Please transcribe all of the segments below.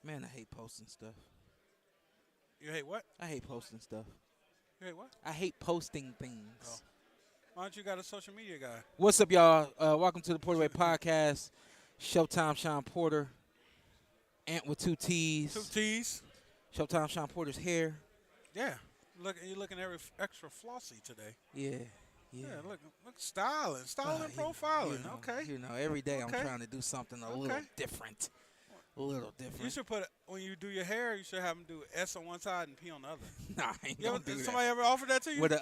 Man, I hate posting stuff. You hate what? I hate posting stuff. You hate what? I hate posting Oh. things. Why don't you got a social media guy? What's up, y'all? Welcome to the PorterWay Podcast. Showtime, Shawn Porter. Ant with two T's. Two T's. Showtime, Shawn Porter's hair. Yeah. You're looking extra flossy today. Yeah. Yeah, look styling profiling. Okay. Every day Okay. I'm trying to do something a little different. A little different. You should when you do your hair, you should have them do S on one side and P on the other. Nah, I ain't gonna do that. Somebody ever offered that to you? With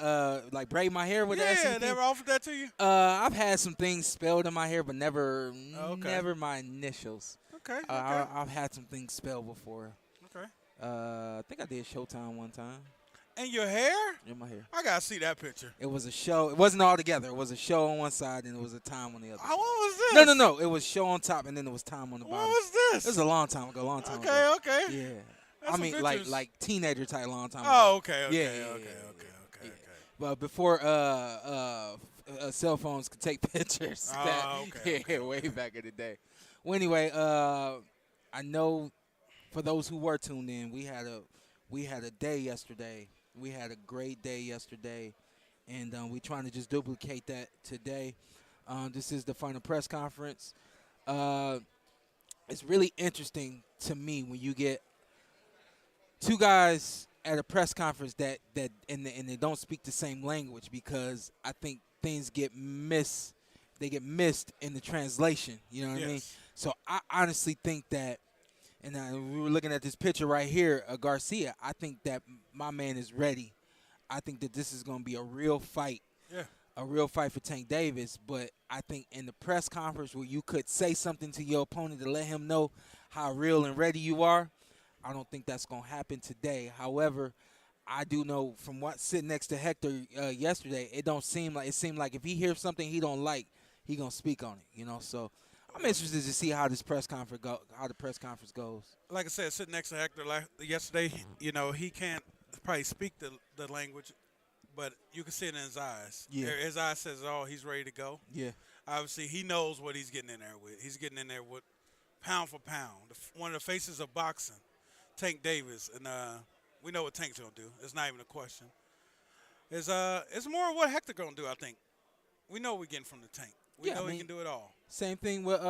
like braid my hair with the yeah, SCP? they ever offered that to you? I've had some things spelled in my hair, but never my initials. Okay. I've had some things spelled before. Okay. I think I did Showtime one time. And your hair? In my hair. I gotta see that picture. It was a show. It wasn't all together. It was a show on one side and it was a time on the other. What was this? No. It was show on top and then it was time on the bottom. What was this? It was a long time ago. Okay. Yeah. That's I mean, some pictures. like teenager type long time ago. Oh, okay. Yeah. But before cell phones could take pictures. Okay. Way back in the day. Well, anyway, I know for those who were tuned in, we had a day yesterday. We had a great day yesterday, and we're trying to just duplicate that today. This is the final press conference. It's really interesting to me when you get two guys at a press conference that and they don't speak the same language, because I think things get missed. They get missed in the translation. You know what I mean? So I honestly think that. And we were looking at this picture right here, Garcia. I think that my man is ready. I think that this is going to be a real fight. Yeah. A real fight for Tank Davis. But I think in the press conference where you could say something to your opponent to let him know how real and ready you are, I don't think that's going to happen today. However, I do know from what sitting next to Hector yesterday, it seemed like if he hears something he don't like, he going to speak on it, so I'm interested to see how the press conference goes. Like I said, sitting next to Hector yesterday, he can't probably speak the language, but you can see it in his eyes. Yeah. His eyes says, he's ready to go. Yeah. Obviously, he knows what he's getting in there with. He's getting in there with pound for pound. One of the faces of boxing, Tank Davis. And we know what Tank's going to do. It's not even a question. It's more what Hector going to do, I think. We know what we're getting from the Tank. We know he can do it all. Same thing with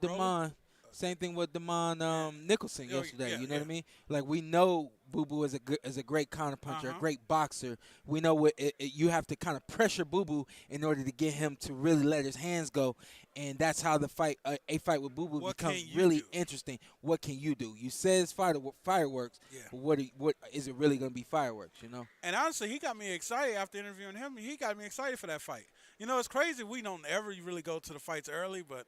Damon. Same thing with Damon Nicholson yesterday. You know what I mean? Like, we know Boo Boo is a great counterpuncher, a great boxer. We know you have to kind of pressure Boo Boo in order to get him to really let his hands go, and that's how the fight, a fight with Boo Boo becomes really interesting. What can you do? You say it's fireworks, but what is it really going to be fireworks? And honestly, he got me excited after interviewing him. He got me excited for that fight. It's crazy. We don't ever really go to the fights early, but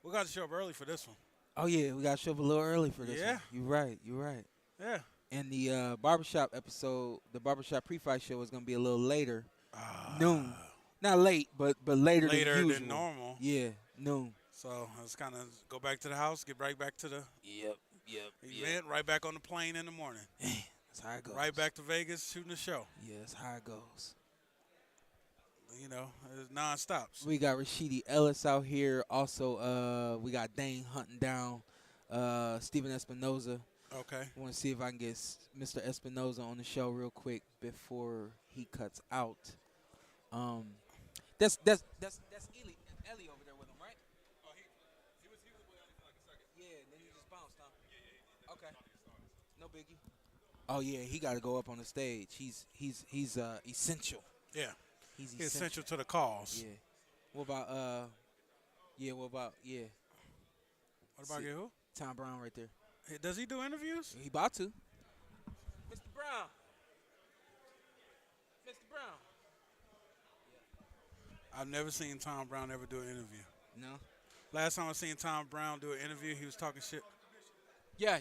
we got to show up early for this one. Oh, yeah, we got to show up a little early for this one. You're right. Yeah. And the barbershop episode, the barbershop pre-fight show is going to be a little later, noon. Not late, but later than usual. Than normal. Yeah, noon. So let's kind of go back to the house, get right back to the event, right back on the plane in the morning. That's how it goes. Right back to Vegas shooting the show. Yeah, that's how it goes. It's non-stops. We got Rashidi Ellis out here. Also, we got Dane hunting down Steven Espinoza. Okay. I want to see if I can get Mr. Espinoza on the show real quick before he cuts out. That's Ellie over there with him, right? Oh, he was with Ellie for like a second. Yeah, then he just bounced, huh? Yeah. Okay. No biggie. Oh yeah, he got to go up on the stage. He's essential. Yeah. He's essential to the cause. Yeah. What about What about who? Tom Brown right there. Hey, does he do interviews? He about to. Mr. Brown. Mr. Brown. I've never seen Tom Brown ever do an interview. No. Last time I seen Tom Brown do an interview, he was talking shit. Yeah.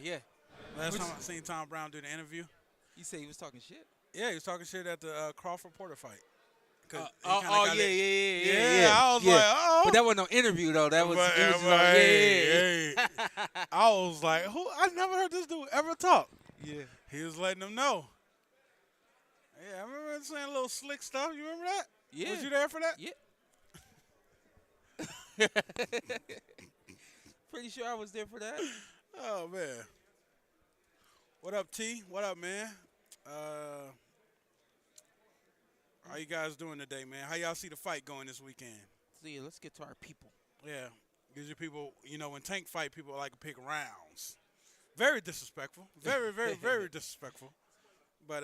Last time I seen Tom Brown do the interview. You say he was talking shit? Yeah, he was talking shit at the Crawford Porter fight. Yeah. I was like, oh. But that wasn't no interview though. That was, hey. I was like, who? I never heard this dude ever talk. Yeah. He was letting them know. Yeah, I remember saying a little slick stuff. You remember that? Yeah. Was you there for that? Yeah. Pretty sure I was there for that. Oh, man. What up, T? What up, man? How you guys doing today, man? How y'all see the fight going this weekend? See, let's get to our people. Yeah. Gives you people, when Tank fight, people like to pick rounds. Very disrespectful. Very, very, very disrespectful. But,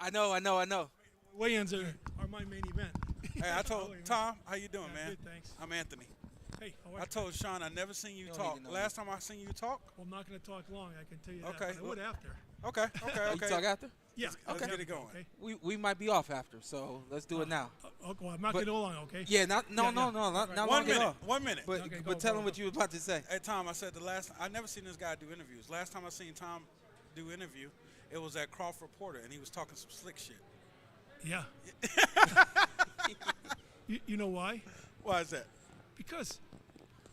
I know. Weigh-ins are my main event. Hey, I told Tom, how you doing, man? Good, thanks. I'm Anthony. Hey, how are I told Shawn I never seen you talk. Last time I seen you talk? Well, I'm not going to talk long, I can tell you Okay. that. But I would after. Okay. You talk after? Yeah. Let's get it going. Okay. We might be off after, so let's do it now. Okay, well, I'm not going to go long, okay? Yeah, not long at all. 1 minute. But, Okay, but tell him what you were about to say. Hey, Tom, I said I never seen this guy do interviews. Last time I seen Tom do interview, it was at Crawford Porter, and he was talking some slick shit. Yeah. you know why? Why is that? Because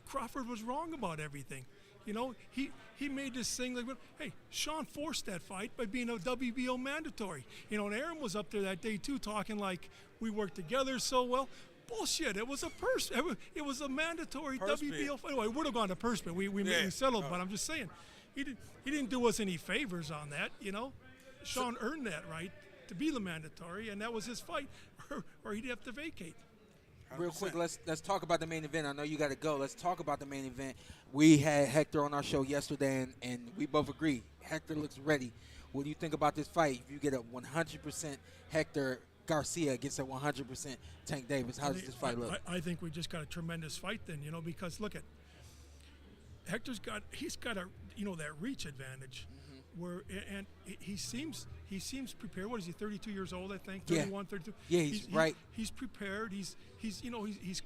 Crawford was wrong about everything. He made this thing like, hey, Shawn forced that fight by being a WBO mandatory. And Aaron was up there that day too, talking like we worked together so well. Bullshit! It was it was a mandatory Purse WBO bid. fight. Well, it would have gone to purse bid. We settled, but I'm just saying, he didn't do us any favors on that. Shawn earned that right to be the mandatory, and that was his fight, or he'd have to vacate. Real quick, let's talk about the main event. I know you got to go. Let's talk about the main event. We had Hector on our show yesterday, and we both agree. Hector looks ready. What do you think about this fight? If you get a 100% Hector Garcia against a 100% Tank Davis, how does this fight look? I think we just got a tremendous fight then, because look at Hector's got a that reach advantage. Where and he seems prepared. What is he? 32 years old, I think. 31, 32. Yeah, he's right. He's prepared. He's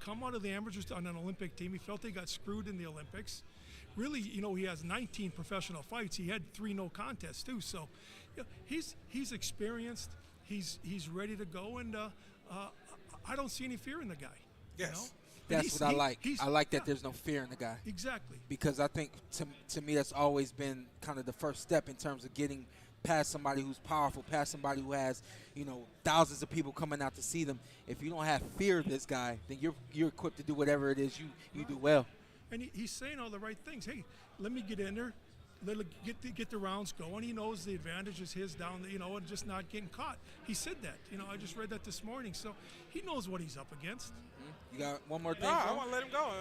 come out of the amateurs on an Olympic team. He felt he got screwed in the Olympics. Really, he has 19 professional fights. He had 3 no contests too. So, he's experienced. He's ready to go, and I don't see any fear in the guy. Yes. That's what I like. I like that there's no fear in the guy. Exactly. Because I think, to me, that's always been kind of the first step in terms of getting past somebody who's powerful, past somebody who has, thousands of people coming out to see them. If you don't have fear of this guy, then you're equipped to do whatever it is you do well. And he's saying all the right things. Hey, let me get in there. Get the rounds going. He knows the advantage is his down, and just not getting caught. He said that. I just read that this morning. So he knows what he's up against. You got one more thing? No, I want to let him go.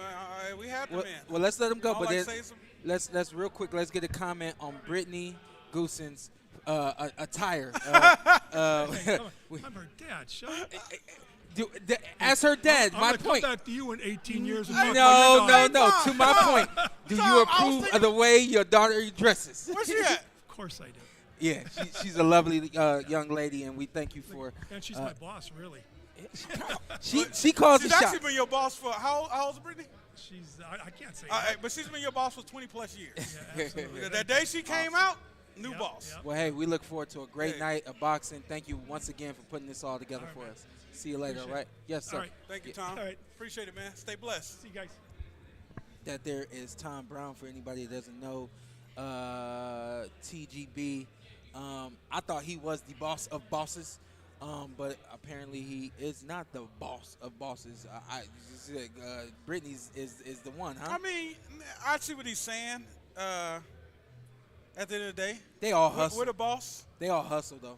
We had the man. Well, let's let him go. But like then let's real quick. Let's get a comment on Brittany Goosen's attire. I'm her dad. Shut up. As her dad, I'm my gonna point. come back to you in 18 years. And No. To my point. Do you approve of the way your daughter dresses? Where's she at? Of course I do. Yeah, she's a lovely young lady, and we thank you for. And she's my boss, really. She calls the She's actually shot. been your boss for how old is Brittany? She's I can't say. But she's been your boss for 20 plus years. Yeah, absolutely. That day she came out, new boss. Yep. Well, hey, we look forward to a great night of boxing. Thank you once again for putting this all together for us. See you later, all right? Yes, sir. All right. Thank you, Tom. All right. Appreciate it, man. Stay blessed. See you guys. That there is Tom Brown, for anybody that doesn't know. TGB. I thought he was the boss of bosses, but apparently he is not the boss of bosses. Brittany's is the one, huh? I mean, I see what he's saying. At the end of the day, They all hustle. We're the boss. They all hustle, though.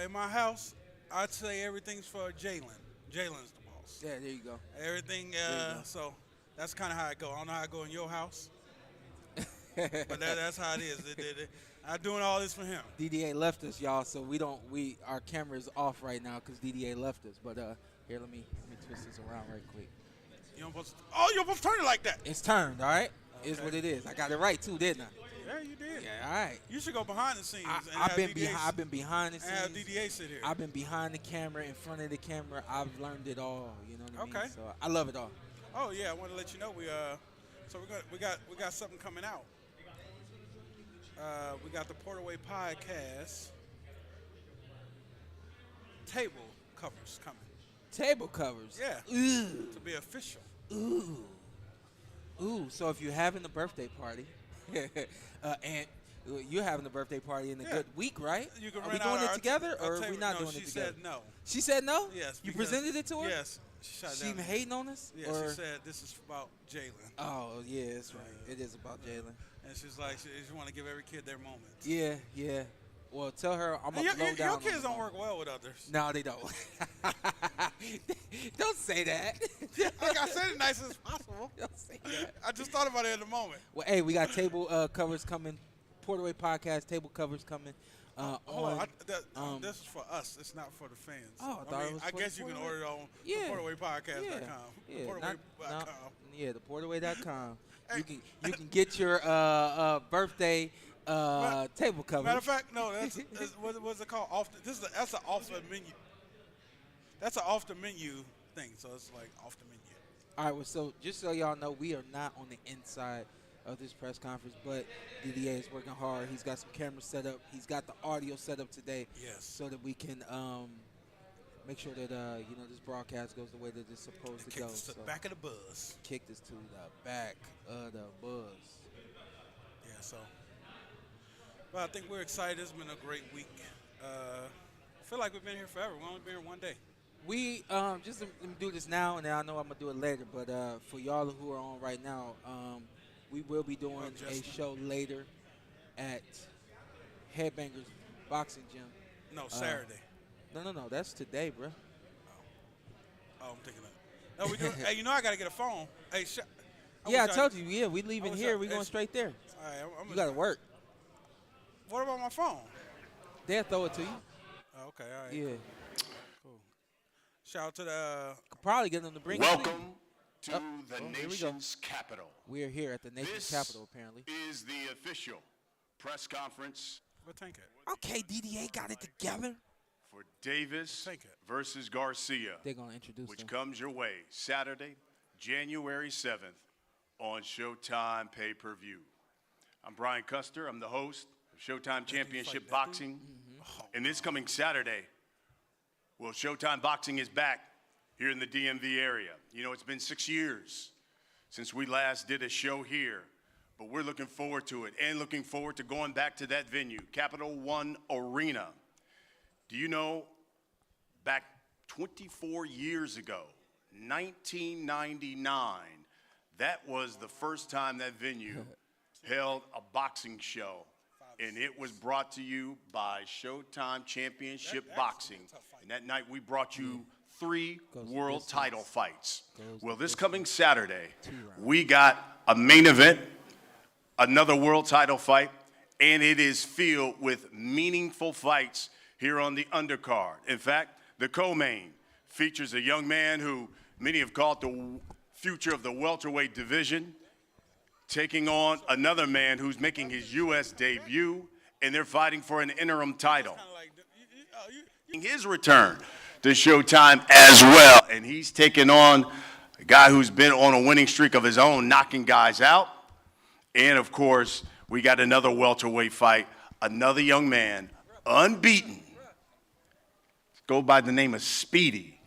In my house, I'd say everything's for Jalen. Jalen's the boss. Yeah, there you go. Everything. you go. So that's kind of how I go. I don't know how I go in your house, but that's how it is. I'm doing all this for him. DDA left us, y'all, so our camera is off right now because DDA left us. But here, let me twist this around right quick. You're supposed to turn it like that. It's turned, all right? Okay. Is what it is. I got it right too, didn't I? Yeah, you did. Yeah, all right. You should go behind the scenes. I've been behind the and have scenes. DDA sit here. I've been behind the camera, in front of the camera. I've learned it all. You know what I Okay. mean? So I love it all. Oh yeah, I want to let you know we got something coming out. We got the PorterWay Podcast table covers coming. Table covers. Yeah. Ooh. To be official. Ooh. So if you're having a birthday party, and you're having a birthday party in a good week, right? You can are we rent doing out it our together, or are table. we not No, doing it she together? said no. She said no? Yes. You because- presented it to her? Yes. She even hating on us? Yeah, or? She said this is about Jalen. Oh, yeah, that's right. It is about Jalen. And she's like, she want to give every kid their moment. Yeah, yeah. Well, tell her I'm going to blow down. Your kids don't work well with others. No, they don't. Don't say that. Like I said it nice as possible. Don't say that. I just thought about it in the moment. Well, hey, we got table covers coming. PorterWay Podcast table covers coming. Hold on. This is for us. It's not for the fans. Oh, I guess you can order it on the PorterWayPodcast.com. Yeah, the PorterWay.com. You can get your birthday table cover. Matter of fact, no, that's what's it called? That's an off the menu. That's an off the menu thing. So it's like off the menu. All right. Well, so just so y'all know, we are not on the inside of this press conference, but DDA is working hard. He's got some cameras set up. He's got the audio set up today. Yes. So that we can make sure that this broadcast goes the way that it's supposed to go. Kicked us to the back of the bus. Kicked us to the back of the bus. Yeah. So. Well, I think we're excited. It's been a great week. I feel like we've been here forever. We've only been here one day. We just let me do this now, and then I know I'm gonna do it later. But for y'all who are on right now, we will be doing a show later at Headbangers Boxing Gym. No, Saturday. No, that's today, bro. Oh, I'm thinking that. No, we do. Hey, I gotta get a phone. Hey, I told you. Yeah, we leaving here. We going straight there. All right, you gotta work. What about my phone? They'll throw it to you. Oh, okay, all right. Yeah. Cool. Shout out to the. Could probably get them to bring. Welcome to the nation's capital. We are here at the nation's capital, apparently. This is the official press conference. What tank it? Okay, DDA got it together. For Davis versus Garcia. They're gonna introduce which them. comes your way Saturday, January 7th on Showtime pay-per-view. I'm Brian Custer. I'm the host of Showtime Championship Boxing. And this coming Saturday, Showtime Boxing is back here in the DMV area. It's been 6 years since we last did a show here, but we're looking forward to it and looking forward to going back to that venue, Capital One Arena. Do you know, back 24 years ago, 1999, that was the first time that venue held a boxing show, and it was brought to you by Showtime Championship Boxing. And that night we brought you 3 world title fights. Well, this coming Saturday, we got a main event, another world title fight, and it is filled with meaningful fights here on the undercard. In fact, the co-main features a young man who many have called the future of the welterweight division, taking on another man who's making his U.S. debut, and they're fighting for an interim title. His return to Showtime as well, and he's taking on a guy who's been on a winning streak of his own, knocking guys out. And, of course, we got another welterweight fight, another young man, unbeaten, go by the name of Speedy.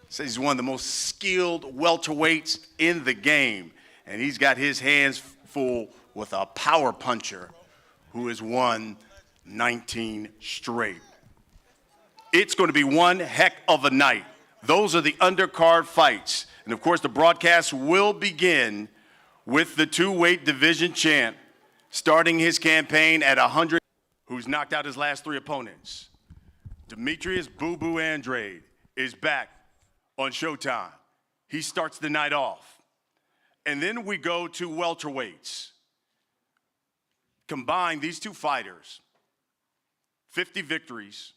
Says he's one of the most skilled welterweights in the game. And he's got his hands full with a power puncher who has won 19 straight. It's going to be one heck of a night. Those are the undercard fights. And, of course, the broadcast will begin with the 2-weight division champ starting his campaign at 100, who's knocked out his last 3 opponents. Demetrius Boo Boo Andrade is back on Showtime. He starts the night off. And then we go to welterweights. Combine these 2 fighters, 50 victories,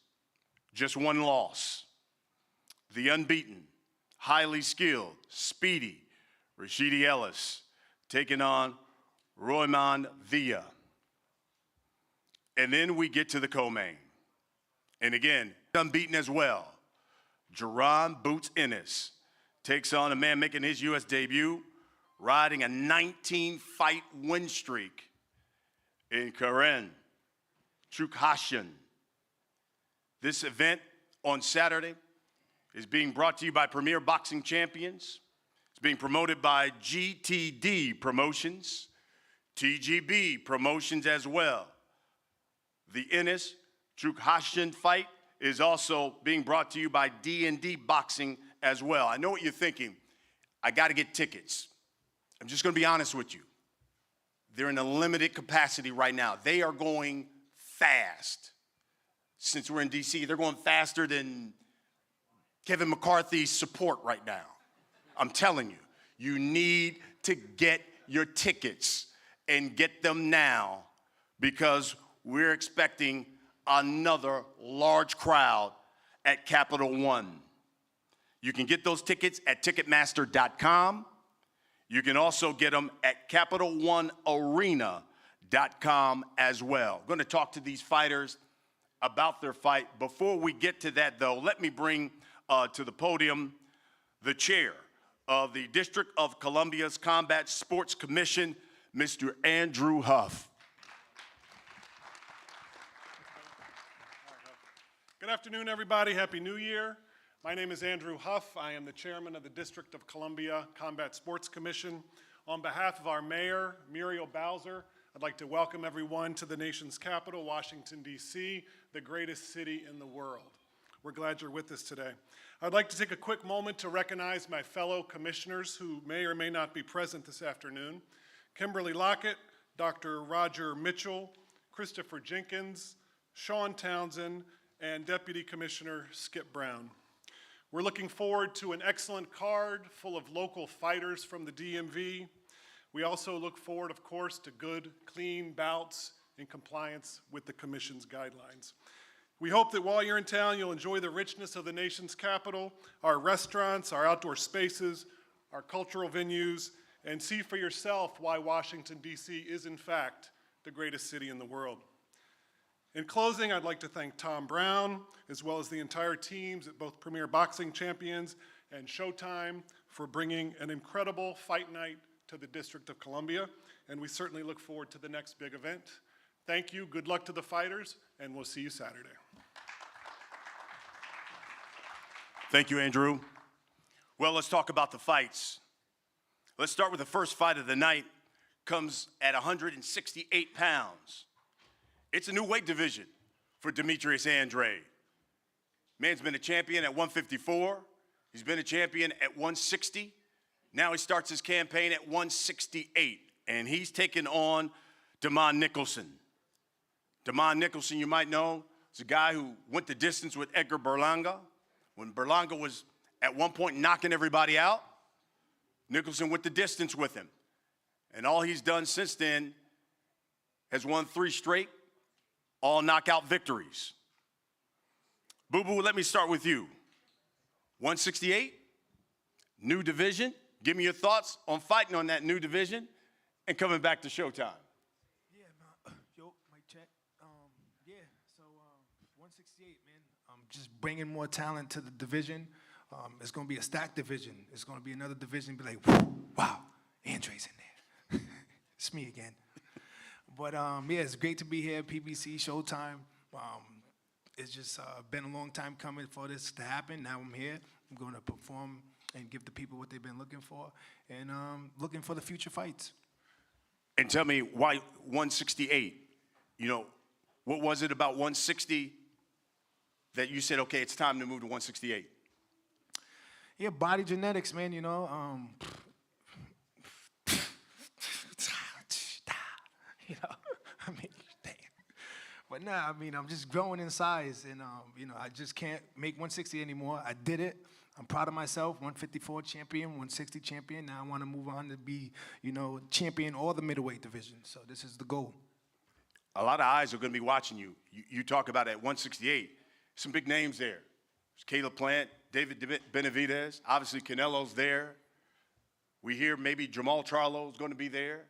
just 1 loss. The unbeaten, highly skilled, speedy Rashidi Ellis taking on Royman Villa. And then we get to the co-main. And again, unbeaten as well. Jerron Boots Ennis takes on a man making his U.S. debut, riding a 19-fight win streak in Karen Trukhashian. This event on Saturday is being brought to you by Premier Boxing Champions. It's being promoted by GTD Promotions, TGB Promotions as well. The Ennis Trukhashian fight is also being brought to you by D&D Boxing as well. I know what you're thinking. I got to get tickets. I'm just going to be honest with you. They're in a limited capacity right now. They are going fast. Since we're in D.C., they're going faster than Kevin McCarthy's support right now. I'm telling you, you need to get your tickets and get them now because we're expecting another large crowd at Capital One. You can get those tickets at Ticketmaster.com. You can also get them at CapitalOneArena.com as well. I'm going to talk to these fighters about their fight. Before we get to that, though, let me bring to the podium the chair of the District of Columbia's Combat Sports Commission, Mr. Andrew Huff. Good afternoon, everybody. Happy New Year. My name is Andrew Huff. I am the chairman of the District of Columbia Combat Sports Commission. On behalf of our mayor, Muriel Bowser, I'd like to welcome everyone to the nation's capital, Washington, D.C., the greatest city in the world. We're glad you're with us today. I'd like to take a quick moment to recognize my fellow commissioners who may or may not be present this afternoon. Kimberly Lockett, Dr. Roger Mitchell, Christopher Jenkins, Sean Townsend, and Deputy Commissioner Skip Brown. We're looking forward to an excellent card full of local fighters from the DMV. We also look forward, of course, to good, clean bouts in compliance with the Commission's guidelines. We hope that while you're in town, you'll enjoy the richness of the nation's capital, our restaurants, our outdoor spaces, our cultural venues, and see for yourself why Washington, D.C. is, in fact, the greatest city in the world. In closing, I'd like to thank Tom Brown, as well as the entire teams at both Premier Boxing Champions and Showtime for bringing an incredible fight night to the District of Columbia, and we certainly look forward to the next big event. Thank you, good luck to the fighters, and we'll see you Saturday. Thank you, Andrew. Well, let's talk about the fights. Let's start with the first fight of the night. Comes at 168 pounds. It's a new weight division for Demetrius Andrade. Man's been a champion at 154. He's been a champion at 160. Now he starts his campaign at 168, and he's taking on Damon Nicholson. Damon Nicholson, you might know, is a guy who went the distance with Edgar Berlanga. When Berlanga was at one point knocking everybody out, Nicholson went the distance with him. And all he's done since then has won 3 straight, all knockout victories. Boo-Boo, let me start with you. 168, new division. Give me your thoughts on fighting on that new division and coming back to Showtime. Yeah, man. Yo, mic check. 168, man. Just bringing more talent to the division. It's going to be a stacked division. It's going to be another division. Be like, wow, Andre's in there. It's me again. But yeah, it's great to be here, PBC, Showtime. It's just been a long time coming for this to happen. Now I'm here. I'm going to perform and give the people what they've been looking for, and looking for the future fights. And tell me why 168? You know, what was it about 160 that you said, okay, it's time to move to 168? Yeah, body genetics, man, you know. You know, I mean, damn. But nah, I mean, I'm just growing in size, and you know, I just can't make 160 anymore. I did it. I'm proud of myself. 154 champion, 160 champion. Now I want to move on to be, you know, champion all the middleweight division. So this is the goal. A lot of eyes are going to be watching you. You talk about at 168, some big names there. There's Caleb Plant, David Benavidez. Obviously, Canelo's there. We hear maybe Jamal Charlo's going to be there.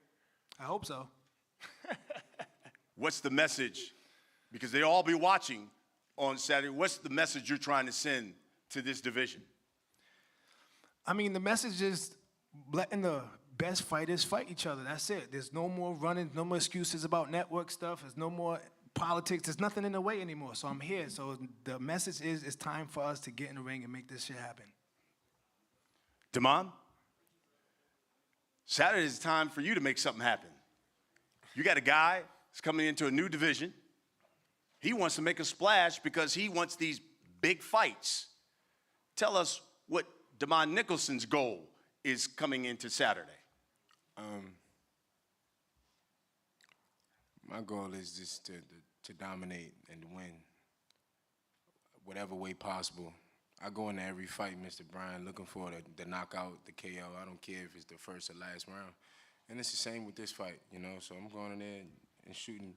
I hope so. What's the message? Because they'll all be watching on Saturday. What's the message you're trying to send to this division? I mean, the message is letting the best fighters fight each other. That's it. There's no more running, no more excuses about network stuff. There's no more politics. There's nothing in the way anymore. So I'm here. So the message is it's time for us to get in the ring and make this shit happen. Damon, Saturday is time for you to make something happen. You got a guy that's coming into a new division. He wants to make a splash because he wants these big fights. Tell us what DeMond Nicholson's goal is coming into Saturday? My goal is just to dominate and win whatever way possible. I go into every fight, Mr. Bryan, looking for the knockout, the KO. I don't care if it's the first or last round. And it's the same with this fight, you know. So I'm going in there and shooting.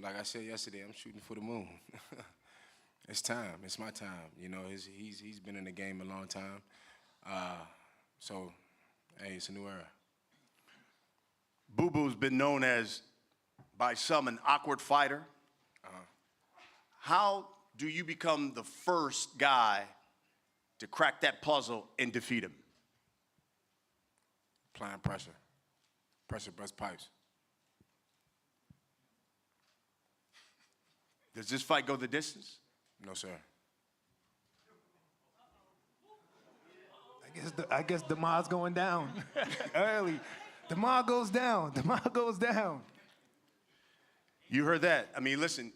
Like I said yesterday, I'm shooting for the moon. It's time. It's my time. You know, he's been in the game a long time. So, hey, it's a new era. Boo Boo's been known as, by some, an awkward fighter. How do you become the first guy to crack that puzzle and defeat him? Applying pressure. Pressure busts pipes. Does this fight go the distance? No, sir. I guess DeMond's going down early. DeMond goes down. DeMond goes down. You heard that. I mean, listen,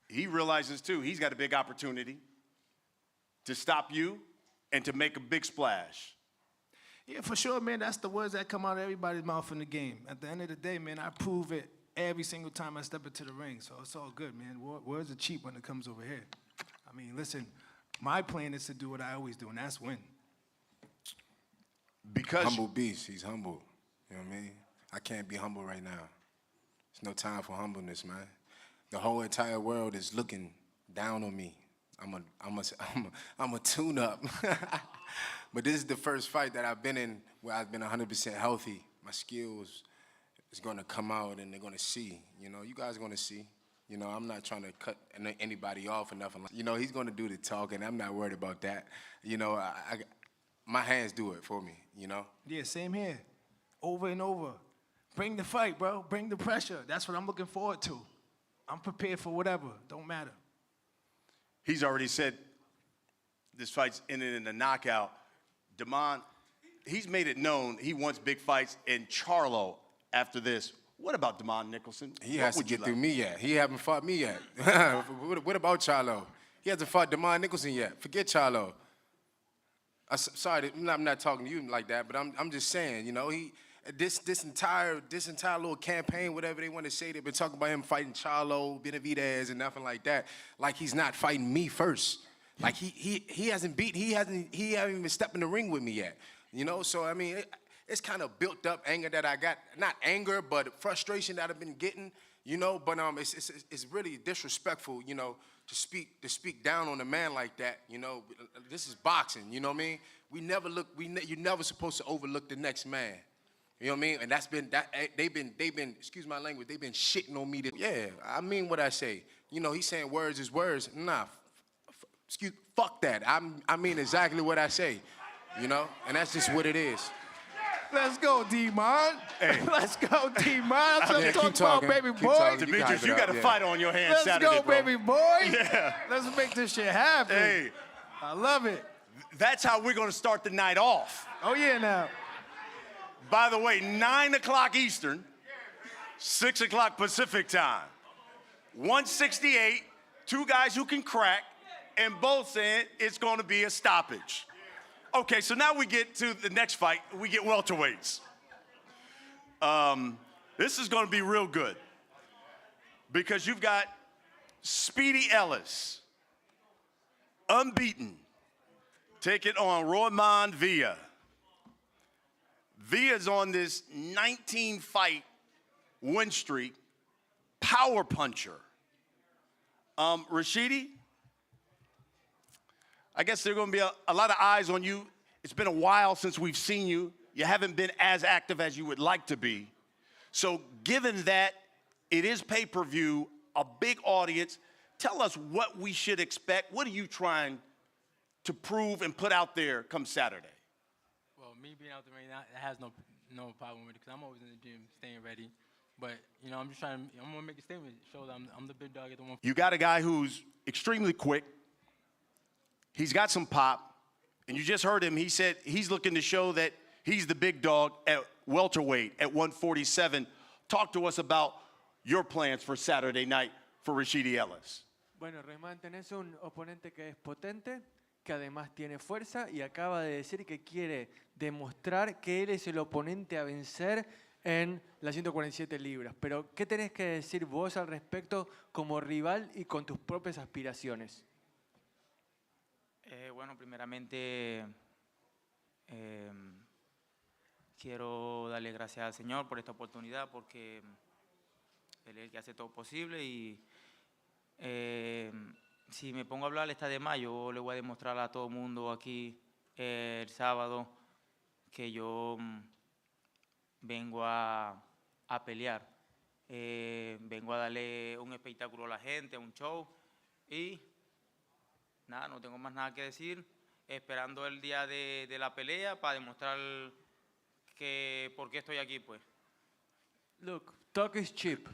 he realizes, too, he's got a big opportunity to stop you and to make a big splash. Yeah, for sure, man. That's the words that come out of everybody's mouth in the game. At the end of the day, man, I prove it every single time I step into the ring. So it's all good, man. Words are cheap when it comes over here. I mean, listen, my plan is to do what I always do, and that's win. Because humble beast. He's humble. You know what I mean? I can't be humble right now. There's no time for humbleness, man. The whole entire world is looking down on me. I'm a tune-up. But this is the first fight that I've been in where I've been 100% healthy. My skills is going to come out and they're going to see. You know, you guys are going to see. You know, I'm not trying to cut anybody off or nothing. You know, he's going to do the talking. I'm not worried about that. You know, my hands do it for me, you know? Yeah, same here. Over and over. Bring the fight, bro. Bring the pressure. That's what I'm looking forward to. I'm prepared for whatever. Don't matter. he's already said this fight's ended in a knockout. DeMond, he's made it known he wants big fights in Charlo after this. What about DeMond Nicholson? He has to get through me yet. He haven't fought me yet. What about Charlo? He hasn't fought DeMond Nicholson yet. Forget Charlo. Sorry, I'm not talking to you like that, but I'm just saying, you know, this entire little campaign, whatever they want to say, they've been talking about him fighting Charlo, Benavidez, and nothing like that. Like he's not fighting me first. Like he hasn't even stepped in the ring with me yet. You know, so I mean, it's kind of built up anger that I got, not anger, but frustration that I've been getting. You know, but it's really disrespectful, you know, to speak down on a man like that. You know, this is boxing. You know what I mean? You're never supposed to overlook the next man. You know what I mean? And they've been, excuse my language, they've been shitting on me. Yeah, I mean what I say. You know, he's saying words is words. Nah, fuck that. I mean exactly what I say. You know, and that's just what it is. Let's go, D-Mon. Hey. Let's go, D-Mon. That's what I'm talking about, baby boy. Talking. Demetrius, you got a fight on your hands Let's Saturday, go, bro. baby boy. Yeah. Let's make this shit happen. Hey. I love it. That's how we're going to start the night off. Oh, yeah, now. By the way, 9 o'clock Eastern, 6 o'clock Pacific time. 168, two guys who can crack, and both saying it's going to be a stoppage. Okay, so now we get to the next fight. We get welterweights. This is going to be real good because you've got Speedy Ellis, unbeaten, taking on Roman Villa. Villa's on this 19-fight win streak, power puncher. Rashidi, I guess there are going to be a lot of eyes on you. It's been a while since we've seen you. You haven't been as active as you would like to be. So given that it is pay-per-view, a big audience, tell us what we should expect. What are you trying to prove and put out there come Saturday? Well, me being out there right now, it has no problem with it because I'm always in the gym staying ready. But, you know, I'm going to make a statement, show that I'm the big dog at the one. You got a guy who's extremely quick. He's got some pop. And you just heard him. He said he's looking to show that he's the big dog at welterweight at 147. Talk to us about your plans for Saturday night for Rashidi Ellis. Bueno, Rayman, tenés un oponente que es potente, que además tiene fuerza y acaba de decir que quiere demostrar que él es el oponente a vencer en las 147 libras. Pero, ¿qué tenés que decir vos al respecto como rival y con tus propias aspiraciones? Bueno, primeramente quiero darle gracias al Señor por esta oportunidad, porque Él es el que hace todo posible y si me pongo a hablar está de más, yo le voy a demostrar a todo el mundo aquí el sábado que yo vengo a pelear. Vengo a darle un espectáculo a la gente, un show y nada, no tengo más nada que decir, esperando el día de la pelea para demostrar que por qué estoy aquí, pues. Look, talk is cheap.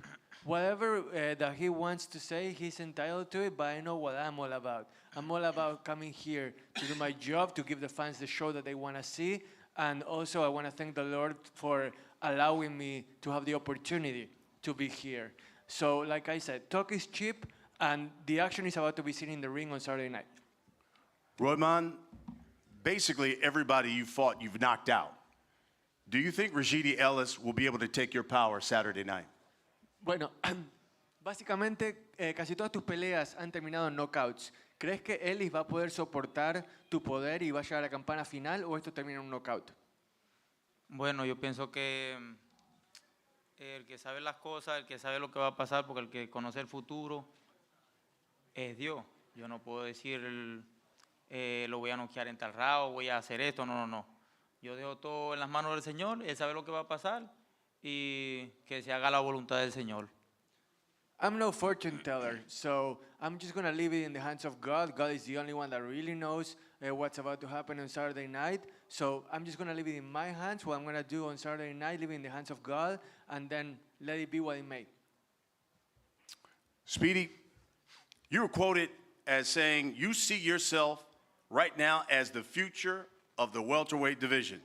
Whatever that he wants to say, he's entitled to it, but I know what I'm all about. I'm all about coming here to do my job, to give the fans the show that they want to see, and also I want to thank the Lord for allowing me to have the opportunity to be here. So, like I said, talk is cheap, and the action is about to be seen in the ring on Saturday night. Roman, basically everybody you fought, you've knocked out. Do you think Rashidi Ellis will be able to take your power Saturday night? Bueno, básicamente casi todas tus peleas han terminado en knockouts. ¿Crees que Ellis va a poder soportar tu poder y va a llegar a la campana final o esto termina en un knockout? Bueno, yo pienso que el que sabe las cosas, el que sabe lo que va a pasar, porque el que conoce el futuro es Dios. Yo no puedo decir lo voy a noquear en tal round, voy a hacer esto, no. Yo dejo todo en las manos del Señor, Él sabe lo que va a pasar y que se haga la voluntad del Señor. I'm no fortune teller, so I'm just going to leave it in the hands of God. God is the only one that really knows what's about to happen on Saturday night. So I'm just going to leave it in my hands. What I'm going to do on Saturday night, leave it in the hands of God, and then let it be what it may. Speedy, you were quoted as saying you see yourself right now as the future of the welterweight division.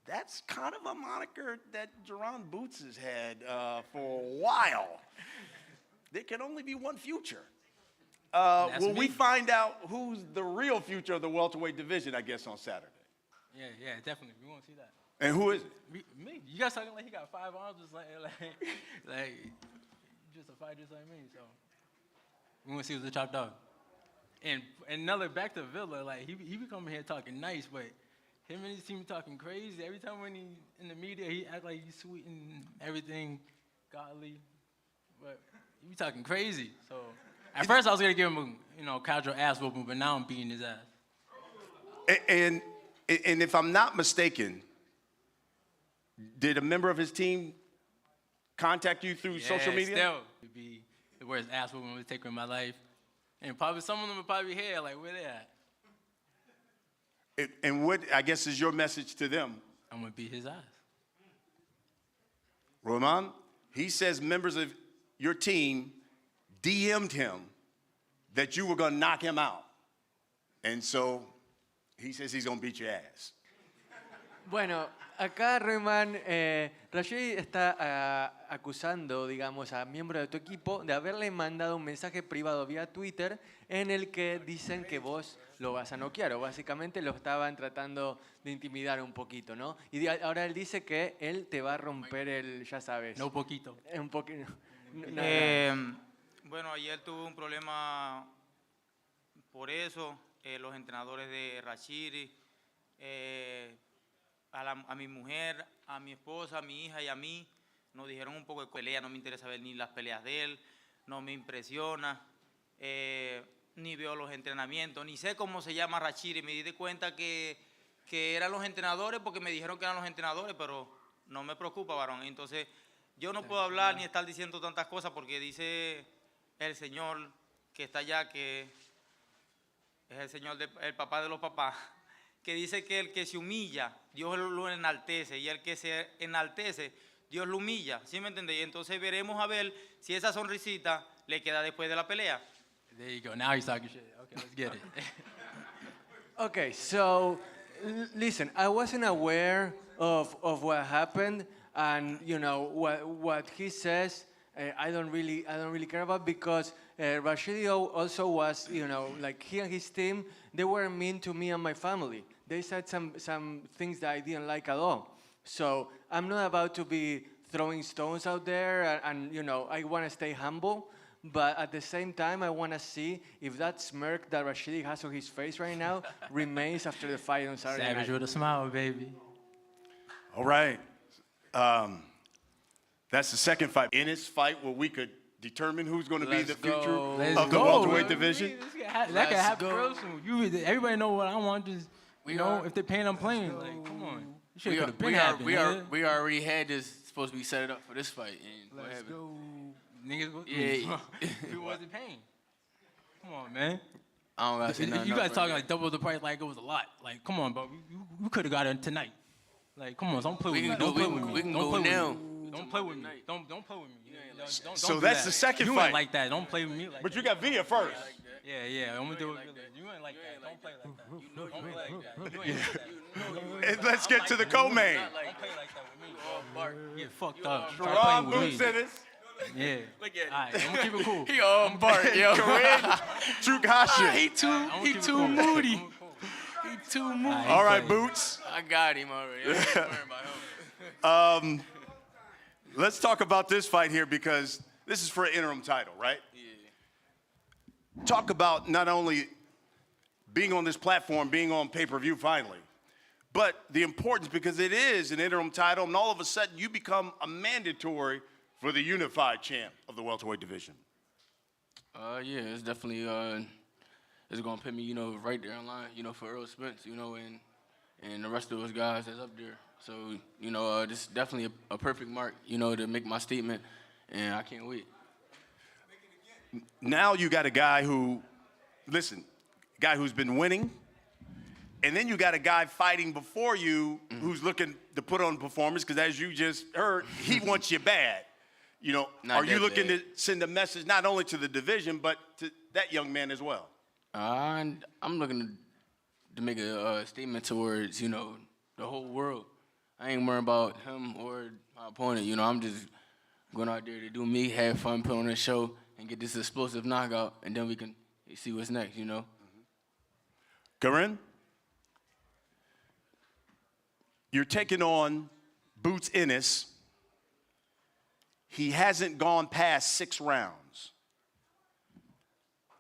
That's kind of a moniker that Jerron Boots has had for a while. There can only be one future. Will we find out who's the real future of the welterweight division, I guess, on Saturday? Yeah, definitely. We won't see that. And who is it? Me. You guys talking like he got 5 arms, just like just a fighter just like me. So we want to see who's the top dog. And another back to Villa, like he be coming here talking nice, but him and his team talking crazy. Every time when he in the media, he act like he's sweet and everything, godly, but he be talking crazy. So at first I was gonna give him a casual ass whooping, but now I'm beating his ass. And if I'm not mistaken, did a member of his team contact you through social media? Still, it'd be the worst ass whooping was taken in my life. And probably some of them would probably be here, like, where they at? And what, I guess, is your message to them? I'm going to beat his ass. Roman, he says members of your team DM'd him that you were going to knock him out. And so he says he's going to beat your ass. Bueno, acá Roman, Rashid está acusando, digamos, a miembros de tu equipo de haberle mandado un mensaje privado vía Twitter en el que dicen que vos lo vas a noquear, o básicamente lo estaban tratando de intimidar un poquito, ¿no? Y ahora él dice que él te va a romper el, ya sabes. No poquito. Un poquito. Bueno, ayer tuve un problema por eso. Los entrenadores de Rashidi, a mi mujer, a mi esposa, a mi hija y a mí nos dijeron un poco de pelea. No me interesa ver ni las peleas de él, no me impresiona, ni veo los entrenamientos, ni sé cómo se llama Rashidi. Me di de cuenta que eran los entrenadores porque me dijeron que eran los entrenadores, pero no me preocupa, varón. Entonces yo no puedo hablar ni estar diciendo tantas cosas porque dice el Señor que está allá, que es el Señor, el papá de los papás, que dice que el que se humilla, Dios lo enaltece, y el que se enaltece, Dios lo humilla, ¿sí me entendés? Y entonces veremos a ver si esa sonrisita le queda después de la pelea. There you go. Now he's talking shit. Okay, let's get it. Okay, so listen, I wasn't aware of what happened, and you know what he says I don't really care about, because Rashidi also was, like he and his team, they were mean to me and my family. They said some things that I didn't like at all. So I'm not about to be throwing stones out there, and I want to stay humble. But at the same time, I want to see if that smirk that Rashidi has on his face right now remains after the fight on Saturday Savage night. with a smile, baby. All right. That's the second fight. In this fight where we could determine who's going to be the future of the welterweight division. That could happen real soon. Everybody know what I want. Just if they're paying, I'm playing. Like, come on. We already had this supposed to be set up for this fight. And Let's what go. Niggas, Yeah. we wasn't paying. Come on, man. I don't gotta say nothing. You guys else talking right like double the price like it was a lot. Like, come on, bro. We could have got it tonight. Like, come on, don't play with me. Don't play with me. We can Don't go play with now. me. Don't play with me. Don't play with me. Don't So do that's that. the second you fight. ain't like that. Don't play with me like But that. you got Villa first. Yeah. I'm gonna do it. You ain't like that. Don't play like that. Don't play like that. You ain't like that. And let's get to the co-main. Don't play like that with me. Get fucked up. Start Shawn playing with me. Porter. Yeah. Look at All right, I'm gonna keep it cool. He all bark, yo. Trukasha. He too moody. He too moody. All right, Boots. I got him already. I ain't worried about him. Let's talk about this fight here, because this is for an interim title, right? Yeah. Talk about not only being on this platform, being on pay-per-view finally, but the importance, because it is an interim title, and all of a sudden you become a mandatory for the unified champ of the welterweight division. Yeah, it's definitely it's gonna put me, right there in line, for Earl Spence, and the rest of those guys that's up there. So, this is definitely a perfect mark, to make my statement, and I can't wait. Now you got a guy who's been winning, and then you got a guy fighting before you who's looking to put on performance, because as you just heard, he wants you bad. Are you looking to send a message not only to the division, but to that young man as well? I'm looking to make a statement towards, the whole world. I ain't worried about him or my opponent. I'm just going out there to do me, have fun, put on a show, and get this explosive knockout, and then we can see what's next, Corinne, you're taking on Boots Ennis. He hasn't gone past 6 rounds.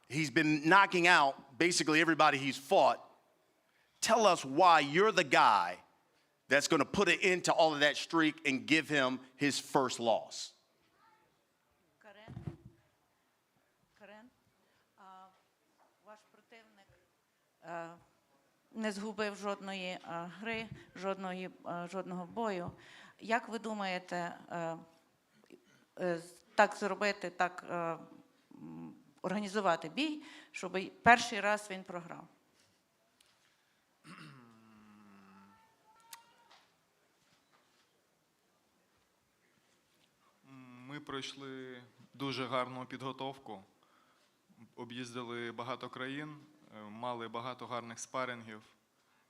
He's been knocking out basically everybody he's fought. Tell us why you're the guy that's going to put an end to all of that streak and give him his first loss. Карен, ваш противник не згубив жодної гри, жодного бою. Як ви думаєте, так зробити, так організувати бій, щоб перший раз він програв? Ми пройшли дуже гарну підготовку, об'їздили багато країн, мали багато гарних спарингів.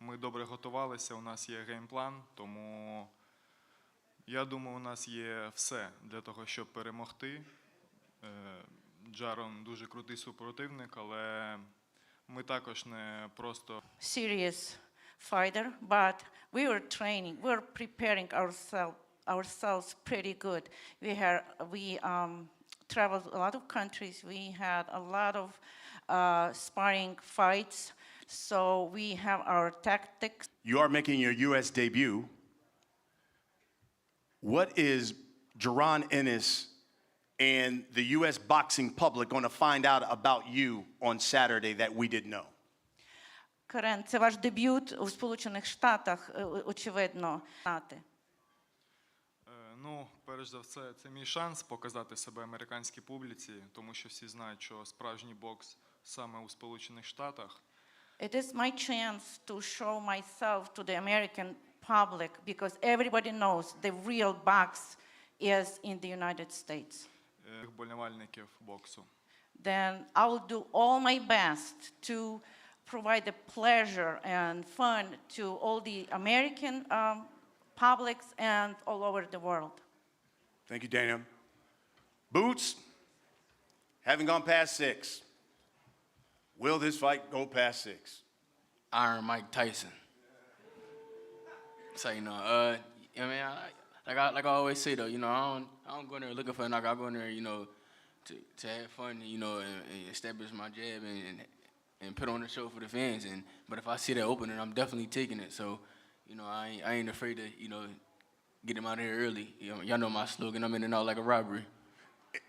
Ми добре готувалися, у нас є геймплан, тому я думаю, у нас є все для того, щоб перемогти. Джарон дуже крутий супротивник, але ми також не просто... Serious fighter, but we were training, we were preparing ourselves pretty good. We traveled a lot of countries. We had a lot of sparring fights, so we have our tactics. You are making your U.S. debut. What is Jaron Ennis and the U.S. boxing public going to find out about you on Saturday that we didn't know? Карен, це ваш дебют у Сполучених Штатах, очевидно. Ну, перш за все, це мій шанс показати себе американській публіці, тому що всі знають, що справжній бокс саме у Сполучених Штатах. It is my chance to show myself to the American public because everybody knows the real box is in the United States. Вболівальників боксу. Then I will do all my best to provide the pleasure and fun to all the American publics and all over the world. Thank you, Dana. Boots, having gone past 6, will this fight go past 6? Iron Mike Tyson. So you know, I mean, like I always say though, you know, I don't go in there looking for a knock. I go in there, you know, to have fun, you know, and establish my jab and put on the show for the fans. But if I see that opening, I'm definitely taking it. So, you know, I ain't afraid to, you know, get him out of here early. You know, y'all know my slogan. I'm in and out like a robbery.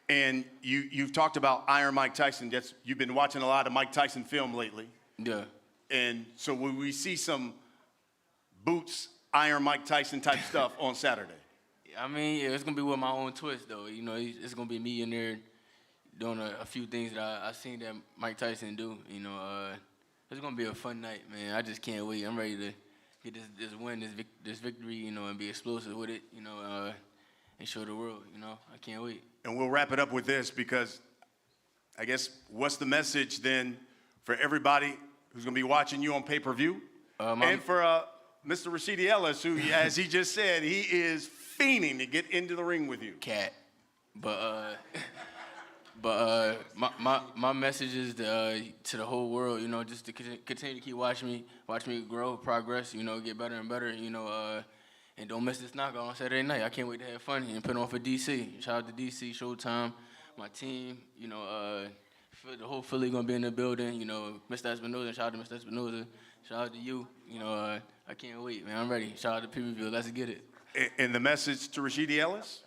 And you've talked about Iron Mike Tyson. You've been watching a lot of Mike Tyson film lately. Yeah. And so will we see some Boots, Iron Mike Tyson type stuff on Saturday? I mean, yeah, it's going to be with my own twist, though. You know, it's going to be me in there doing a few things that I seen that Mike Tyson do. You know, it's going to be a fun night, man. I just can't wait. I'm ready to get this win, this victory, you know, and be explosive with it, you know, and show the world, you know. I can't wait. And we'll wrap it up with this because I guess what's the message then for everybody who's going to be watching you on pay-per-view? And for Mr. Rashidi Ellis, who, as he just said, he is fiending to get into the ring with you. Cat. But my message is to the whole world, you know, just to continue to keep watching me grow, progress, you know, get better and better, you know, and don't miss this knockout on Saturday night. I can't wait to have fun and put on for DC. Shout out to DC, Showtime, my team, you know, the whole Philly gonna be in the building, you know, Mr. Espinoza, shout out to Mr. Espinoza, shout out to you, you know, I can't wait, man, I'm ready. Shout out to PPWP, let's get it. And the message to Rashidi Ellis?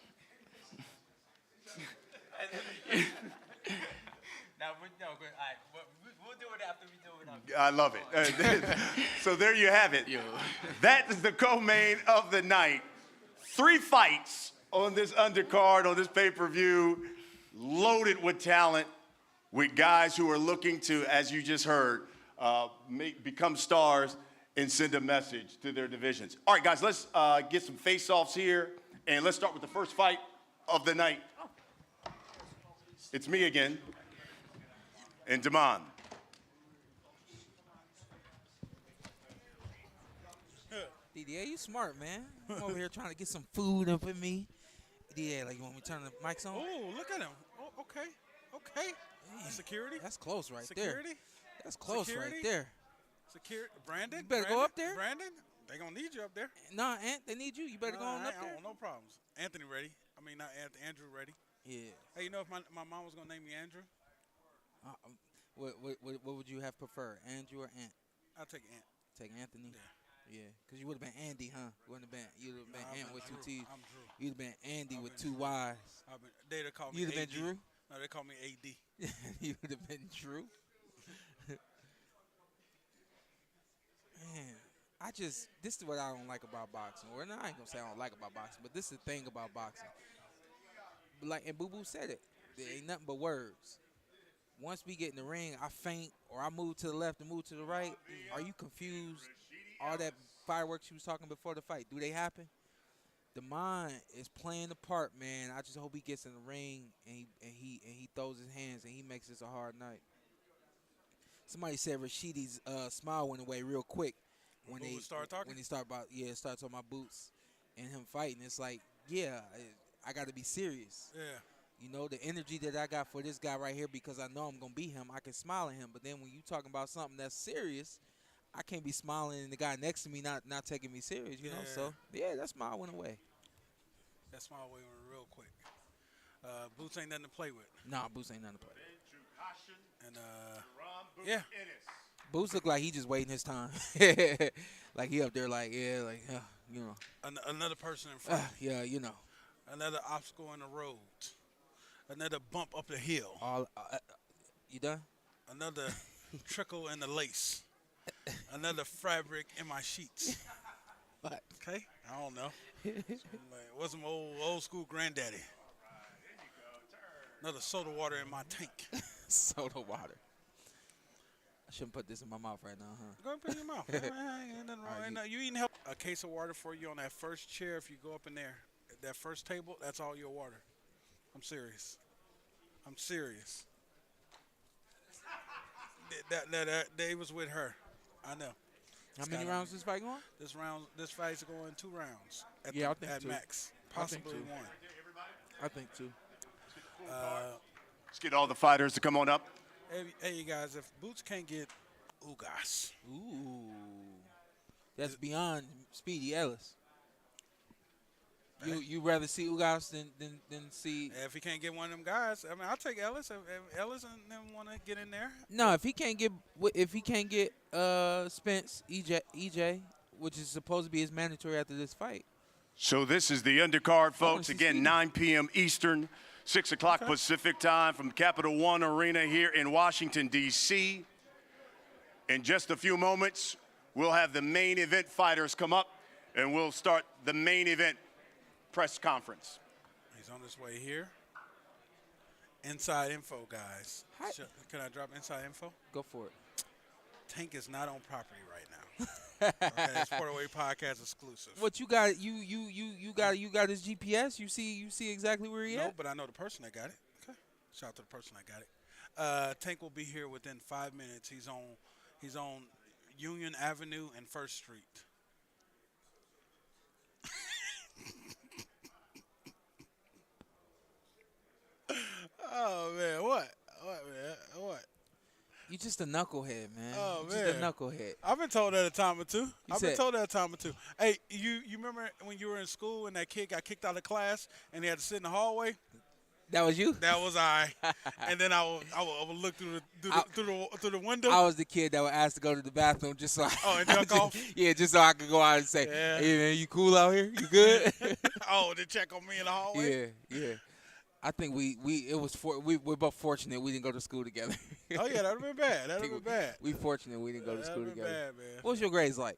We'll do it after we do it. I love it. So there you have it. Yo. That is the co-main of the night. 3 fights on this undercard, on this pay-per-view, loaded with talent, with guys who are looking to, as you just heard, become stars and send a message to their divisions. All right, guys, let's get some face-offs here, and let's start with the first fight of the night. It's me again, and Damon. DDA, you smart, man. I'm over here trying to get some food up in me. DDA, like, you want me to turn the mics on? Oh, look at him. Oh, okay. Man, Security? That's close right Security? there. That's close Security? right there. Security. Brandon? You better go up there. Brandon? They gonna need you up there. Nah, Ant, they need you. You better go on up there. No problems. Anthony ready. I mean, not Anthony. Andrew ready. Yeah. Hey, you know if my mom was gonna name me Andrew? What would you have preferred, Andrew or Ant? I'll take Ant. Take Anthony? Yeah. Because you would have been Andy, huh? You'd have been Ant with 2 T's. I'm Drew. You'd have been Andy with 2 Y's. They'd have called me You'd have AD. been Drew? No, they call me AD. You would have been Drew? Man, this is what I don't like about boxing. Or, no, I ain't going to say I don't like about boxing, but this is the thing about boxing. And Boo Boo said it. There ain't nothing but words. Once we get in the ring, I faint or I move to the left and move to the right. Are you confused? All that fireworks you was talking before the fight, do they happen? The mind is playing the part, man. I just hope he gets in the ring and he throws his hands and he makes this a hard night. Somebody said Rashidi's smile went away real quick when they start talking. When he started talking about Boots and him fighting. It's like, yeah, I got to be serious. Yeah. You know, the energy that I got for this guy right here, because I know I'm going to beat him, I can smile at him. But then when you talking about something that's serious, I can't be smiling and the guy next to me not taking me serious, you know? So, yeah, that smile went away. That smile went real quick. Boots ain't nothing to play with. Nah, Boots ain't nothing to play with. And, yeah. Boots look like he just waiting his time. Like he up there like, you know. Another person in front. Yeah, you know. Another obstacle in the road. Another bump up the hill. You done? Another trickle in the lace. Another fabric in my sheets. What? Okay? I don't know. Wasn't my old school granddaddy. Another soda water in my tank. Soda water. I shouldn't put this in my mouth right now, huh? Go and put it in your mouth. Ain't nothing wrong. You eating help. A case of water for you on that first chair. If you go up in there, that first table, that's all your water. I'm serious. That they was with her. I know. How many rounds this fight going? This fight's going 2 rounds. I think at two. max, possibly 1. I think 2. Let's get all the fighters to come on up. Hey, you guys, if Boots can't get Ugas. Ooh. That's beyond Speedy Ellis. You rather see Ugas than see? If he can't get one of them guys, I mean, I'll take Ellis. If Ellis and them want to get in there. No, if he can't get Spence EJ, which is supposed to be his mandatory after this fight. So this is the undercard, folks. Again, 9 p.m. Eastern, 6 o'clock Pacific time from Capital One Arena here in Washington, D.C. In just a few moments, we'll have the main event fighters come up, and we'll start the main event press conference. He's on his way here. Inside info, guys. Can I drop inside info? Go for it. Tank is not on property right now. Okay, it's PorterWay Podcast exclusive. What you got? You got his GPS. You see exactly where he at. No, but I know the person that got it. Okay. Shout out to the person that got it. Tank will be here within 5 minutes. He's on Union Avenue and First Street. Oh man, what man? What? You just a knucklehead, man. Oh, you just a knucklehead. I've been told that a time or two. Hey, you remember when you were in school and that kid got kicked out of class and he had to sit in the hallway? That was you? That was I. And then I would look through the window. I was the kid that would ask to go to the bathroom just so and duck off? Yeah, just so I could go out and say, hey, man, you cool out here? You good? To check on me in the hallway? Yeah. I think we're both fortunate we didn't go to school together. Oh, yeah, that would have been bad. We fortunate we didn't go to school together. Bad, man. What was your grades like?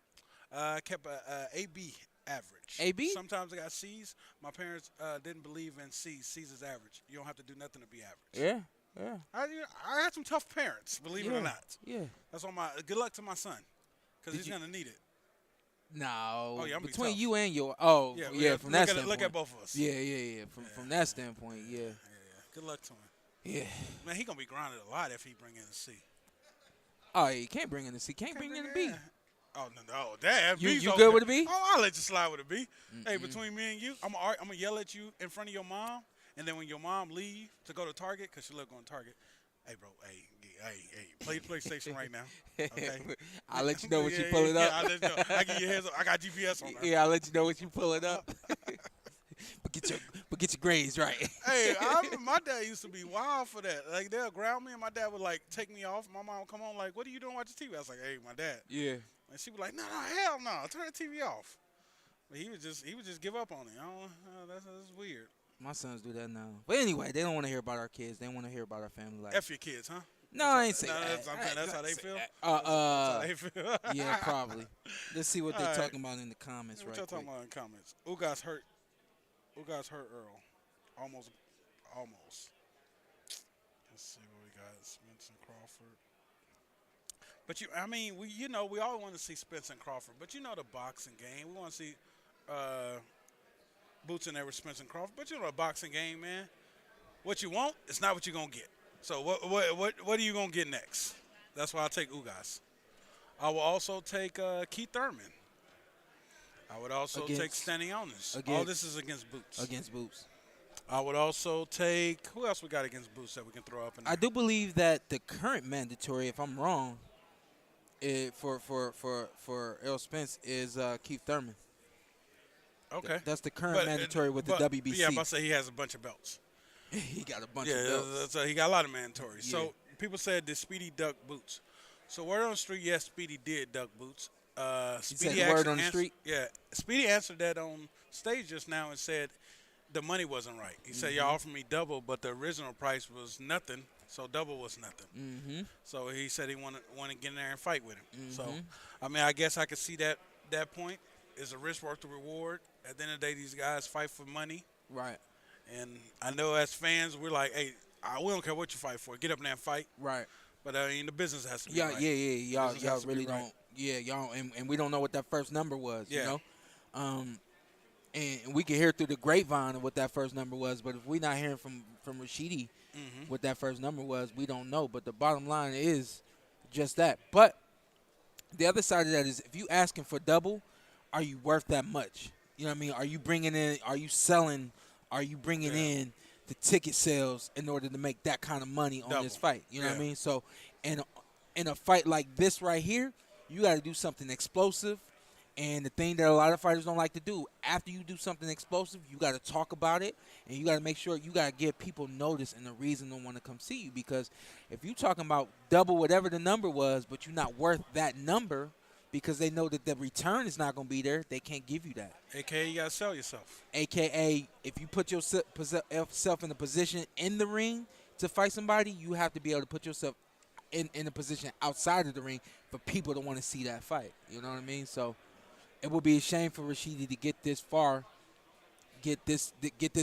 I kept a AB average. AB? Sometimes I got C's. My parents didn't believe in C's. C's is average. You don't have to do nothing to be average. Yeah. I had some tough parents, believe it or not. Yeah. That's on good luck to my son, because he's going to need it. No. Oh, yeah, I'm between tough. you and your from that standpoint. Look at both of us. Yeah. From that standpoint, yeah. Good luck to him. Yeah. Man, he gonna be grounded a lot if he bring in a C. Oh, he can't bring in a C. Can't bring in a B. Oh no, damn. You good with a B? Oh, I'll let you slide with a B. Hey, between me and you, I'm gonna yell at you in front of your mom, and then when your mom leave to go to Target, cause she love going to Target. Hey, bro. Hey. Play PlayStation right now. Okay. I'll let you know when you pull it up. I'll let you know. I give you a heads up. I got GPS on her. Yeah, I'll let you know when you pull it up. But get your grades right. Hey, my dad used to be wild for that. Like, they'll ground me, and my dad would, like, take me off. My mom would come on, like, what are you doing watching TV? I was like, hey, my dad. Yeah. And she was like, no, hell no. Turn the TV off. But he would just give up on it. I don't know. That's weird. My sons do that now. But anyway, they don't want to hear about our kids. They want to hear about our family life. F your kids, huh? No, I ain't saying that. That's how they feel? That's how they feel? Yeah, probably. Let's see what they're talking about in the comments what right y'all quick. talking about in the comments? Ugas hurt Earl. Almost. Let's see what we got. Spence and Crawford. But we all want to see Spence and Crawford. But you know the boxing game. We want to see Boots in there with Spence and Crawford. But you know the boxing game, man. What you want, it's not what you're gonna get. So what are you gonna get next? That's why I take Ugas. I will also take Keith Thurman. I would also take Stanionis. All this is against Boots. Against Boots. I would also take who else we got against Boots that we can throw up in there? I do believe that the current mandatory, if I'm wrong, for Errol Spence is Keith Thurman. Okay. That's the current mandatory with the WBC. Yeah, I'm about to say he has a bunch of belts. He got a bunch of belts. So he got a lot of mandatories. Yeah. So people said, did Speedy duck Boots? So word on the street, yes, Speedy did duck Boots. Speedy said word on the street? Yeah. Speedy answered that on stage just now and said the money wasn't right. He said, y'all offered me double, but the original price was nothing, so double was nothing. Mm-hmm. So he said he wanted to get in there and fight with him. Mm-hmm. So, I guess I could see that point. Is a risk worth the reward? At the end of the day, these guys fight for money. Right. And I know as fans, we're like, hey, we don't care what you fight for. Get up there and fight. Right. But, the business has to be right. Yeah. Y'all really don't. Right. Yeah, y'all. And we don't know what that first number was, you know? And we can hear through the grapevine of what that first number was. But if we're not hearing from Rashidi what that first number was, we don't know. But the bottom line is just that. But the other side of that is if you asking for double, are you worth that much? You know what I mean? Are you bringing in – are you selling – are you bringing in the ticket sales in order to make that kind of money on this fight. You know what I mean? So, in a fight like this right here, you got to do something explosive. And the thing that a lot of fighters don't like to do, after you do something explosive, you got to talk about it, and you got to make sure you got to give people notice and a reason to want to come see you. Because if you're talking about double whatever the number was, but you're not worth that number because they know that the return is not going to be there, they can't give you that. AKA, you got to sell yourself. AKA, if you put yourself in a position in the ring to fight somebody, you have to be able to put yourself in a position outside of the ring for people to want to see that fight. You know what I mean? So it would be a shame for Rashidi to get this far, get this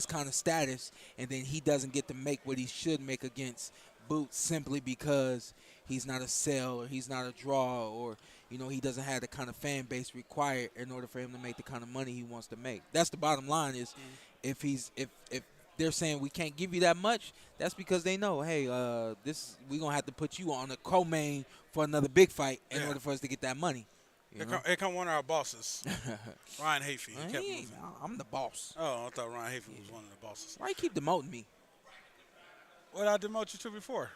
kind of status, and then he doesn't get to make what he should make against Boots simply because he's not a sell or he's not a draw, or he doesn't have the kind of fan base required in order for him to make the kind of money he wants to make. That's the bottom line. Is if they're saying we can't give you that much, that's because they know, hey, we're gonna have to put you on a co-main for another big fight in order for us to get that money. Here come one of our bosses, Ryan Hafey. I'm the boss. Oh, I thought Ryan Hafey was one of the bosses. Why you keep demoting me? What did I demote you to before?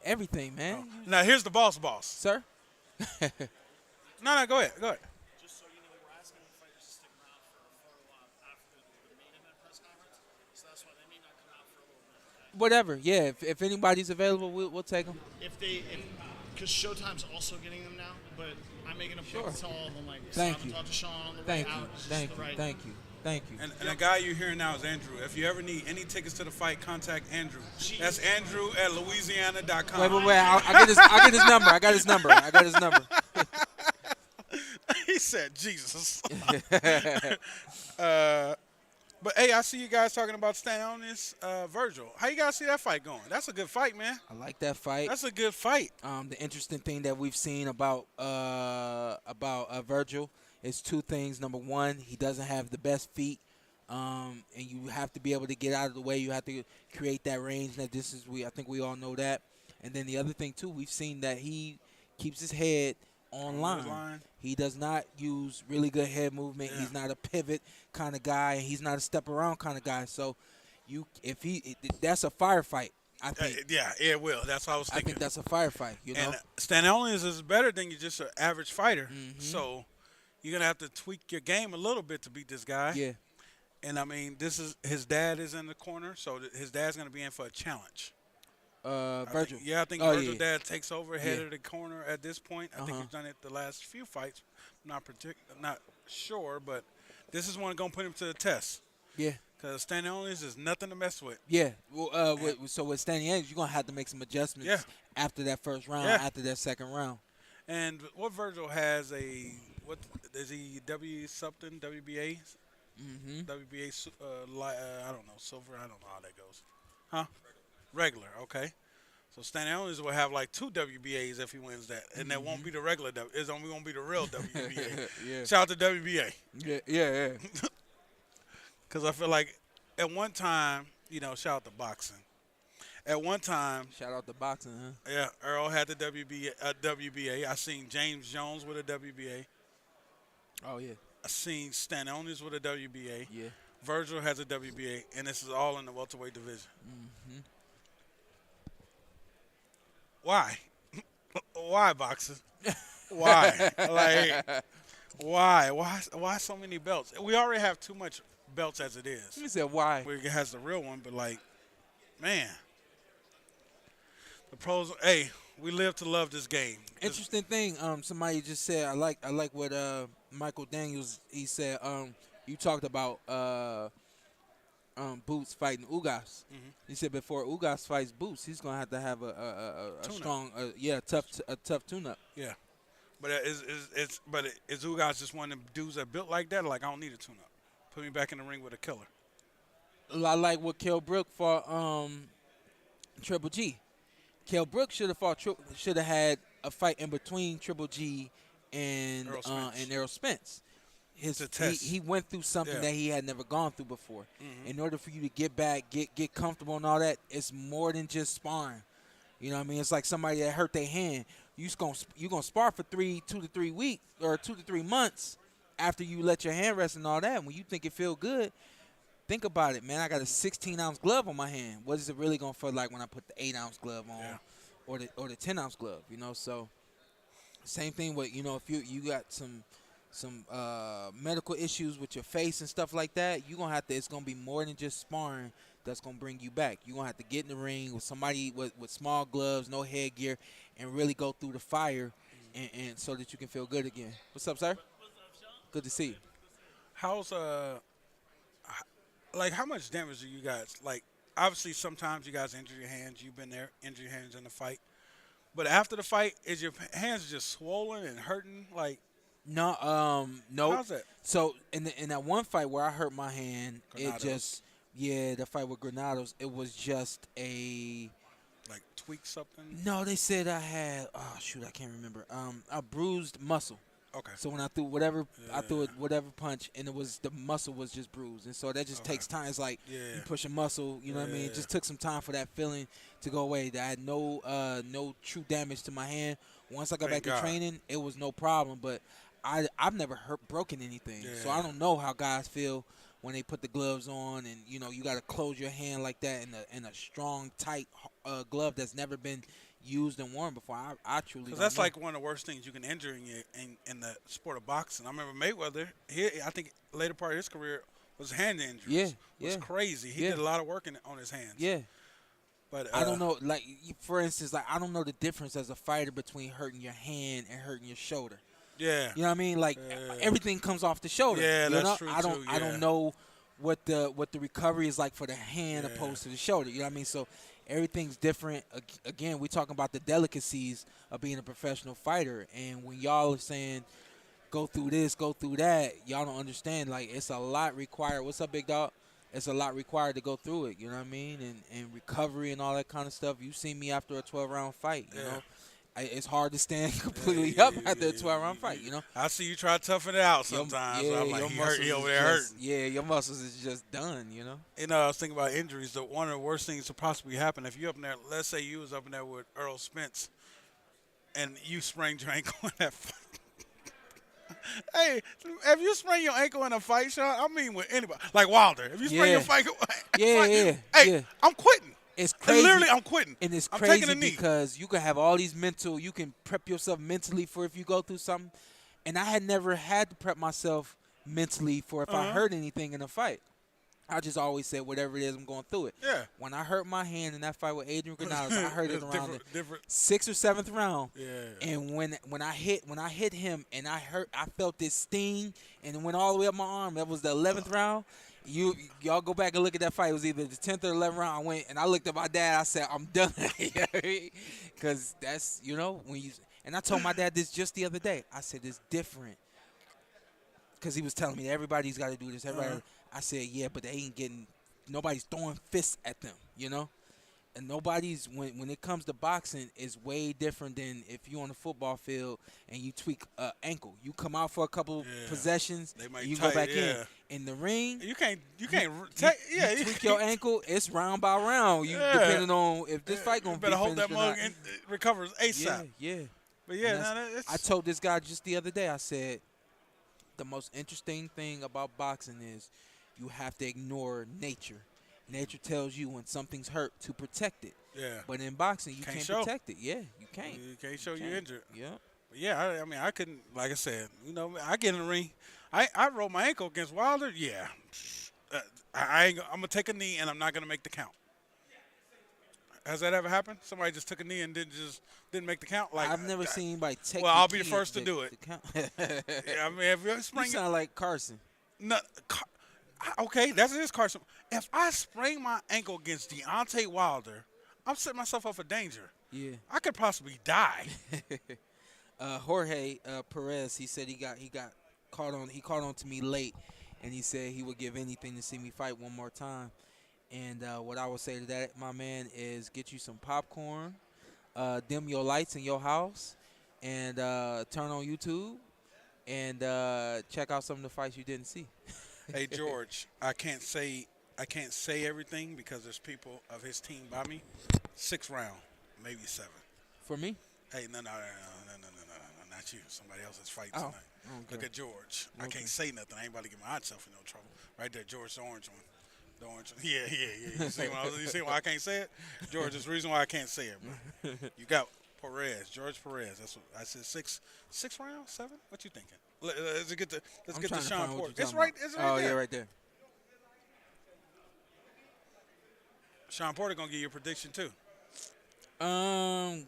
Everything, man. Oh. Now, here's the boss, Sir? No, go ahead. Just so you know, we're asking the fighters to stick around for a photo op after the main event press conference, so that's why they may not come out for a little bit. Okay? Whatever, yeah. If anybody's available, we'll take them. Because Showtime's also getting them now, but I'm making a point to all of them, like, Thank you. talk to Shawn on the Thank way you. out. Thank you. And the guy you're hearing now is Andrew. If you ever need any tickets to the fight, contact Andrew. That's Andrew at Louisiana.com. Wait. I got his number. He said, Jesus. But, hey, I see you guys talking about staying on this Virgil. How you guys see that fight going? That's a good fight, man. I like that fight. That's a good fight. The interesting thing that we've seen about Virgil is two things. Number one, he doesn't have the best feet, and you have to be able to get out of the way. You have to create that range. That I think we all know that. And then the other thing too, we've seen that he keeps his head on line. He does not use really good head movement. Yeah. He's not a pivot kind of guy. He's not a step around kind of guy. So, that's a firefight. I think. Yeah, it will. That's what I was thinking. I think that's a firefight. And Stanionis is better than you're just an average fighter. Mm-hmm. So you're gonna have to tweak your game a little bit to beat this guy. Yeah. And I mean, his dad is in the corner, so his dad's gonna be in for a challenge. Virgil. I think Virgil's dad takes over head of the corner at this point. I think he's done it the last few fights. I'm not sure, but this is one going to put him to the test. Yeah. Because Stanionis is nothing to mess with. Yeah. Well, so with Stanionis, you're going to have to make some adjustments after that first round, after that second round. And what Virgil has what is he, W something, WBA? Mm-hmm. WBA, I don't know, silver, I don't know how that goes. Huh? Regular, okay. So Stanionis will have like 2 WBAs if he wins that, and that won't be the regular. It's only going to be the real WBA. Yeah. Shout out to WBA. Yeah. Because I feel like at one time, shout out to boxing. At one time, shout out to boxing, huh? Yeah, Earl had the WBA. I seen James Jones with a WBA. Oh yeah. I seen Stanionis with a WBA. Yeah. Virgil has a WBA, and this is all in the welterweight division. Mm-hmm. Why? Why boxing? Why? Why? Why so many belts? We already have too much belts as it is. You said why? It has the real one, but man, the pros. Hey, we live to love this game. Interesting thing. Somebody just said I like what Michael Daniels he said. You talked about Boots fighting Ugas. Mm-hmm. He said before Ugas fights Boots, he's gonna have to have a strong, tough tune-up. Yeah, but is Ugas just one of them dudes that built like that? Like, I don't need a tune-up. Put me back in the ring with a killer. I like what Kell Brook fought Triple G. Kell Brook should have had a fight in between Triple G and Errol Spence. He went through something that he had never gone through before. Mm-hmm. In order for you to get back, get comfortable and all that, it's more than just sparring. You know what I mean? It's like somebody that hurt their hand. You're gonna spar for 2 to 3 weeks or 2 to 3 months after you let your hand rest and all that. When you think it feel good, think about it, man. I got a 16-ounce glove on my hand. What is it really gonna feel like when I put the 8-ounce glove on, or the 10-ounce glove? You know, so same thing with, you know, if you got some medical issues with your face and stuff like that, you're gonna have to. It's gonna be more than just sparring that's gonna bring you back. You're gonna have to get in the ring with somebody with small gloves, no headgear, and really go through the fire, and so that you can feel good again. What's up, sir? Good to see you. How's like how much damage do you guys like? Obviously, sometimes you guys injure your hands. You've been there, injure your hands in the fight. But after the fight, is your hands just swollen and hurting? Like no, no. How's that? So in that one fight where I hurt my hand, Granados. it just the fight with Granados, it was just a like tweak something. No, they said I had I can't remember. A bruised muscle. Okay. So when I threw whatever punch, and the muscle was just bruised, and so that just takes time. It's like you push a muscle, you know what I mean? It just took some time for that feeling to go away. I had no true damage to my hand. Once I got back to training, it was no problem. But I've never broken anything, so I don't know how guys feel when they put the gloves on, and you know you got to close your hand like that in a strong, tight glove that's never been used and worn before. I truly don't That's know. like one of the worst things you can injure in the sport of boxing. I remember Mayweather. I think later part of his career was hand injuries. It was crazy. He did a lot of work on his hands. Yeah. But I don't know, like for instance, like I don't know the difference as a fighter between hurting your hand and hurting your shoulder. Yeah. You know what I mean? Like everything comes off the shoulder. Yeah, you that's know? true I don't too, I don't know what the recovery is like for the hand opposed to the shoulder. You know what I mean? So everything's different. Again, we're talking about the delicacies of being a professional fighter, and when y'all are saying go through this, go through that, y'all don't understand. Like it's a lot required. What's up, big dog? It's a lot required to go through it. You know what I mean? And recovery and all that kind of stuff. You see me after a 12-round fight. You know. It's hard to stand completely up after a 12-round fight, you know. I see you try to toughen it out sometimes. I'm like, he over there hurting. Yeah, your muscles is just done, you know. And I was thinking about injuries. One of the worst things to possibly happen if you up in there. Let's say you was up in there with Earl Spence, and you sprained your ankle in that fight. Hey, if you sprain your ankle in a fight, Shawn, I mean with anybody, like Wilder. If you sprain your fight, hey, I'm quitting. It's crazy. Literally, I'm quitting. And it's I'm crazy taking a knee. because you can have all these you can prep yourself mentally for if you go through something. And I had never had to prep myself mentally for if I hurt anything in a fight. I just always said whatever it is, I'm going through it. Yeah. When I hurt my hand in that fight with Adrian Granados, I hurt it around the different. 6th or 7th round. Yeah. And when I hit him and I felt this sting and it went all the way up my arm. That was the 11th round. Y'all go back and look at that fight. It was either the 10th or 11th round. I went and I looked at my dad. I said, I'm done. Because that's, you know, and I told my dad this just the other day. I said, it's different. Because he was telling me everybody's got to do this. I said, yeah, but they ain't nobody's throwing fists at them, you know? And nobody's, when it comes to boxing, it's way different than if you're on the football field and you tweak an ankle. You come out for a couple possessions, and you go back in. In the ring, you can't you tweak your ankle, it's round by round. Depending on if this fight going to be better hope finished that or mug not. recovers ASAP. Yeah. But I told this guy just the other day, I said, the most interesting thing about boxing is you have to ignore nature. Nature tells you when something's hurt to protect it. Yeah. But in boxing, you can't protect it. Yeah, you can't. You can't show you're injured. Yeah. But yeah, I mean, I couldn't, like I said, you know, I get in the ring. I rolled my ankle against Wilder. Yeah. I'm going to take a knee, and I'm not going to make the count. Has that ever happened? Somebody just took a knee and didn't make the count? Like I've never seen anybody take Well, I'll be the first to do it. Count. Yeah, I mean, if you sprain You sound like Carson. No, okay, that's it, Carson. If I sprain my ankle against Deontay Wilder, I'm setting myself up for danger. Yeah. I could possibly die. Jorge Perez, he said he got caught on. He caught on to me late, and he said he would give anything to see me fight one more time. And what I would say to that, my man, is get you some popcorn, dim your lights in your house, and turn on YouTube, and check out some of the fights you didn't see. Hey George, I can't say everything because there's people of his team by me. 6th round, maybe 7. For me? Hey, no, not you. Somebody else's fight tonight. Okay. Look at George. I can't say nothing. I ain't about to get myself in no trouble. Right there, George, the orange one. The orange. Yeah. You see why I can't say it? George, there's a reason why I can't say it, bro. You got George Perez. That's what I said. Six rounds, 7. What you thinking? Let's get to Shawn Porter. It's right there. Yeah, right there. Shawn Porter gonna give you a prediction too.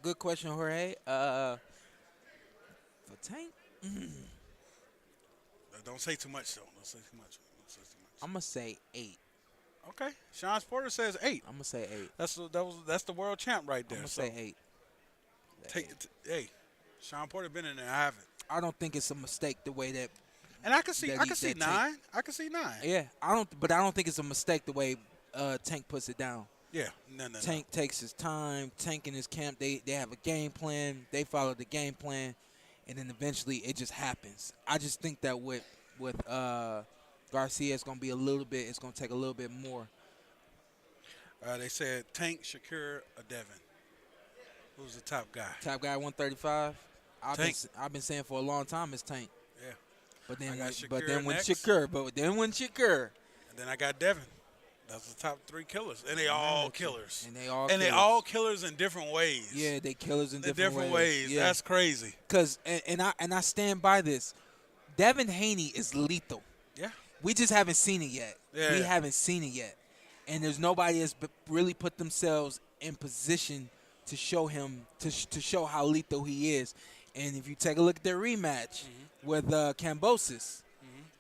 Good question, Jorge. For Tank, Don't say too much though. Don't say too much. I'm gonna say 8. Okay. Shawn Porter says 8. I'm gonna say 8. That's the world champ right there. I'm gonna say 8. Hey, Shawn Porter been in there. I haven't. I don't think it's a mistake the way that. And I can see 9. I can see 9. Yeah, I don't think it's a mistake the way Tank puts it down. Yeah, no. Tank takes his time. Tank in his camp, they have a game plan. They follow the game plan, and then eventually it just happens. I just think that with Garcia, it's gonna be a little bit. It's gonna take a little bit more. They said Tank, Shakur, or Devin. Who's the top guy? Top guy, 135. Tank. I've been saying for a long time it's Tank. Yeah. But then when Shakur. And then I got Devin. That's the top 3 killers, and they all killers. And they all killers in different ways. Yeah, they killers in different ways. Yeah. That's crazy. Cause I stand by this. Devin Haney is lethal. Yeah. We just haven't seen it yet. Yeah. We haven't seen it yet, and there's nobody that's really put themselves in position to show him to show how lethal he is. And if you take a look at their rematch with Kambosos.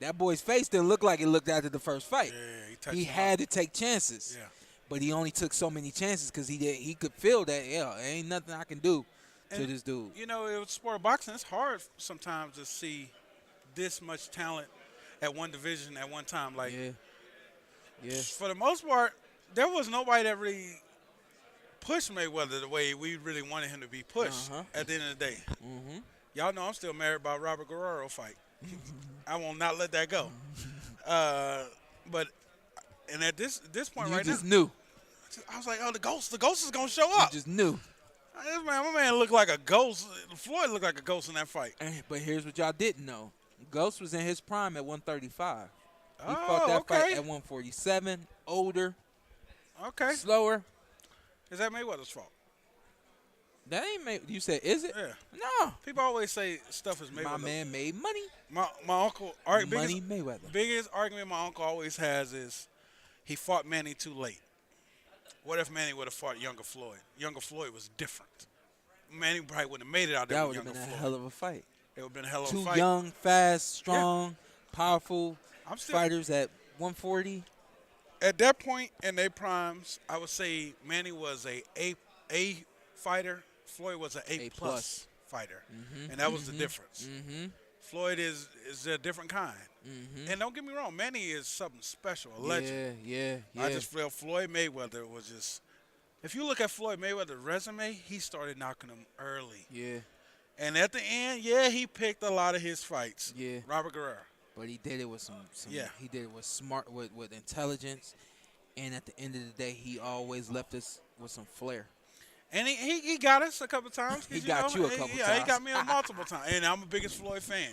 That boy's face didn't look like it looked after the first fight. Yeah, he had to take chances. Yeah. But he only took so many chances because he could feel that, there ain't nothing I can do to this dude. You know, it was sport of boxing. It's hard sometimes to see this much talent at one division at one time. Like, for the most part, there was nobody that really pushed Mayweather the way we really wanted him to be pushed at the end of the day. Y'all know I'm still married by Robert Guerrero fight. I will not let that go. But at this point you right just now, knew. I was like, oh, the ghost is gonna show up. You just knew. My man looked like a ghost. Floyd looked like a ghost in that fight. But here's what y'all didn't know: Ghost was in his prime at 135. He Oh, fought that okay. fight at 147. Older. Okay. Slower. Is that Mayweather's fault? That ain't made. You said, is it? Yeah. No. People always say stuff is Mayweather. My man made money. My uncle. Mayweather. Biggest argument my uncle always has is he fought Manny too late. What if Manny would have fought younger Floyd? Younger Floyd was different. Manny probably wouldn't have made it out there That with would have younger been a Floyd. hell of a fight. It would have been a hell of a fight. Two young, fast, strong, powerful I'm still- fighters at 140. At that point in their primes, I would say Manny was a fighter. Floyd was an A plus fighter, and that was the difference. Floyd is a different kind, and don't get me wrong, Manny is something special, a legend. Yeah. I just feel Floyd Mayweather was just. If you look at Floyd Mayweather's resume, he started knocking them early. Yeah. And at the end, he picked a lot of his fights. Yeah. Robert Guerrero. But he did it with some Yeah. He did it with smart, with intelligence, and at the end of the day, he always left us with some flair. And he got us a couple times. He got you a couple Yeah, times. he got me multiple times. And I'm the biggest Floyd fan.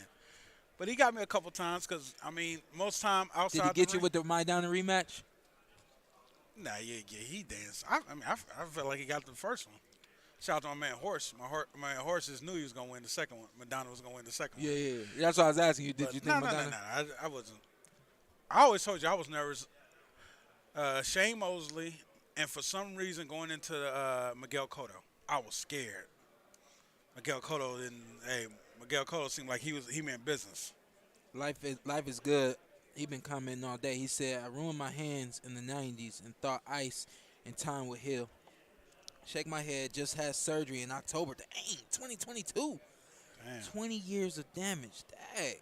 But he got me a couple times because, I mean, most time outside Did he get the you ring, with the Maidana rematch? Nah, he danced. I felt like he got the first one. Shout out to my man Horse. My man Horse just knew he was going to win the second one. Madonna was going to win the second one. Yeah. That's why I was asking you. Did you think No. Maidana? I wasn't. I always told you I was nervous. Shane Mosley, and for some reason going into Miguel Cotto, I was scared. Miguel Cotto seemed like he meant business. Life is good. He been commenting all day. He said, I ruined my hands in the 90s and thought ice and time would heal. Shake my head, just had surgery in October. Dang, 2022. Damn. 20 years of damage. Dang.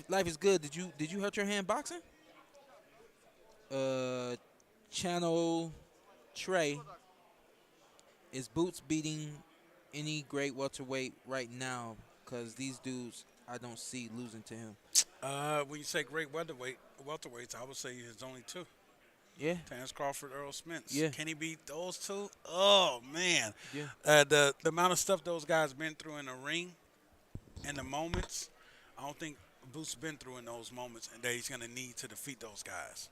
Life is good. Did you hurt your hand boxing? Channel Trey, is Boots beating any great welterweight right now? Because these dudes, I don't see losing to him. When you say great welterweights, I would say there's only 2. Yeah. Terrence Crawford, Earl Spence. Yeah. Can he beat those 2? Oh, man. Yeah. The amount of stuff those guys been through in the ring and the moments, I don't think Boots been through in those moments and that he's going to need to defeat those guys.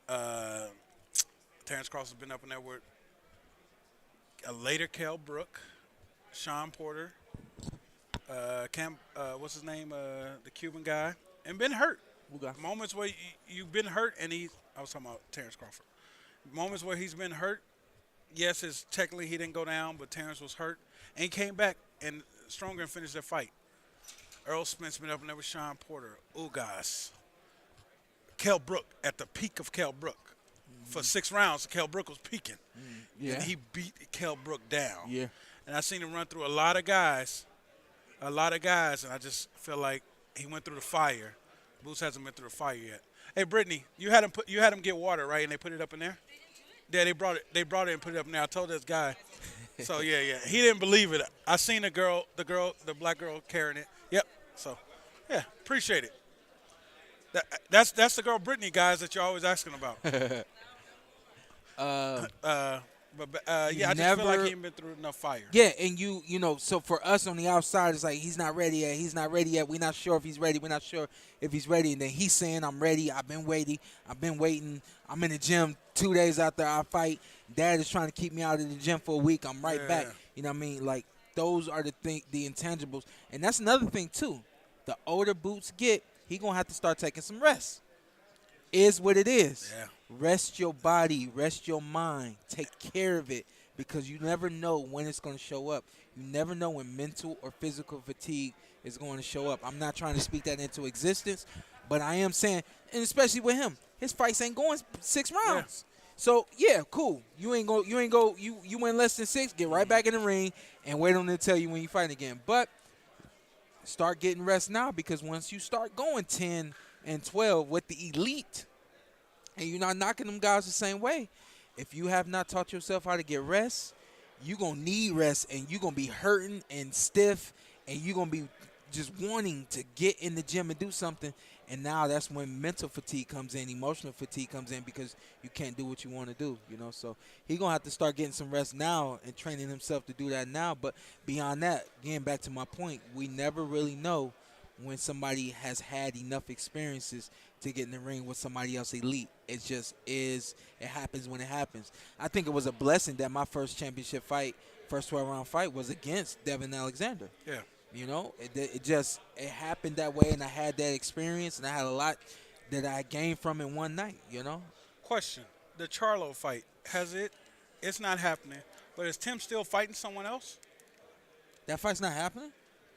Terrence Cross has been up in there with a later Kell Brook, Shawn Porter, what's his name, the Cuban guy, and been hurt. Moments where you've been hurt, and I was talking about Terrence Crawford. Moments where he's been hurt. Yes, technically he didn't go down, but Terrence was hurt and came back and stronger and finished their fight. Earl Spence been up in there with Shawn Porter, Ugas, Kell Brook at the peak of Kell Brook. For 6 rounds, Kell Brook was peaking. And he beat Kell Brook down. Yeah. And I seen him run through a lot of guys, and I just feel like he went through the fire. Boots hasn't been through the fire yet. Hey, Brittany, you had him get water, right? And they put it up in there? Yeah, they brought it and put it up in there. I told this guy. So yeah. He didn't believe it. I seen the black girl carrying it. Yep. So yeah, appreciate it. That's the girl Brittany, guys, that you're always asking about. I just feel like he ain't been through enough fire. Yeah, and you know, so for us on the outside, it's like he's not ready yet. We're not sure if he's ready. We're not sure if he's ready. And then he's saying, I'm ready. I've been waiting. I'm in the gym 2 days after our fight. Dad is trying to keep me out of the gym for a week. I'm right back. You know what I mean? Like, those are the intangibles. And that's another thing, too. The older Boots get, he going to have to start taking some rest. Is what it is. Yeah. Rest your body, rest your mind, take care of it, because you never know when it's going to show up. You never know when mental or physical fatigue is going to show up. I'm not trying to speak that into existence, but I am saying, and especially with him, his fights ain't going 6 rounds. Yeah. So yeah, cool. You win less than 6, get right back in the ring and wait on them to tell you when you fight again. But start getting rest now, because once you start going 10 and 12 with the elite, and you're not knocking them guys the same way, if you have not taught yourself how to get rest, you're going to need rest, and you're going to be hurting and stiff, and you're going to be just wanting to get in the gym and do something. And now that's when mental fatigue comes in, emotional fatigue comes in, because you can't do what you want to do, you know. So he's going to have to start getting some rest now and training himself to do that now. But beyond that, getting back to my point, we never really know when somebody has had enough experiences to get in the ring with somebody else elite. It just is. It happens when it happens. I think it was a blessing that my first championship fight, first 12-round fight, was against Devin Alexander. Yeah. You know, it happened that way, and I had that experience, and I had a lot that I gained from it one night, you know. Question. The Charlo fight, it's not happening, but is Tim still fighting someone else? That fight's not happening?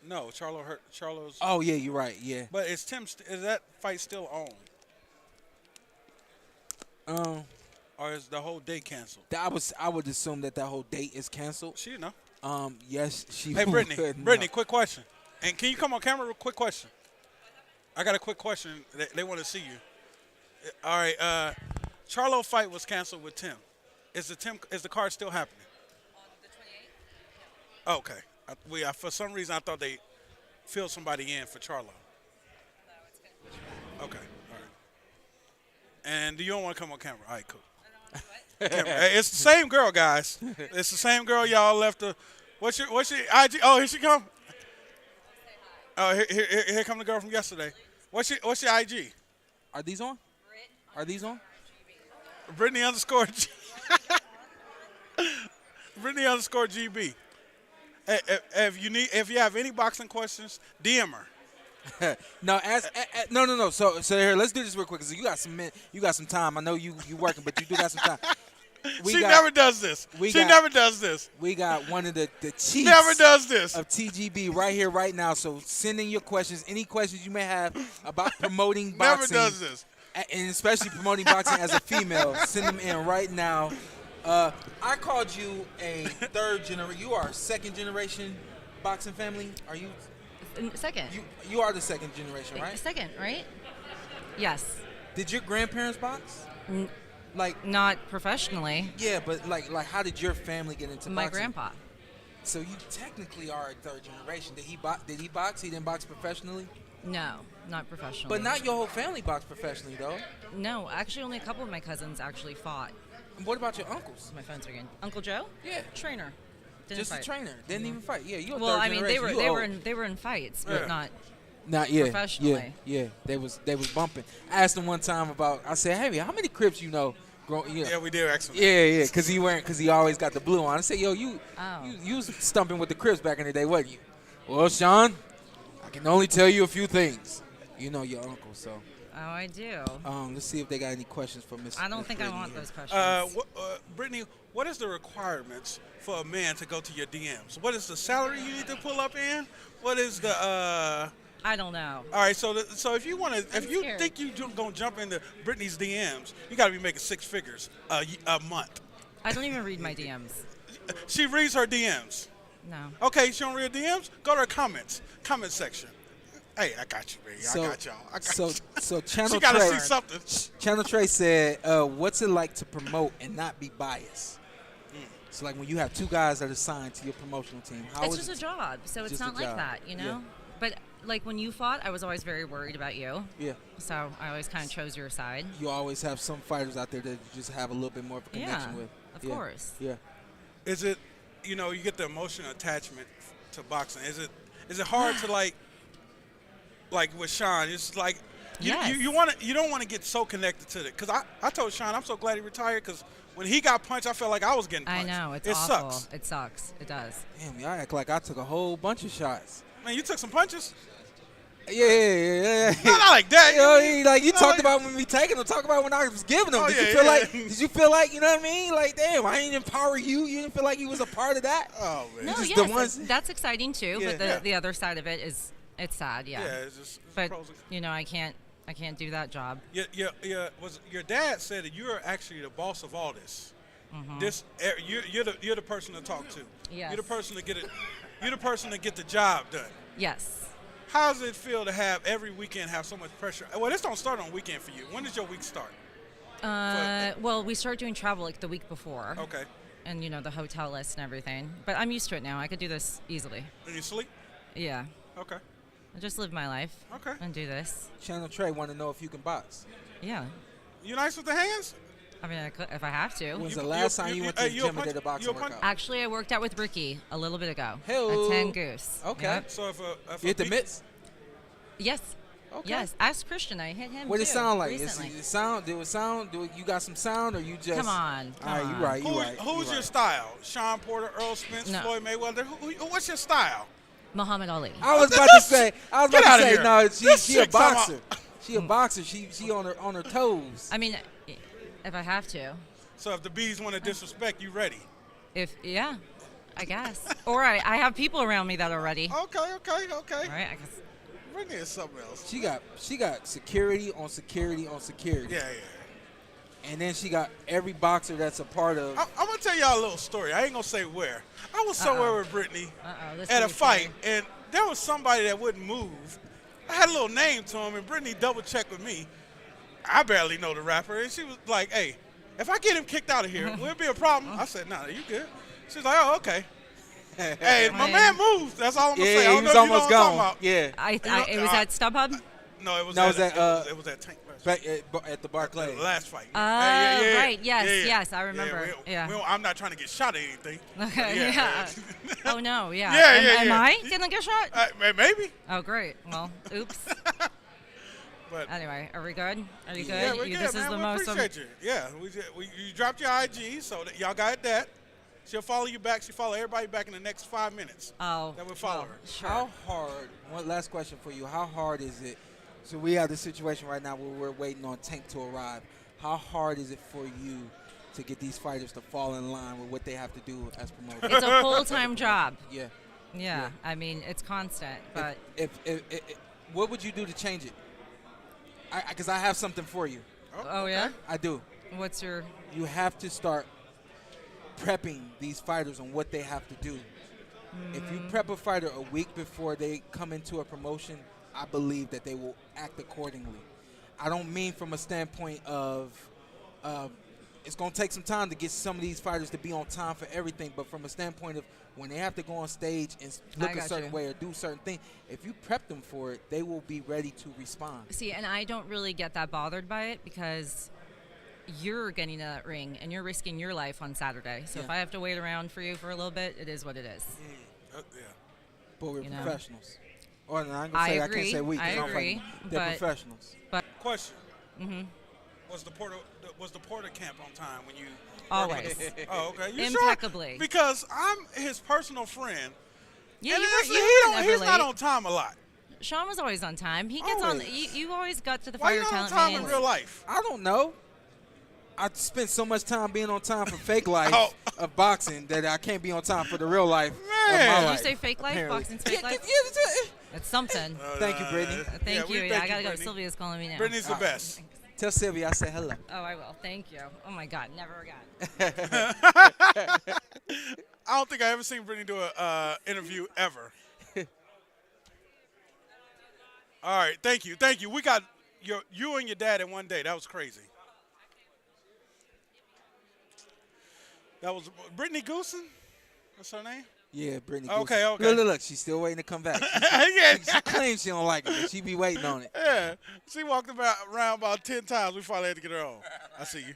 No, Charlo's. Oh, yeah, you're right, yeah. But is that fight still on? Or is the whole date canceled? I would assume that whole date is canceled. She know. Yes, she. Hey, Brittany, quick question. And can you come on camera? Real quick question. I got a quick question. They want to see you. All right. Charlo fight was canceled with Tim. Is the card still happening? On the 28th. Okay. For some reason, I thought they filled somebody in for Charlo. No, it's good. Okay. All right. And you don't want to come on camera? All right, cool. It's the same girl, guys. It's the same girl y'all left. What's your IG? Oh, here she come. Oh, here come the girl from yesterday. What's your IG? Are these on? Brittany _ G. Brittany _ GB. If you have any boxing questions, DM her. No. So here, let's do this real quick, because you got some time. I know you working, but you do got some time. She never does this. We got one of the chiefs never does this of TGB right here, right now. So send in your questions, any questions you may have about promoting boxing. Never does this. And especially promoting boxing as a female. Send them in right now. I called you a third generation. You are a second generation boxing family. Are you? Second. You are the second generation, right? Second, right? Yes. Did your grandparents box? Not professionally. Yeah, but like how did your family get into boxing? My grandpa. So you technically are a third generation. Did he box? He didn't box professionally? No, not professionally. But not your whole family boxed professionally, though. No, actually only a couple of my cousins actually fought. And what about your uncles? My phone's ringing. Uncle Joe? Yeah. Trainer. Just a trainer. Didn't even fight. Yeah, you a well, third I mean, generation. they were in fights, but not. Not yet. Professionally. Yeah. They was bumping. I asked him one time about. I said, "Hey, how many Crips you know?" Yeah, we did ask him. Yeah, because he always got the blue on. I said, "Yo, you was stumping with the Crips back in the day, wasn't you?" Well, Shawn, I can only tell you a few things. You know your uncle, so. Oh, I do. Let's see if they got any questions for Miss. I don't think I want those questions. Brittany, what is the requirements for a man to go to your DMs? What is the salary you need to pull up in? What is the? I don't know. All right, so if you scared. think you gonna jump into Brittany's DMs, you got to be making 6 figures a month. I don't even read my DMs. She reads her DMs. No. Okay, she don't read DMs. Go to her comment section. Hey, I got you, baby. So, I got y'all. So Channel she gotta Trey, see something. Channel Trey said, "What's it like to promote and not be biased?" It's like when you have 2 guys that are signed to your promotional team. It's just a job, so it's just not a like job. that, you know? Yeah. But, like, when you fought, I was always very worried about you. Yeah. So I always kind of chose your side. You always have some fighters out there that you just have a little bit more of a connection with. Of course. Yeah. Is it, you get the emotional attachment to boxing? Is it hard to like with Shawn? It's like you don't want to get so connected to it. Because I told Shawn I'm so glad he retired because when he got punched, I felt like I was getting punched. I know. It's it awful. sucks. It sucks. It does. Damn, y'all act like I took a whole bunch of shots. Man, you took some punches? Yeah. Not like that. You talked about when we taking them. Talk about when I was giving them. Did you feel like, you know what I mean? Like, damn, I didn't empower you. You didn't feel like you was a part of that? Oh, man. No, just yes, that's exciting too. Yeah. But the other side of it is it's sad. Yeah. Yeah, it's just but pros and- I can't do that job. Your dad said that you're actually the boss of all this. Mhm. You're the person to talk to. Yes. You're the person to get it. You're the person to get the job done. Yes. How does it feel to have every weekend have so much pressure? Well, this don't start on weekend for you. When does your week start? Well, we start doing travel like the week before. Okay. And the hotel list and everything. But I'm used to it now. I could do this easily. And you sleep? Yeah. Okay. I just live my life. Okay. And do this. Channel Trey want to know if you can box. Yeah. You nice with the hands? I mean, I could, if I have to. When's the last time you went to the gym and did a boxing workout? Actually, I worked out with Ricky a little bit ago. Hello. At 10 Goose. Okay. Yep. So if you hit the mitts? Yes. Okay. Yes. Ask Christian. I hit him. What did it too, sound like? recently. You got some sound, or you just? Come on. All right, you right. You right. Who's your style? Shawn Porter, Earl Spence, No. Floyd Mayweather. What's your style? Muhammad Ali. I was about to say. No. She a chick talking boxer. She a boxer. She on her toes. I mean, if I have to. So if the bees want to disrespect, you ready? Yeah, I guess. Or I have people around me that are ready. Okay. All right, I guess. Bring in something else. She got security on security on security. Yeah. And then she got every boxer that's a part of. I'm gonna tell y'all a little story. I ain't gonna say where. I was somewhere with Brittany This at a is fight, and there was somebody that wouldn't move. I had a little name to him, and Brittany double checked with me. I barely know the rapper, and she was like, "Hey, if I get him kicked out of here, will it be a problem?" I said, "Nah, you good." She's like, "Oh, okay." Hey, my man moved. That's all I'm gonna say. I don't he was know if you know almost what I'm gone. talking Yeah. It was at StubHub? No, it was No, it was at Tank. At the Barclay. The last fight. Oh, right. Yes, I remember. Yeah. I'm not trying to get shot or anything. Okay, yeah. Oh, no, yeah. Yeah. Am I going to get shot? Maybe. Oh, great. Well, oops. But anyway, are we good? Are you good? Yeah, we're good, This man. is the We most. appreciate you. Yeah, you dropped your IG, so that y'all got that. She'll follow you back. She'll follow everybody back in the next 5 minutes. Oh. That will follow her. Sure. How hard? One last question for you. How hard is it? So we have this situation right now where we're waiting on Tank to arrive. How hard is it for you to get these fighters to fall in line with what they have to do as promoters? It's a full-time job. Yeah. I mean, it's constant, but. If what would you do to change it? Because I have something for you. Oh, yeah? I do. What's your? You have to start prepping these fighters on what they have to do. If you prep a fighter a week before they come into a promotion, I believe that they will act accordingly. I don't mean from a standpoint of it's going to take some time to get some of these fighters to be on time for everything, but from a standpoint of when they have to go on stage and look a certain way or do certain things, if you prep them for it, they will be ready to respond. See, and I don't really get that bothered by it because you're getting in that ring and you're risking your life on Saturday. So if I have to wait around for you for a little bit, it is what it is. But we're professionals. Or no, I ain't gonna say I can't say we. 'cause I don't fight agree. them. They're but, professionals. But Question. hmm Was the Porter camp on time when you? Always. Oh, okay. You Impeccably. Sure? Because I'm his personal friend. Yeah, and you it's- were, you were never he's not late. on time a lot. Shawn was always on time. He gets Always. on. You always got to the Why Fire you not on Talent time meetings. in real life? I don't know. I spent so much time being on time for fake life Oh. of boxing that I can't be on time for the real life of my Man. life. Did you say fake life? apparently. Boxing's fake life? It's something. Thank you, Brittany. Thank you. we Yeah, thank I gotta you, go. Brittany. Sylvia's calling me now. Brittany's the best. Tell Sylvia I said hello. Oh, I will. Thank you. Oh my God, never again. I don't think I ever seen Brittany do a interview ever. All right, thank you. We got you and your dad in one day. That was crazy. That was Brittany Goosen. That's her name. Yeah, Brittany. Okay, Goosen. okay. Look, she's still waiting to come back. She claims she don't like it, but she be waiting on it. Yeah, she walked around about 10 times. We finally had to get her on. I see you.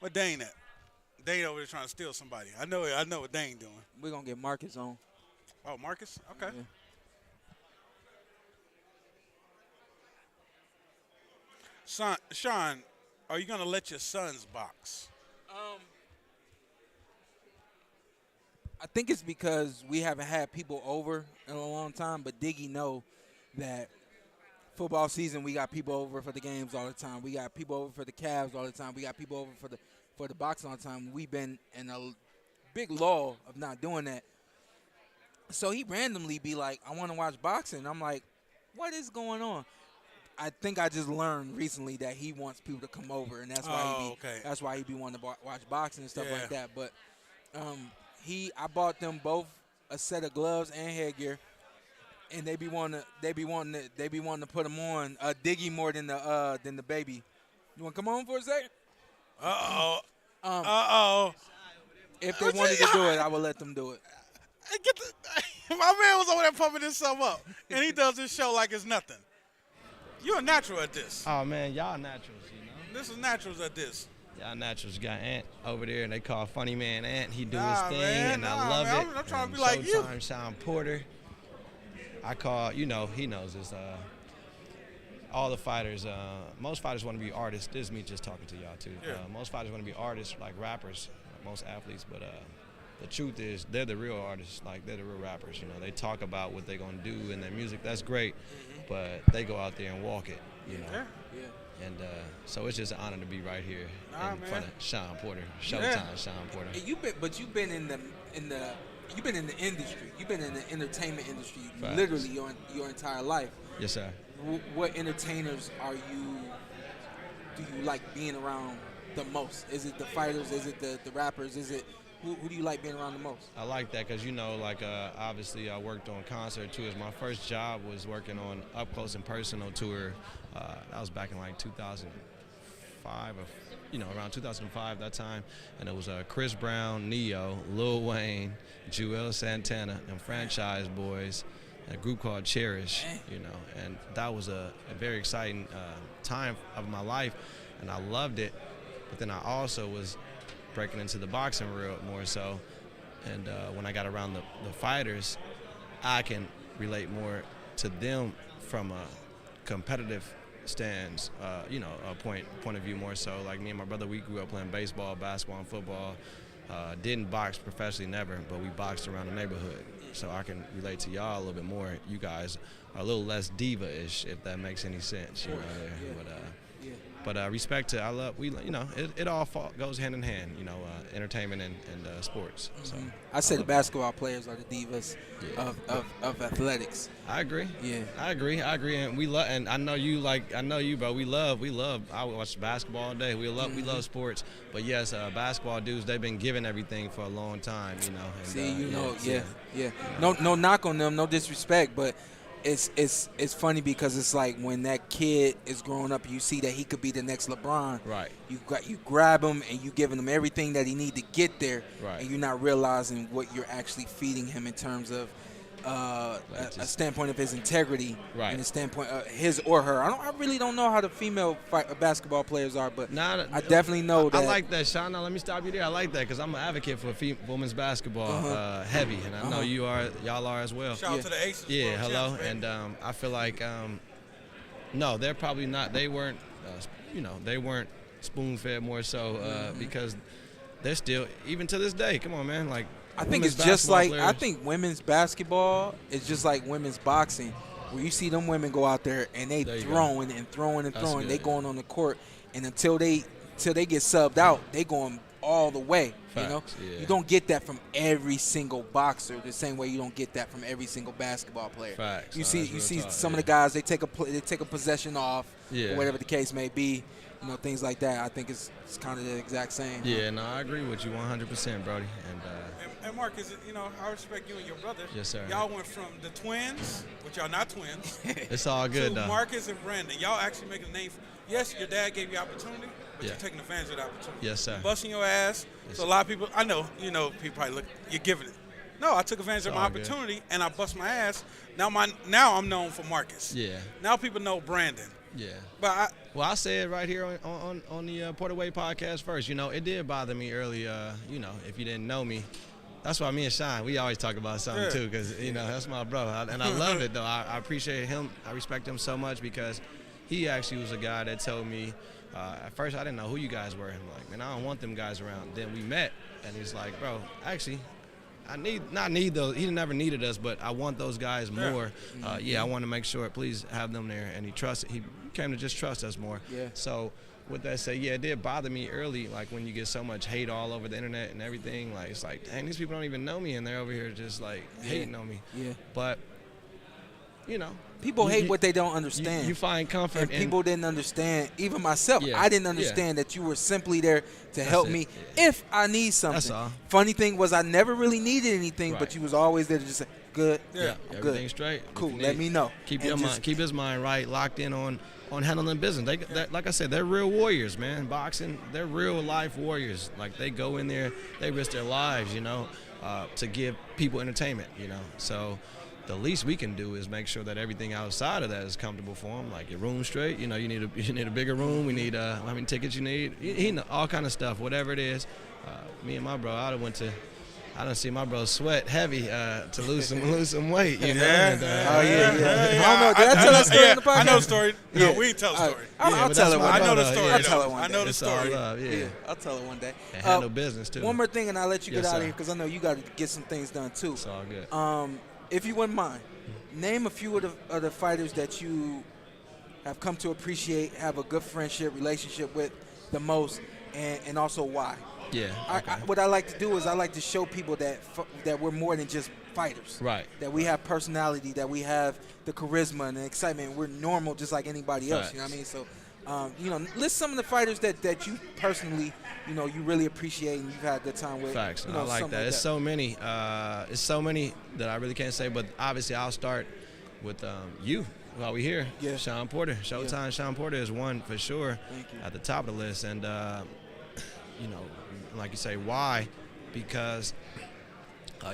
What Dane at? Dane over there trying to steal somebody. I know what Dane doing. We're gonna get Marcus on. Oh, Marcus? Okay. Yeah. Shawn, are you gonna let your sons box? I think it's because we haven't had people over in a long time, but Diggy know that football season we got people over for the games all the time. We got people over for the Cavs all the time. We got people over for the boxing all the time. We've been in a big lull of not doing that. So he randomly be like, I want to watch boxing. I'm like, what is going on? I think I just learned recently that he wants people to come over, and that's why that's why he be wanting to watch boxing and stuff like that. But I bought them both a set of gloves and headgear, and they be wanting to put them on. Diggy more than the baby. You want to come on for a second? If they wanted to do it, I would let them do it. My man was over there pumping himself up, and he does this show like it's nothing. You're a natural at this. Oh, man, y'all naturals, you know. This is naturals at this. Y'all naturals got Ant over there, and they call Funny Man Ant. He do his Nah, thing, man, and nah, I love man, it. I'm trying to And be like you. Showtime, Shawn Porter. I call, he knows this. All the fighters, most fighters want to be artists. This is me just talking to y'all, too. Yeah. Most fighters want to be artists, like rappers, like most athletes, but the truth is they're the real artists, like they're the real rappers. You know, they talk about what they're going to do in their music. That's great, but they go out there and walk it, you know. Yeah. And so it's just an honor to be right here Nah, in man. front of Shawn Porter, Showtime, Yeah. Shawn Porter. And you've been in the industry. You've been in the entertainment industry Facts. literally your entire life. Yes, sir. What entertainers do you like being around the most? Is it the fighters? Is it the rappers? Is it who do you like being around the most? I like that because, obviously I worked on concert tours. My first job was working on Up Close and Personal tour. That was back in like 2005 or, around 2005 that time. And it was Chris Brown, Neo, Lil Wayne, Joel Santana, and Franchise Boys, a group called Cherish, and that was a very exciting time of my life, and I loved it. But then I also was breaking into the boxing world more so, and when I got around the fighters, I can relate more to them from a competitive stance, a point of view more so. Like me and my brother, we grew up playing baseball, basketball, and football. Didn't box professionally, never, but we boxed around the neighborhood. So I can relate to y'all a little bit more. You guys are a little less diva-ish, if that makes any sense. You know, there. But respect to, it all goes hand in hand. Entertainment and sports. So I say the basketball players are the divas of athletics. I agree. Yeah, I agree, and we love. And I know you, bro. We love. I watch basketball all day. We love sports. But yes, basketball dudes, they've been giving everything for a long time. And, No knock on them, no disrespect, but it's funny because it's like when that kid is growing up, you see that he could be the next LeBron. Right. You grab him and you giving him everything that he need to get there, right. and you're not realizing what you're actually feeding him in terms of a standpoint of his integrity Right. and a standpoint his or her. I really don't know how the female basketball players are, but I definitely know that. I like that, Shawn. Now let me stop you there. I like that because I'm an advocate for women's basketball heavy, and I know y'all are as well. Shout out to the Aces. Yeah, hello. And I feel like no, they're probably not. They weren't, they weren't spoon-fed more so because they're still, even to this day. Come on, man. Like I think it's just like I think women's basketball is just like women's boxing, where you see them women go out there and they throwing and throwing and throwing. They going on the court, and until they get subbed out, they going all the way. Facts, You don't get that from every single boxer the same way you don't get that from every single basketball player. Facts. You see some of the guys, they take a possession off, Yeah. or whatever the case may be. Things like that. I think it's kind of the exact same. Yeah, no, I agree with you 100%, Brody. And Marcus, I respect you and your brother. Yes, sir. Y'all went from the twins, which y'all not twins. It's all good, to though. Marcus and Brandon. Y'all actually making a name. Yes, your dad gave you opportunity, but Yeah. you're taking advantage of the opportunity. Yes, sir. Busting your ass. Yes, So a lot of people, I know, people probably look, you're giving it. No, I took advantage of my all good. opportunity and I bust my ass. Now I'm known for Marcus. Yeah. Now people know Brandon. Yeah. But I say it right here on the PorterWay Podcast first. It did bother me early. If you didn't know me, that's why me and Shawn, we always talk about something too, because that's my bro, and I love it though. I appreciate him. I respect him so much because he actually was a guy that told me. At first, I didn't know who you guys were. I'm like, man, I don't want them guys around. Then we met, and he's like, bro, actually, I need those. He never needed us, but I want those guys more. I want to make sure, please have them there. And he came to just trust us more. Yeah. So with that said, it did bother me early, like when you get so much hate all over the internet and everything. Like it's like, dang, these people don't even know me, and they're over here just like hating on me. Yeah. But people hate what they don't understand. You find comfort. And people didn't understand. Even myself, Yeah. I didn't understand that you were simply there to help me if I need something. That's all. Funny thing was I never really needed anything, but Right. you was always there to just say, good, Yeah, I'm everything's good. straight. Cool, If you let need- me know. Keep And your just- mind, keep his mind right, locked in on handling business. Like I said, they're real warriors, man. Boxing, they're real life warriors. Like they go in there, they risk their lives, to give people entertainment, So the least we can do is make sure that everything outside of that is comfortable for them. Like your room straight, you need a bigger room. We need how many tickets you need. All kind of stuff, whatever it is. Me and my bro, I done see my bro sweat heavy to lose some weight. And, I don't know. Did I tell that story in the podcast? I know the story. No, we tell the story. I'll tell it one day. I know the story. I'll tell it one I day. know the It's all story. love, yeah. I'll tell it one day. And handle business too. One more thing, and I'll let you get Yes, out of sir. here because I know you got to get some things done too. It's all good. If you wouldn't mind, name a few of the fighters that you have come to appreciate, have a good relationship with the most, and also why. Yeah. Okay. What I like to do is I like to show people that we're more than just fighters. Right. That we have personality, that we have the charisma and the excitement. We're normal just like anybody else. Facts. You know what I mean? So, list some of the fighters that you personally, you really appreciate and you've had a good time with. Facts. I like that. It's so many. It's so many that I really can't say. But obviously, I'll start with you while we're here. Yeah. Shawn Porter. Showtime. Yeah. Shawn Porter is one for sure. Thank you. At the top of the list, and like you say, why? Because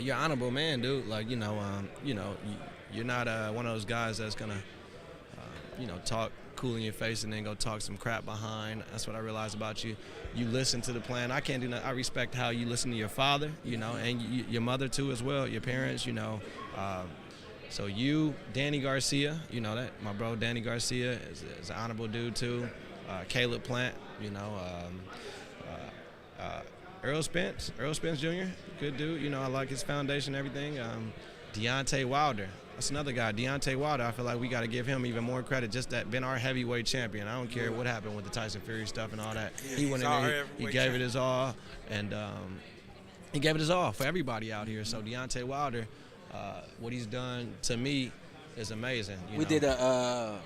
you're an honorable man, dude. Like you're not one of those guys that's gonna talk cool in your face and then go talk some crap behind. That's what I realized about you. You listen to the plan. I can't do that. I respect how you listen to your father, and your mother too as well, your parents, So you, Danny Garcia, that my bro Danny Garcia is an honorable dude too. Caleb Plant, Earl Spence Jr., good dude. I like his foundation and everything. Deontay Wilder. That's another guy, Deontay Wilder. I feel like we got to give him even more credit. Just that been our heavyweight champion. I don't care what happened with the Tyson Fury stuff and all that. Yeah, He went in there, he gave it his all, and he gave it his all for everybody out here. So Deontay Wilder, what he's done to me is amazing. We did a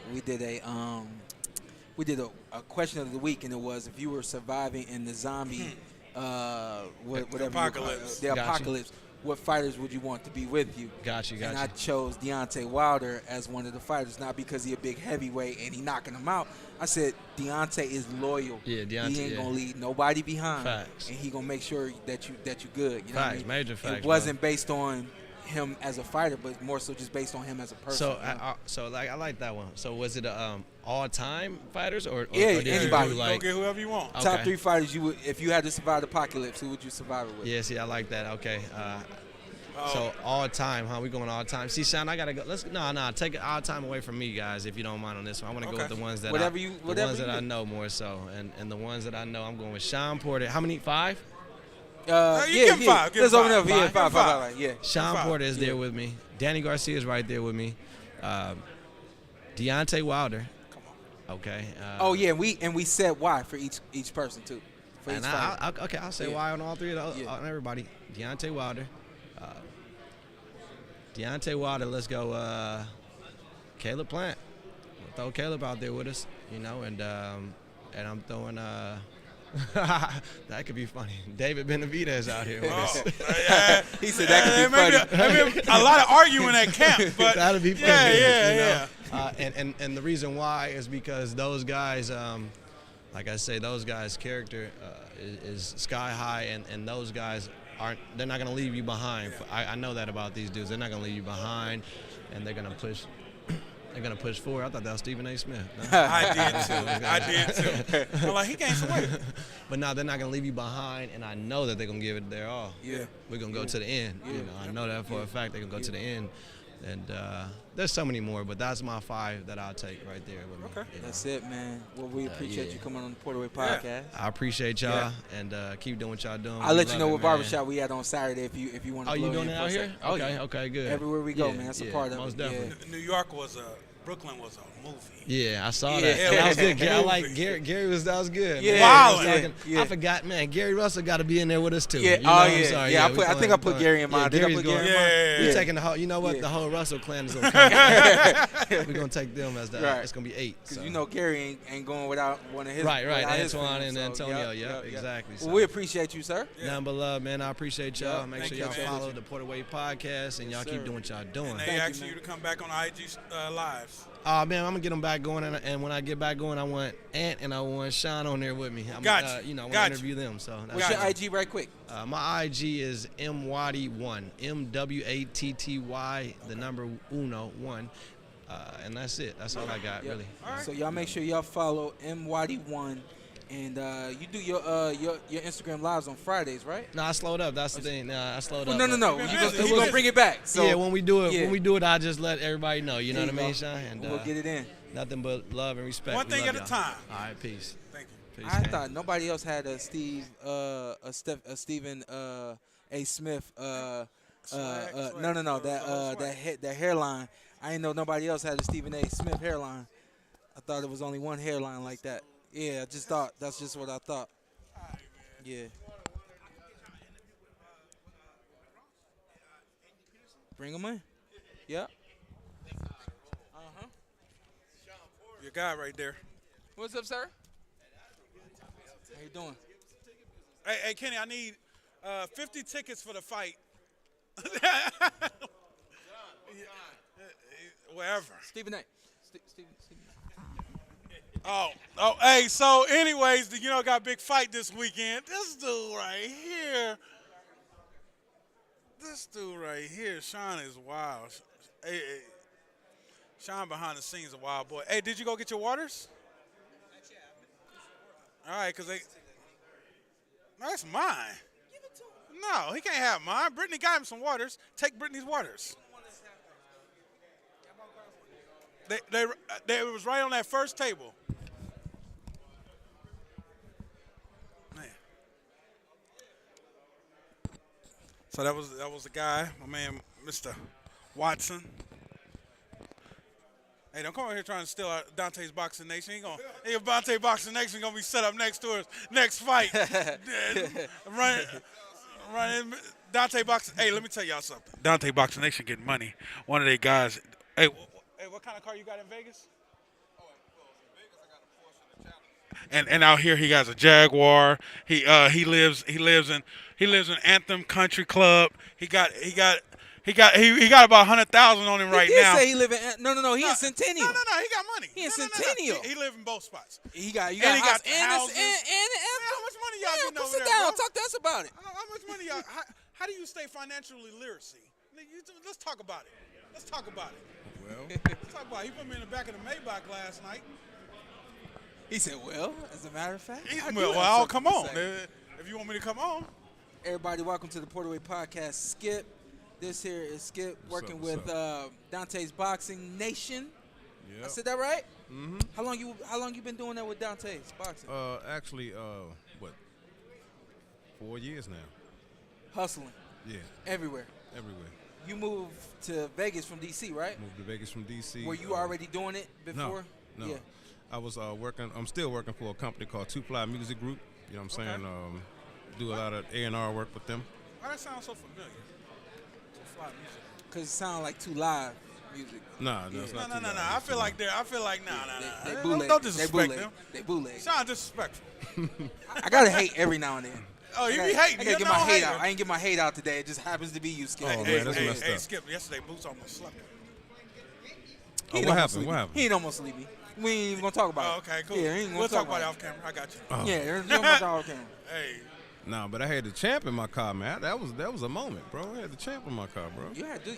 question of the week, and it was if you were surviving in the zombie, whatever apocalypse. the apocalypse. What fighters would you want to be with you? Got you. And I chose Deontay Wilder as one of the fighters, not because he's a big heavyweight and he knocking them out. I said Deontay is loyal. Yeah, Deontay. He ain't gonna leave nobody behind. Facts. And he gonna make sure that you good. You know Facts, what I mean? major facts. It wasn't based on him as a fighter, but more so just based on him as a person. So, I like that one. So was it all-time fighters or yeah, or did anybody? You do, like, Go get whoever you want. Okay. Top 3 fighters you would, if you had to survive the apocalypse, who would you survive it with? Yeah, see, I like that. Okay. So all time, huh? We going all time. See, Shawn, I gotta go. Take all time away from me, guys, if you don't mind on this one. I want to go with the ones that I know more so, and the ones that I know, I'm going with Shawn Porter. How many? 5? Give him 5. There's over there. Yeah, 5. Yeah. Shawn Porter is there with me. Danny Garcia is right there with me. Deontay Wilder. Come on. Okay. We said why for each person too. For each fighter. I'll say why on all 3 of those, on everybody. Deontay Wilder. Let's go. Caleb Plant. We'll throw Caleb out there with us, and I'm throwing. That could be funny. David Benavidez out here with us. He said that could be funny. A lot of arguing at camp, but that'd be funny. Yeah. And the reason why is because those guys, like I say, those guys' character is sky high, and those guys they're not gonna leave you behind. I know that about these dudes. They're not gonna leave you behind, and they're gonna push. They're gonna push forward. I thought that was Stephen A. Smith. No. I did too. I'm like, he gained some weight. But no, they're not gonna leave you behind, and I know that they're gonna give it their all. Yeah. We're gonna go to the end. I know that for a fact. They're gonna go to the end. And there's so many more, but that's my 5 that I'll take right there with me. Okay. That's it, man. Well, we appreciate you coming on the PorterWay Podcast. I appreciate y'all, and keep doing what y'all doing. I'll let you know what barbershop we at on Saturday if you want to. Oh, you doing it out here? Okay, okay, good. Everywhere we go, man. That's a part of it. Most definitely. New York Brooklyn was a movie. Yeah, I saw that. That was good. I like Gary. That was good. Yeah, wow. I forgot, man. Gary Russell got to be in there with us too. Yeah. I'm sorry. I think I put Gary in mine. Gary's going. We're taking the whole. You know what? The whole Russell clan is gonna come. We're gonna take them as that. Right. It's gonna be 8. Because Gary ain't going without one of his. Right. Antoine and Antonio. Yep. Exactly. Well, we appreciate you, sir. Nothing but love, man. I appreciate y'all. Make sure y'all follow the PorterWay Podcast, and y'all keep doing what y'all doing. And they asking you to come back on IG lives. Oh man, I'm gonna get them back going, and when I get back going, I want Ant and I want Shawn on there with me. I want to interview them. So what's your IG, right quick? My IG is MWatty1, MWATTY, the number 1, and that's it. That's all I got, really. Right. So y'all make sure y'all follow MWatty1. And you do your Instagram lives on Fridays, right? No, I slowed up. That's the thing. I slowed up. No. You're gonna bring it back. So yeah, when we do it, I just let everybody know. You know what I mean, Shawn? And we'll get it in. Nothing but love and respect. One thing at a time. All right, peace. Thank you. I thought nobody else had a Stephen A. Smith. No. That hairline. I didn't know nobody else had a Stephen A. Smith hairline. I thought it was only one hairline like that. Yeah, I just thought. That's just what I thought. Yeah. Bring him in. Yeah. Your guy right there. What's up, sir? How you doing? Hey, Kenny, I need 50 tickets for the fight. Wherever. Stephen A. Stephen. Oh, hey, so anyways, got a big fight this weekend. This dude right here, Shawn is wild. Hey, Shawn behind the scenes a wild boy. Hey, did you go get your waters? All right, because that's mine. No, he can't have mine. Brittany got him some waters. Take Brittany's waters. They was right on that first table. Man. So that was the guy, my man, Mr. Watson. Hey, don't come over here trying to steal Dante's Boxing Nation. Dante Boxing Nation gonna be set up next to us next fight. Run Dante Boxing. Hey, let me tell y'all something. Dante Boxing Nation getting money. One of their guys. Hey, what kind of car you got in Vegas? And out here he has a Jaguar. He lives in Anthem Country Club. He got about 100,000 on him right now. He say he live in no. He in Centennial. No. He got money. He in Centennial. He live in both spots. He got houses. And how much money y'all getting over sit there? down. Bro? Talk to us about it. How much money y'all? How do you stay financially literacy Let's talk about it. Let's talk about it. Well, let's talk about it. He put me in the back of the Maybach last night. He said, well, as a matter of fact. Well, come on. If you want me to come on. Everybody, welcome to the PorterWay Podcast. Skip. This here is Skip working with Dante's Boxing Nation. Yep. I said that right? Mm-hmm. How long you been doing that with Dante's Boxing? Actually, 4 years now. Hustling. Yeah. Everywhere. Everywhere. You moved to Vegas from D.C., right? Moved to Vegas from D.C. Were you already doing it before? No. Yeah. I was working. I'm still working for a company called Two Fly Music Group. You know what I'm saying? Do a lot of A&R work with them. Why that sounds so familiar? Two Fly Music. Because it sounds like Too Live music. Nah, it's not. No. I feel like nah. They bootleg. Don't disrespect them. They bootleg. Sound disrespectful. I gotta hate every now and then. Oh, you be hating. I gotta get my hate out. I ain't get my hate out today. It just happens to be you, Skip. Man, that's messed up. Skip, yesterday Boots almost slept. What happened? What happened? He ain't almost leave me. We ain't even gonna talk about it. Okay, cool. Yeah, we'll talk about it off camera. I got you. Yeah, we'll talk off camera. Hey. Nah, but I had the champ in my car, man. That was a moment, bro. I had the champ in my car, bro.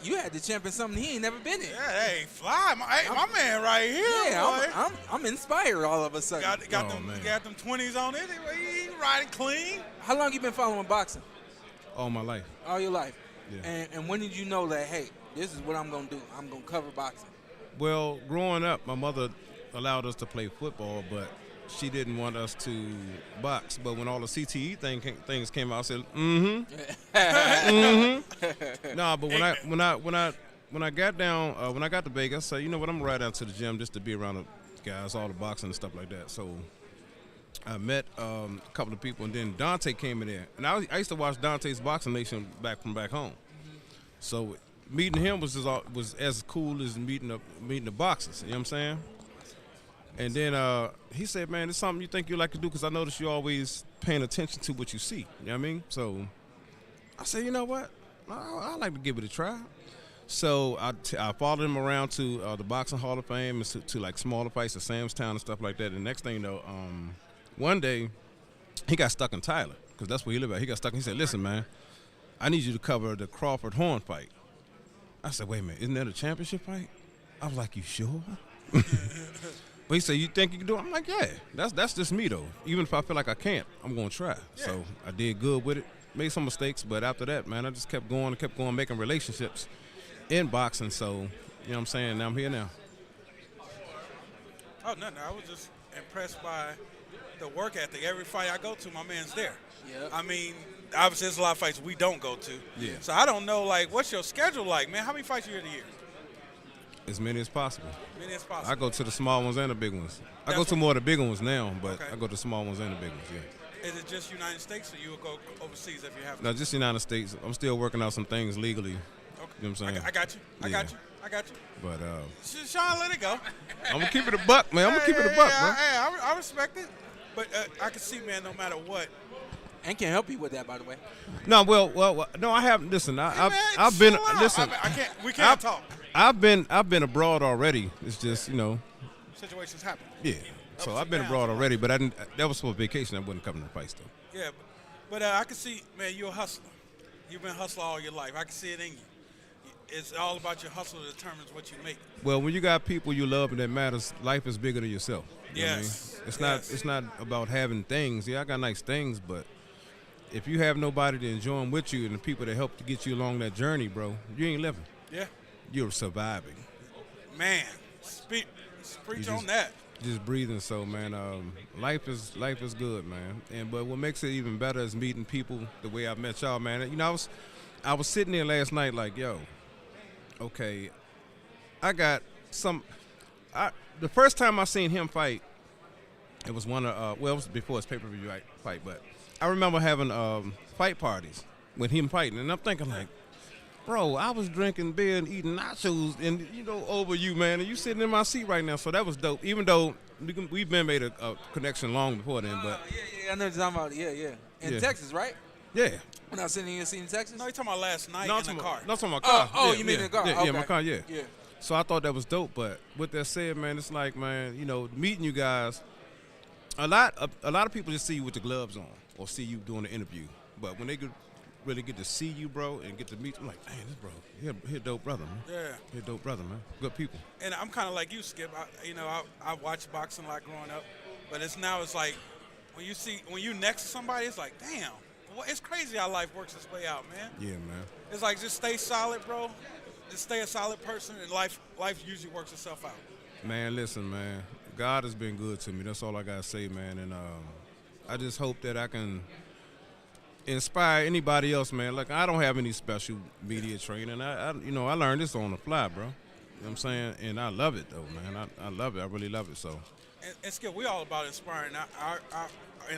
You had the champ in something he ain't never been in. Yeah, hey, Fly, my man right here. Yeah, boy. I'm inspired all of a sudden. Got them 20s on it. He riding clean. How long you been following boxing? All my life. All your life. Yeah. And when did you know that, hey, this is what I'm gonna do? I'm gonna cover boxing. Well, growing up, my mother allowed us to play football, but she didn't want us to box. But when all the CTE things came out, I said, Nah, but when I got down, when I got to Vegas, I said, you know what, I'm gonna ride down to the gym just to be around the guys, all the boxing and stuff like that. So I met a couple of people, and then Dante came in there, and I used to watch Dante's Boxing Nation from back home. So meeting him was as cool as meeting the boxers. You know what I'm saying? And then he said, man, it's something you think you like to do because I noticed you always paying attention to what you see. You know what I mean? So I said, you know what? I like to give it a try. So I followed him around to the Boxing Hall of Fame and to like smaller fights at Sam's Town and stuff like that. And the next thing you know, one day he got stuck in Tyler because that's where he lived at. He got stuck. He said, listen, man, I need you to cover the Crawford Horn fight. I said, wait a minute, isn't that a championship fight? I was like, you sure? But he said, you think you can do it? I'm like, yeah, that's just me, though. Even if I feel like I can't, I'm going to try. Yeah. So I did good with it, made some mistakes, but after that, man, I just kept going, making relationships in boxing. So, you know what I'm saying? Now I'm here now. Oh, nothing. I was just impressed by the work ethic. Every fight I go to, my man's there. Yep. I mean, obviously there's a lot of fights we don't go to. Yeah. So I don't know, like, what's your schedule like, man? How many fights you in a year? As many as possible. Many as possible. I go to the small ones and the big ones. I go to more of the big ones now, but I go to the small ones and the big ones, yeah. Is it just United States, or you will go overseas if you have to? No, just United States. I'm still working out some things legally. Okay. You know what I'm saying? I got you. I got you. But Shawn, let it go. I'm gonna keep it a buck, man. I'm gonna keep it a buck, man. I respect it. But I can see, man, no matter what. And can help you with that, by the way. No, well, no, I haven't. Listen, I've been. Listen, we can't talk. I've been abroad already. It's just, you know. Situations happen. Yeah. So I've been abroad already, but I didn't. That was for vacation. I wasn't coming to fights though. Yeah, but I can see, man, you're a hustler. You've been a hustler all your life. I can see it in you. It's all about your hustle that determines what you make. Well, when you got people you love and that matters, life is bigger than yourself. You know what I mean? Yes. It's not about having things. Yeah, I got nice things, but if you have nobody to enjoy them with you and the people that help to get you along that journey, bro, you ain't living. Yeah. You're surviving. Man, preach on that. Just breathing. So, man, life is good, man. But what makes it even better is meeting people the way I met y'all, man. You know, I was sitting there last night like, yo, okay, I got some. The first time I seen him fight, it was one of it was before his pay-per-view fight, but I remember having fight parties with him fighting, and I'm thinking like, bro, I was drinking beer and eating nachos, and over you, man, and you sitting in my seat right now. So that was dope. Even though we've been made a connection long before then, but I know what you're talking about. Yeah. In Texas, right? Yeah. When I was sitting in your seat in Texas. No, you talking about last night in the car. No, talking about my car. Oh, you mean in the car? Yeah, okay. my car. Yeah. Yeah. So I thought that was dope. But with that said, man, it's like, man, meeting you guys. A lot of people just see you with the gloves on or see you doing the interview. But when they really get to see you, bro, and get to meet you. I'm like, man, this bro, he a dope brother, man. Yeah. He a dope brother, man. Good people. And I'm kind of like you, Skip. I watched boxing a lot growing up, but it's like when you next to somebody, it's like, damn, it's crazy how life works its way out, man. Yeah, man. It's like just stay solid, bro. Just stay a solid person, and life usually works itself out. Man, listen, man. God has been good to me. That's all I gotta say, man. And I just hope that I can inspire anybody else, man. Like, I don't have any special media training. I learned this on the fly, bro. You know what I'm saying? And I love it, though, man. I love it. I really love it. So. And Skip, we all about inspiring our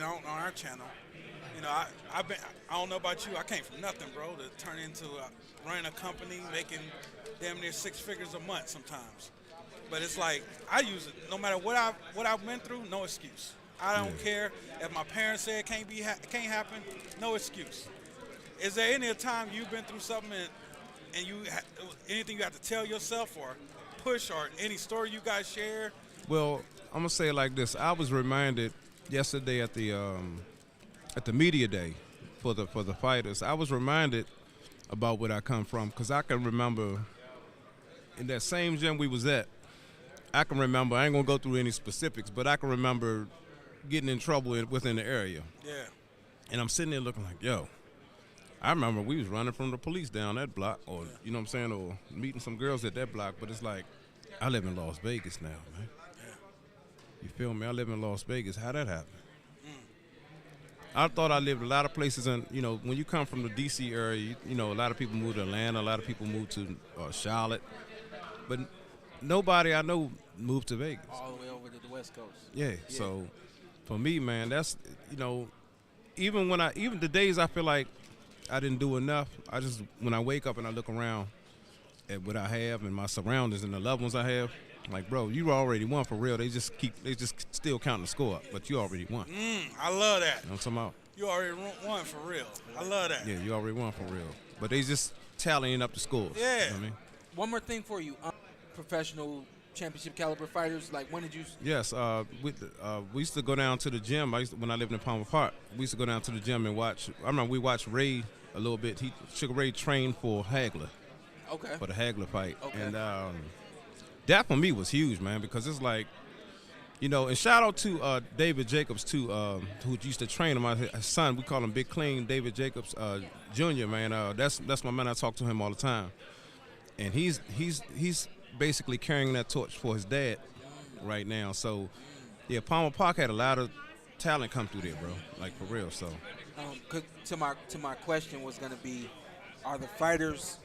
on our channel. I don't know about you. I came from nothing, bro, to turn into running a company, making damn near 6 figures a month sometimes. But it's like I use it no matter what I've been through. No excuse. I don't care if my parents say it can't happen. No excuse. Is there any time you've been through something and anything you have to tell yourself or push, or any story you guys share? Well, I'm gonna say it like this. I was reminded yesterday at the media day for the fighters. I was reminded about where I come from, because I can remember in that same gym we was at. I can remember. I ain't gonna go through any specifics, but I can remember getting in trouble within the area. Yeah. And I'm sitting there looking like, yo, I remember we was running from the police down that block, or you know what I'm saying, or meeting some girls at that block. But it's like, I live in Las Vegas now, man. Yeah. You feel me? I live in Las Vegas. How'd that happen? I thought I lived a lot of places, and when you come from the D.C. area, a lot of people move to Atlanta, a lot of people move to Charlotte, but nobody I know moved to Vegas. All the way over to the West Coast. Yeah. So for me, man, that's even the days I feel like I didn't do enough, when I wake up and I look around at what I have and my surroundings and the loved ones I have, like, bro, you already won for real. They just still counting the score up, but you already won. I love that. You know what I'm talking about? You already won for real. I love that. Yeah, you already won for real. But they just tallying up the scores. Yeah. You know what I mean? One more thing for you. Professional championship caliber fighters, like, when did you? Yes, we used to go down to the gym. When I lived in Palmer Park, we used to go down to the gym and watch. I remember we watched Ray a little bit. Sugar Ray trained for Hagler. Okay. For the Hagler fight. Okay. And that for me was huge, man, because it's like, and shout out to David Jacobs too, who used to train him. His son, we call him Big Clean, David Jacobs Jr. Man, that's my man. I talk to him all the time, and he's basically carrying that torch for his dad right now. So, yeah, Palmer Park had a lot of talent come through there, bro. Like, for real. So, to my question was gonna be, are the fighters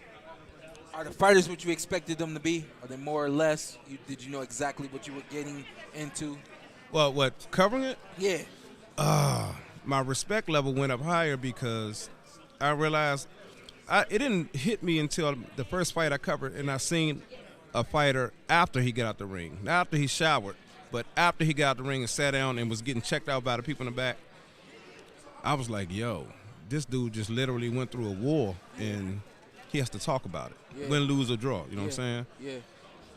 what you expected them to be? Are they more or less? Did you know exactly what you were getting into? Well, what, covering it? Yeah. My respect level went up higher because I realized it didn't hit me until the first fight I covered, and I seen a fighter after he got out the ring, not after he showered, but after he got out the ring and sat down and was getting checked out by the people in the back. I was like, yo, this dude just literally went through a war, and he has to talk about it, win, lose, or draw. You know what I'm saying? Yeah.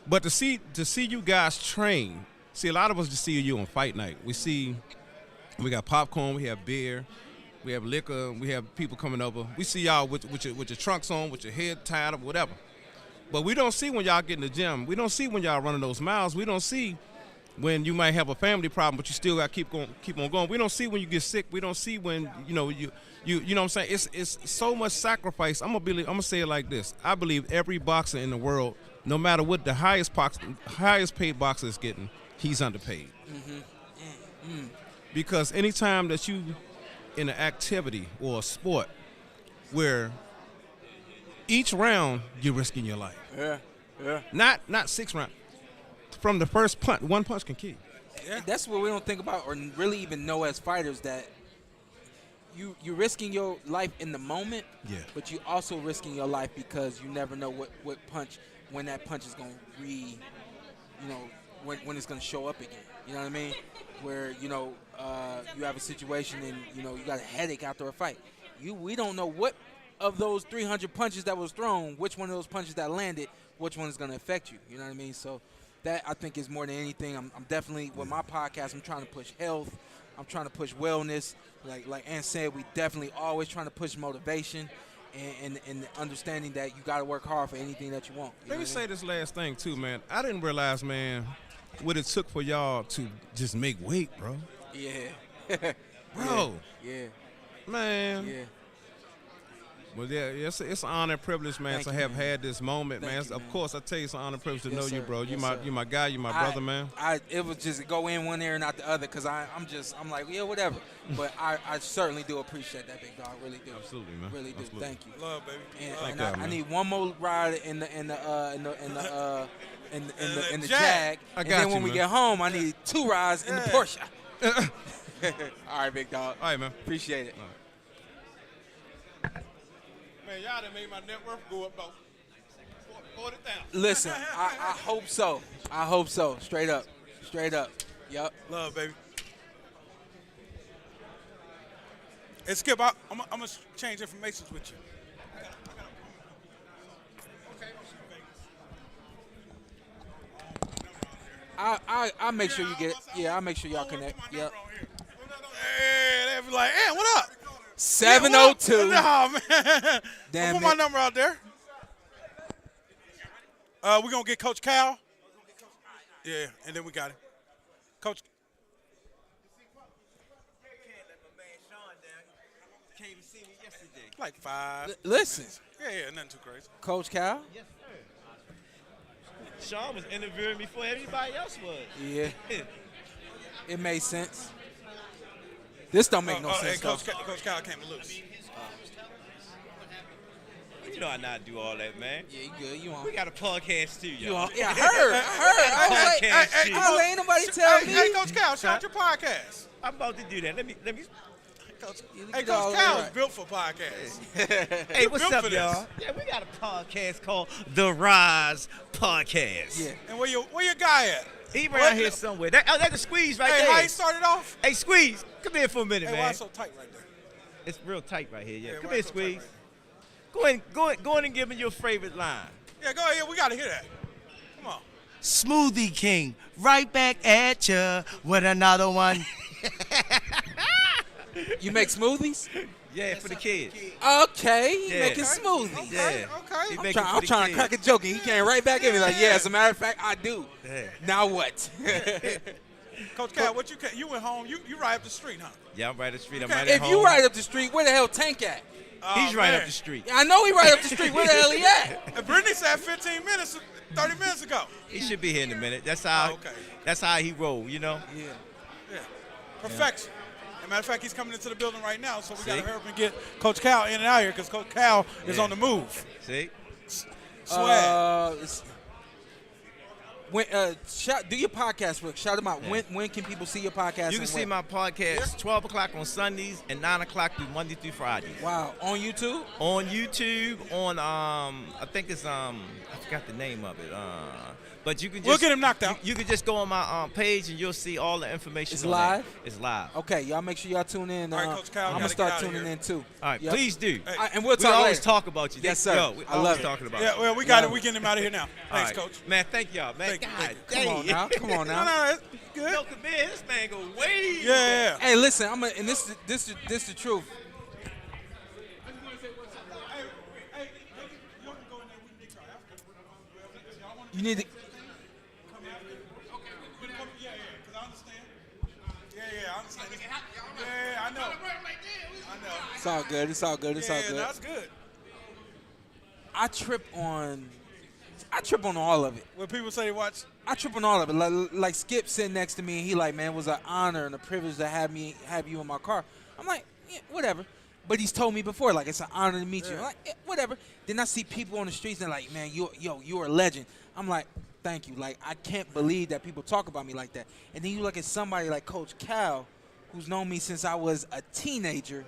But to see you guys train, see, a lot of us just see you on fight night. We got popcorn, we have beer, we have liquor, we have people coming over. We see y'all with your trunks on, with your head tied up, whatever. But we don't see when y'all get in the gym. We don't see when y'all running those miles. We don't see when you might have a family problem, but you still got to keep on going. We don't see when you get sick. We don't see when you know what I'm saying. It's so much sacrifice. I'm gonna say it like this. I believe every boxer in the world, no matter what the highest paid boxer is getting, he's underpaid. Because anytime that you in an activity or a sport where each round you're risking your life. Yeah. Not 6 rounds. From the first punch, one punch can kill. Yeah. That's what we don't think about or really even know as fighters, that you're risking your life in the moment, but you also risking your life because you never know when that punch is going to when it's going to show up again. You know what I mean? Where, you have a situation and, you got a headache after a fight. We don't know what of those 300 punches that was thrown, which one of those punches that landed, which one is going to affect you. You know what I mean? So that, I think, is more than anything. I'm definitely, with my podcast, I'm trying to push health, I'm trying to push wellness. Like Ann said, we definitely always trying to push motivation and understanding that you got to work hard for anything that you want. Let me say this last thing, too, man. I didn't realize, man, what it took for y'all to just make weight, bro. Yeah. Bro. Yeah. Man. Yeah. Well, yeah, it's an honor and privilege, man, Thank to you, have man. had this moment, Thank man. you, Of man. course, I tell you, it's an honor and privilege to Yes, know you, sir. bro. Yes, You sir. my guy, you my brother, man. It was just go in one ear and out the other because I'm like, yeah, whatever. But I certainly do appreciate that, big dog. Really do. Absolutely, man. Really do. Absolutely. Thank you. Love, baby. And, Love. and Thank I God, need one more ride in the Jag. I And got then you, when we man. get home, I need 2 rides in the Porsche. All right, big dog. All right, man. Appreciate it. Man, y'all done made my net worth go up about 40,000. Listen, I hope so. I hope so. Straight up. Straight up. Yep. Love, baby. Hey, Skip, I'm going to change information with you. I'll make sure you get it. Yeah, I'll make sure y'all connect. Yep. Hey, they be like, hey, what up? 702. Yeah, what up? No, man. Damn I'll put my it. number out there. We're going to get Coach Cal. Yeah, and then we got him. Coach. Came to see me yesterday. Like 5. Listen. Yeah, nothing too crazy. Coach Cal? Yes, sir. Shawn was interviewing me before everybody else was. Yeah. It made sense. This don't make no sense, hey, Coach Cal came loose. You know I not do all that, man. Yeah, you good. You on. We got a podcast too, You y'all. on. Yeah, I heard. I was like, hey, ain't nobody tell me. Hey, Coach Cal, start your podcast. I'm about to do that. Let me. Hey, Coach Cal is built for podcasts. Hey, what's built up, for this. y'all? Yeah, we got a podcast called The Rise Podcast. Yeah. And where your guy at? He around here somewhere. That's a Squeeze right Hey, there. how he started off? Hey, Squeeze, come here for a minute, Hey, man. why it's so tight right there? It's real tight right here. Yeah, Yeah, come why here, it's so tight Squeeze. right Go in and give me your favorite line. Yeah, go ahead. We got to hear that. Come on. Smoothie King, right back at ya with another one. You make smoothies? Yeah, for the kids. Okay, Yeah. making smoothies. Yeah. Okay. I'm trying to crack a joke, and he came right back at me like, yeah, as a matter of fact, I do. Yeah. Now what? Coach Cal, what you went home? You right up the street, huh? Yeah, I'm right up the street. I'm Okay. right at If home. you right up the street, where the hell Tank at? He's right man. up the street. Yeah, I know he right up the street. Where the hell he at? And Brittany said 15 minutes, 30 minutes ago. He should be here in a minute. That's how. Okay. That's how he roll. You know. Yeah. Yeah. Perfection. As a matter of fact, he's coming into the building right now, so we got to See? hurry up and get Coach Cal in and out here because Coach Cal is Yeah. on the move. See. Swag. When do your podcast, Rick. Shout them out. Yeah. When can people see your podcast? You can and see when? my podcast 12 o'clock on Sundays and 9 o'clock through Monday through Friday. Wow, on YouTube? On YouTube, on I think it's I forgot the name of it. But you can just We'll get him knocked out. You can just go on my page and you'll see all the information. It's on live? that. It's live. Okay, y'all make sure y'all tune in. All right, Coach Cal, I'm we gonna gotta get start outta tuning here. in too. All right, Yep. please do. Hey. And we'll We talk always later. talk about you. Yes, sir. Yo, we I always love it. talking about Yeah, you. well, we got Love it. We getting him out of here now. All Thanks, right. Coach. Man, thank y'all, man. Thank you, God thank you. Come on now. Come on now. No, good. Yo, come here. This man go way. Yeah. Hey, listen, and this the truth. You need to. Yeah, I understand. Yeah, I know. It's all good. It's all good. It's all Yeah, good. that's good. I trip on all of it. When people say watch, I trip on all of it. Like Skip sitting next to me, and he like, man, it was an honor and a privilege to have you in my car. I'm like, yeah, whatever. But he's told me before, like, it's an honor to meet you. I'm like, yeah, whatever. Then I see people on the streets and like, man, you're a legend. I'm like, thank you. Like, I can't believe that people talk about me like that. And then you look at somebody like Coach Cal, who's known me since I was a teenager,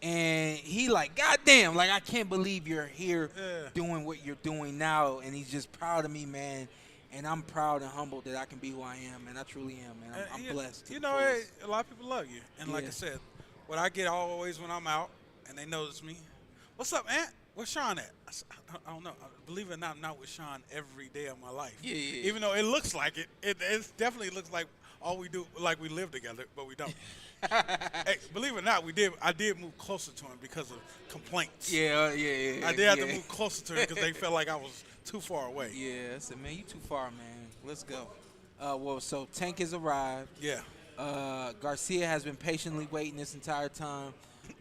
and he like, goddamn, like, I can't believe you're here doing what you're doing now. And he's just proud of me, man. And I'm proud and humbled that I can be who I am, and I truly am, man. I'm blessed. You know, hey, a lot of people love you. And like Yeah. I said, what I get always when I'm out and they notice me, what's up, Aunt? Where's Shawn at? I don't know. Believe it or not, I'm not with Shawn every day of my life. Yeah. Even though it looks like it. It definitely looks like all we do, like we live together, but we don't. Hey, believe it or not, I did move closer to him because of complaints. Yeah. I did have to move closer to him because they felt like I was too far away. Yeah, I said, man, you too far, man. Let's go. Well, so Tank has arrived. Yeah. Garcia has been patiently waiting this entire time.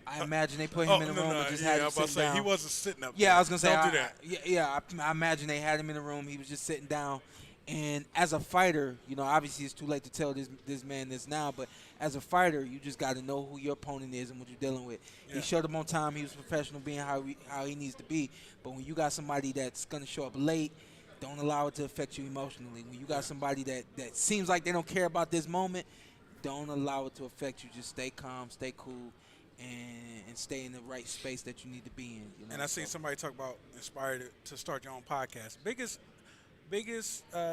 I imagine they put him in the room and just had him sit down. He wasn't sitting up. Yeah, there. I was gonna say. Don't do that. I imagine they had him in the room. He was just sitting down. And as a fighter, obviously it's too late to tell this man this now, but as a fighter, you just got to know who your opponent is and what you're dealing with. Yeah. He showed up on time. He was professional, being how he needs to be. But when you got somebody that's going to show up late, don't allow it to affect you emotionally. When you got somebody that seems like they don't care about this moment, don't allow it to affect you. Just stay calm, stay cool, and stay in the right space that you need to be in. And I seen somebody talk about inspired to start your own podcast. Biggest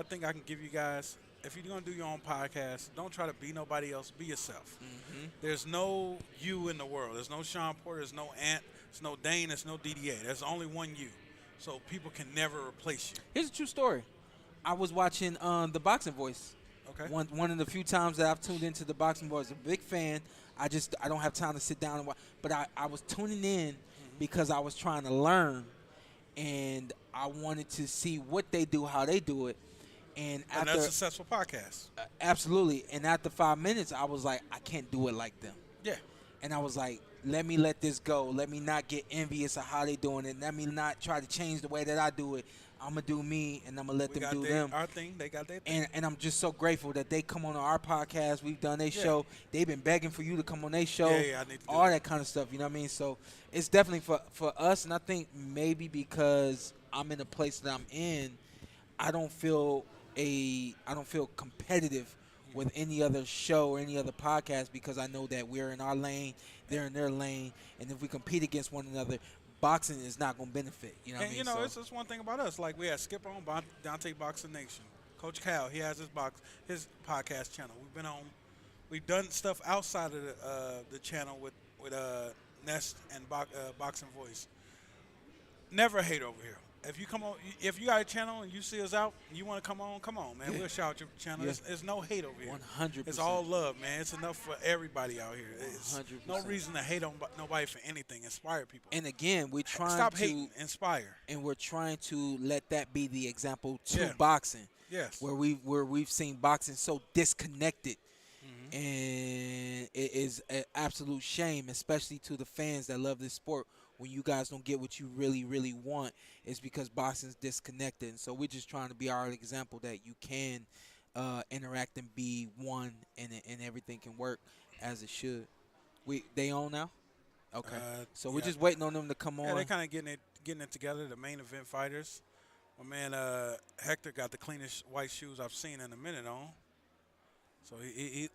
thing I can give you guys, if you're going to do your own podcast, don't try to be nobody else. Be yourself. Mm-hmm. There's no you in the world. There's no Shawn Porter. There's no Ant. There's no Dane. There's no DDA. There's only one you. So people can never replace you. Here's a true story. I was watching The Boxing Voice. Okay. One of the few times that I've tuned into The Boxing Voice. A big fan. I don't have time to sit down and watch. But I was tuning in because I was trying to learn. And I wanted to see what they do, how they do it. And after that's a successful podcast. Absolutely. And after 5 minutes, I was like, I can't do it like them. Yeah. And I was like, let me let this go. Let me not get envious of how they doing it. Let me not try to change the way that I do it. I'm going to do me, and I'm going to let them do them. Our thing, they got their thing. And I'm just so grateful that they come on our podcast. We've done their show. They've been begging for you to come on their show. Yeah, I need to do all that kind of stuff, you know what I mean? So it's definitely for us, and I think maybe because I'm in a place that I'm in, I don't feel competitive with any other show or any other podcast because I know that we're in our lane, they're in their lane, and if we compete against one another, boxing is not going to benefit. You know what I mean? It's just one thing about us. Like we had Skipper on Dante Boxing Nation. Coach Cal, he has his podcast channel. We've done stuff outside of the channel with Nest and Boxing Voice. Never hate over here. If you got a channel and you see us out and you want to come on, man. Yeah. We'll shout your channel. Yeah. There's no hate over here. 100%. It's all love, man. It's enough for everybody out here. It's 100%. no reason to hate on nobody for anything. Inspire people. And again, we're trying Stop hating. Inspire. And we're trying to let that be the example to boxing. Yes. Where we've seen boxing so disconnected. And it is an absolute shame, especially to the fans that love this sport. When you guys don't get what you really, really want, it's because boxing's disconnected. And so we're just trying to be our example that you can interact and be one, and everything can work as it should. They on now? Okay. So we're just waiting on them to come on. Yeah, they're kind of getting it together, the main event fighters. My man Hector got the cleanest white shoes I've seen in a minute on. So he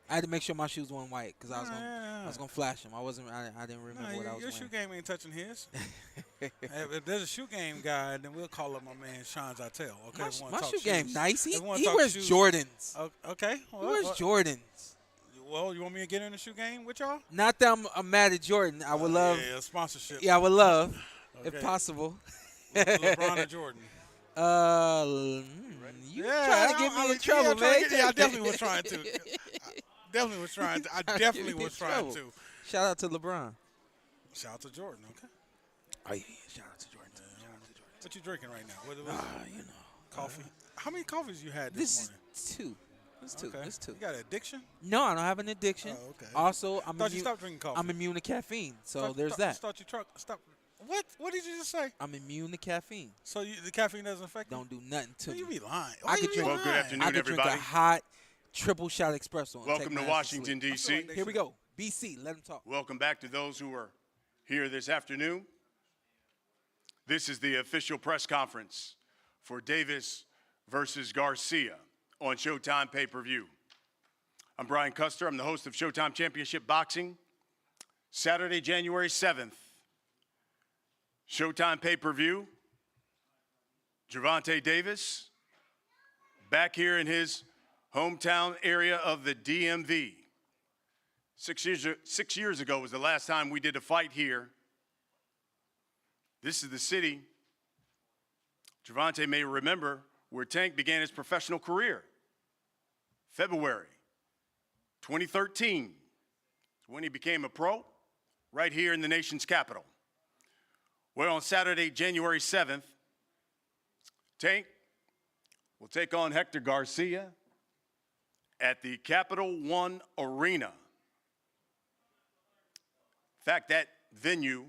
I had to make sure my shoes weren't white because I was gonna flash them. I didn't remember what I was your wearing. shoe game ain't touching his. If there's a shoe game guy, then we'll call up my man Shawn Zittel. Okay, my shoe game nice. He wears wears Jordans. Okay, he wears Jordans. Well, you want me to get in the shoe game with y'all? Not that I'm mad at Jordan. I would love. Yeah, sponsorship. Yeah, I would love, okay. if possible. LeBron or Jordan? You trying to get me in trouble, man? I definitely was trying to. I definitely was trying to. Shout out to LeBron. Shout out to Jordan, okay? Oh, yeah. Shout out to Jordan. What you drinking right now? What coffee. How many coffees you had this morning? Two. It's two. You got an addiction? No, I don't have an addiction. Oh, okay. Also, you stopped drinking coffee. I'm immune to caffeine, so there's that. Stop. What did you just say? I'm immune to caffeine. So the caffeine doesn't affect you? Don't do nothing to me. You be lying. I could drink. Well, good afternoon, I could drink everybody. a hot triple shot espresso. Welcome to Washington, D.C. Here we go. BC, let them talk. Welcome back to those who are here this afternoon. This is the official press conference for Davis versus Garcia on Showtime pay-per-view. I'm Brian Custer. I'm the host of Showtime Championship Boxing. Saturday, January 7th. Showtime pay-per-view. Gervonta Davis back here in his hometown area of the DMV. 6 years ago was the last time we did a fight here. This is the city, Gervonta may remember, where Tank began his professional career. February 2013 is when he became a pro right here in the nation's capital. Where on Saturday, January 7th, Tank will take on Hector Garcia at the Capital One Arena. In fact, that venue,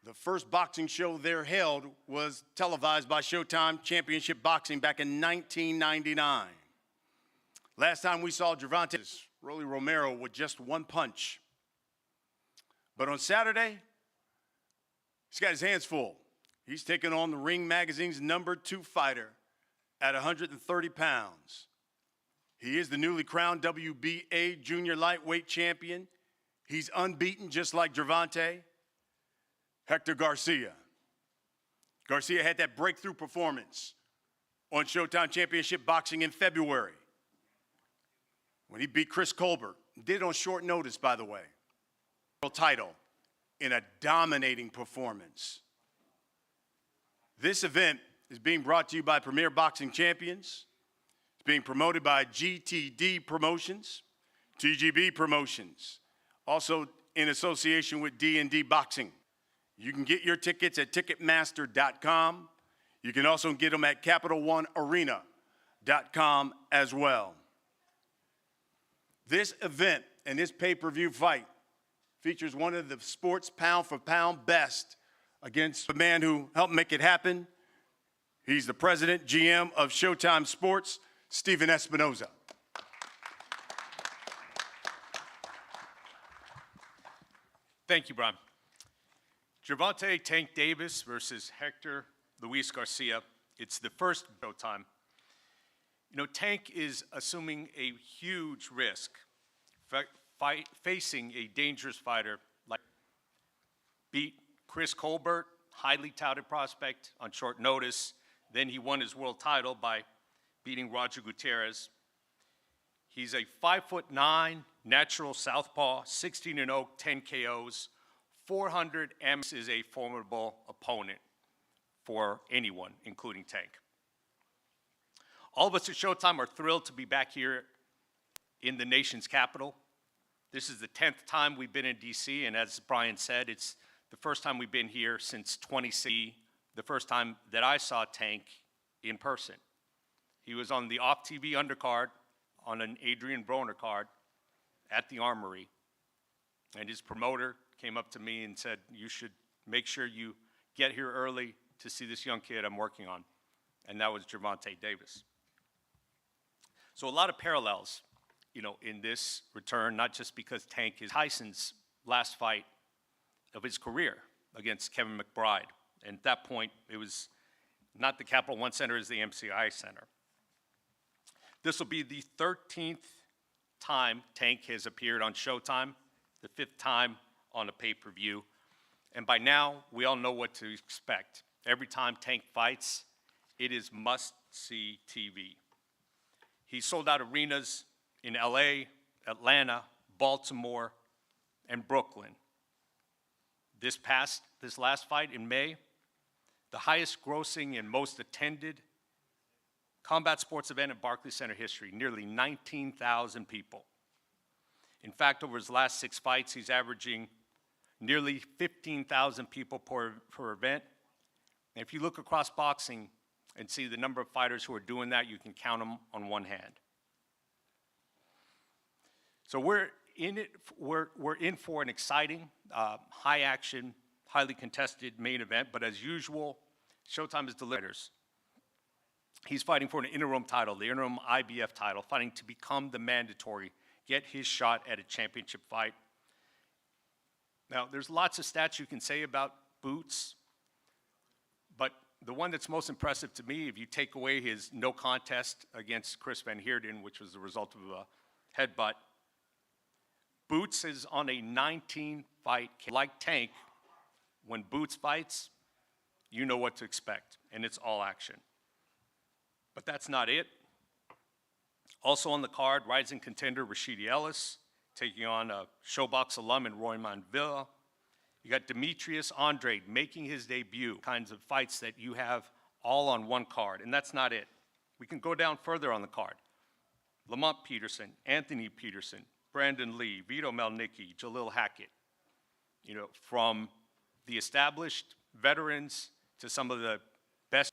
the first boxing show there held, was televised by Showtime Championship Boxing back in 1999. Last time we saw Gervonta Rolly Romero with just one punch. But on Saturday, he's got his hands full. He's taking on the Ring Magazine's #2 fighter at 130 pounds. He is the newly crowned WBA junior lightweight champion. He's unbeaten just like Gervonta. Hector Garcia. Garcia had that breakthrough performance on Showtime Championship Boxing in February when he beat Chris Colbert. Did it on short notice, by the way. Title in a dominating performance. This event is being brought to you by Premier Boxing Champions. It's being promoted by GTD Promotions, TGB Promotions, also in association with D&D Boxing. You can get your tickets at Ticketmaster.com. You can also get them at CapitalOneArena.com as well. This event and this pay-per-view fight features one of the sport's pound-for-pound best against the man who helped make it happen. He's the president, GM of Showtime Sports, Stephen Espinoza. Thank you, Brian. Gervonta Tank Davis versus Hector Luis Garcia. It's the first Showtime. You know, Tank is assuming a huge risk, facing a dangerous fighter like beat Chris Colbert, highly touted prospect, on short notice. Then he won his world title by beating Roger Gutierrez. He's a 5'9" natural southpaw, 16-0, 10 KOs, 400 M's. Is a formidable opponent for anyone, including Tank. All of us at Showtime are thrilled to be back here in the nation's capital. This is the 10th time we've been in DC, and as Brian said, it's the first time we've been here since 2016, the first time that I saw Tank in person. He was on the off-TV undercard on an Adrian Broner card at the Armory, and his promoter came up to me and said, "You should make sure you get here early to see this young kid I'm working on," and that was Gervonta Davis. So a lot of parallels, you know, in this return, not just because Tank is Tyson's last fight of his career against Kevin McBride. And at that point, it was not the Capital One Center, as the MCI Center. This will be the 13th time Tank has appeared on Showtime, the 5th time on a pay-per-view. And by now, we all know what to expect. Every time Tank fights, it is must-see TV. He sold out arenas in LA, Atlanta, Baltimore, and Brooklyn. This last fight in May, the highest grossing and most attended combat sports event in Barclays Center history, nearly 19,000 people. In fact, over his last 6 fights, he's averaging nearly 15,000 people per event. And if you look across boxing and see the number of fighters who are doing that, you can count them on one hand. So we're in for an exciting, high action, highly contested main event, but as usual, Showtime is delivered. He's fighting for an interim title, the interim IBF title, fighting to become the mandatory, get his shot at a championship fight. Now, there's lots of stats you can say about Boots, but the one that's most impressive to me, if you take away his no contest against Chris Van Heerden, which was the result of a headbutt, Boots is on a 19-fight. Like Tank, when Boots fights, you know what to expect, and it's all action. But that's not it. Also on the card, rising contender Rashidi Ellis, taking on a Showbox alum in Roy Monville. You got Demetrius Andrade making his debut. Kinds of fights that you have all on one card, and that's not it. We can go down further on the card. Lamont Peterson, Anthony Peterson, Brandon Lee, Vito Malnicki, Jalil Hackett. You know, from the established veterans to some of the best.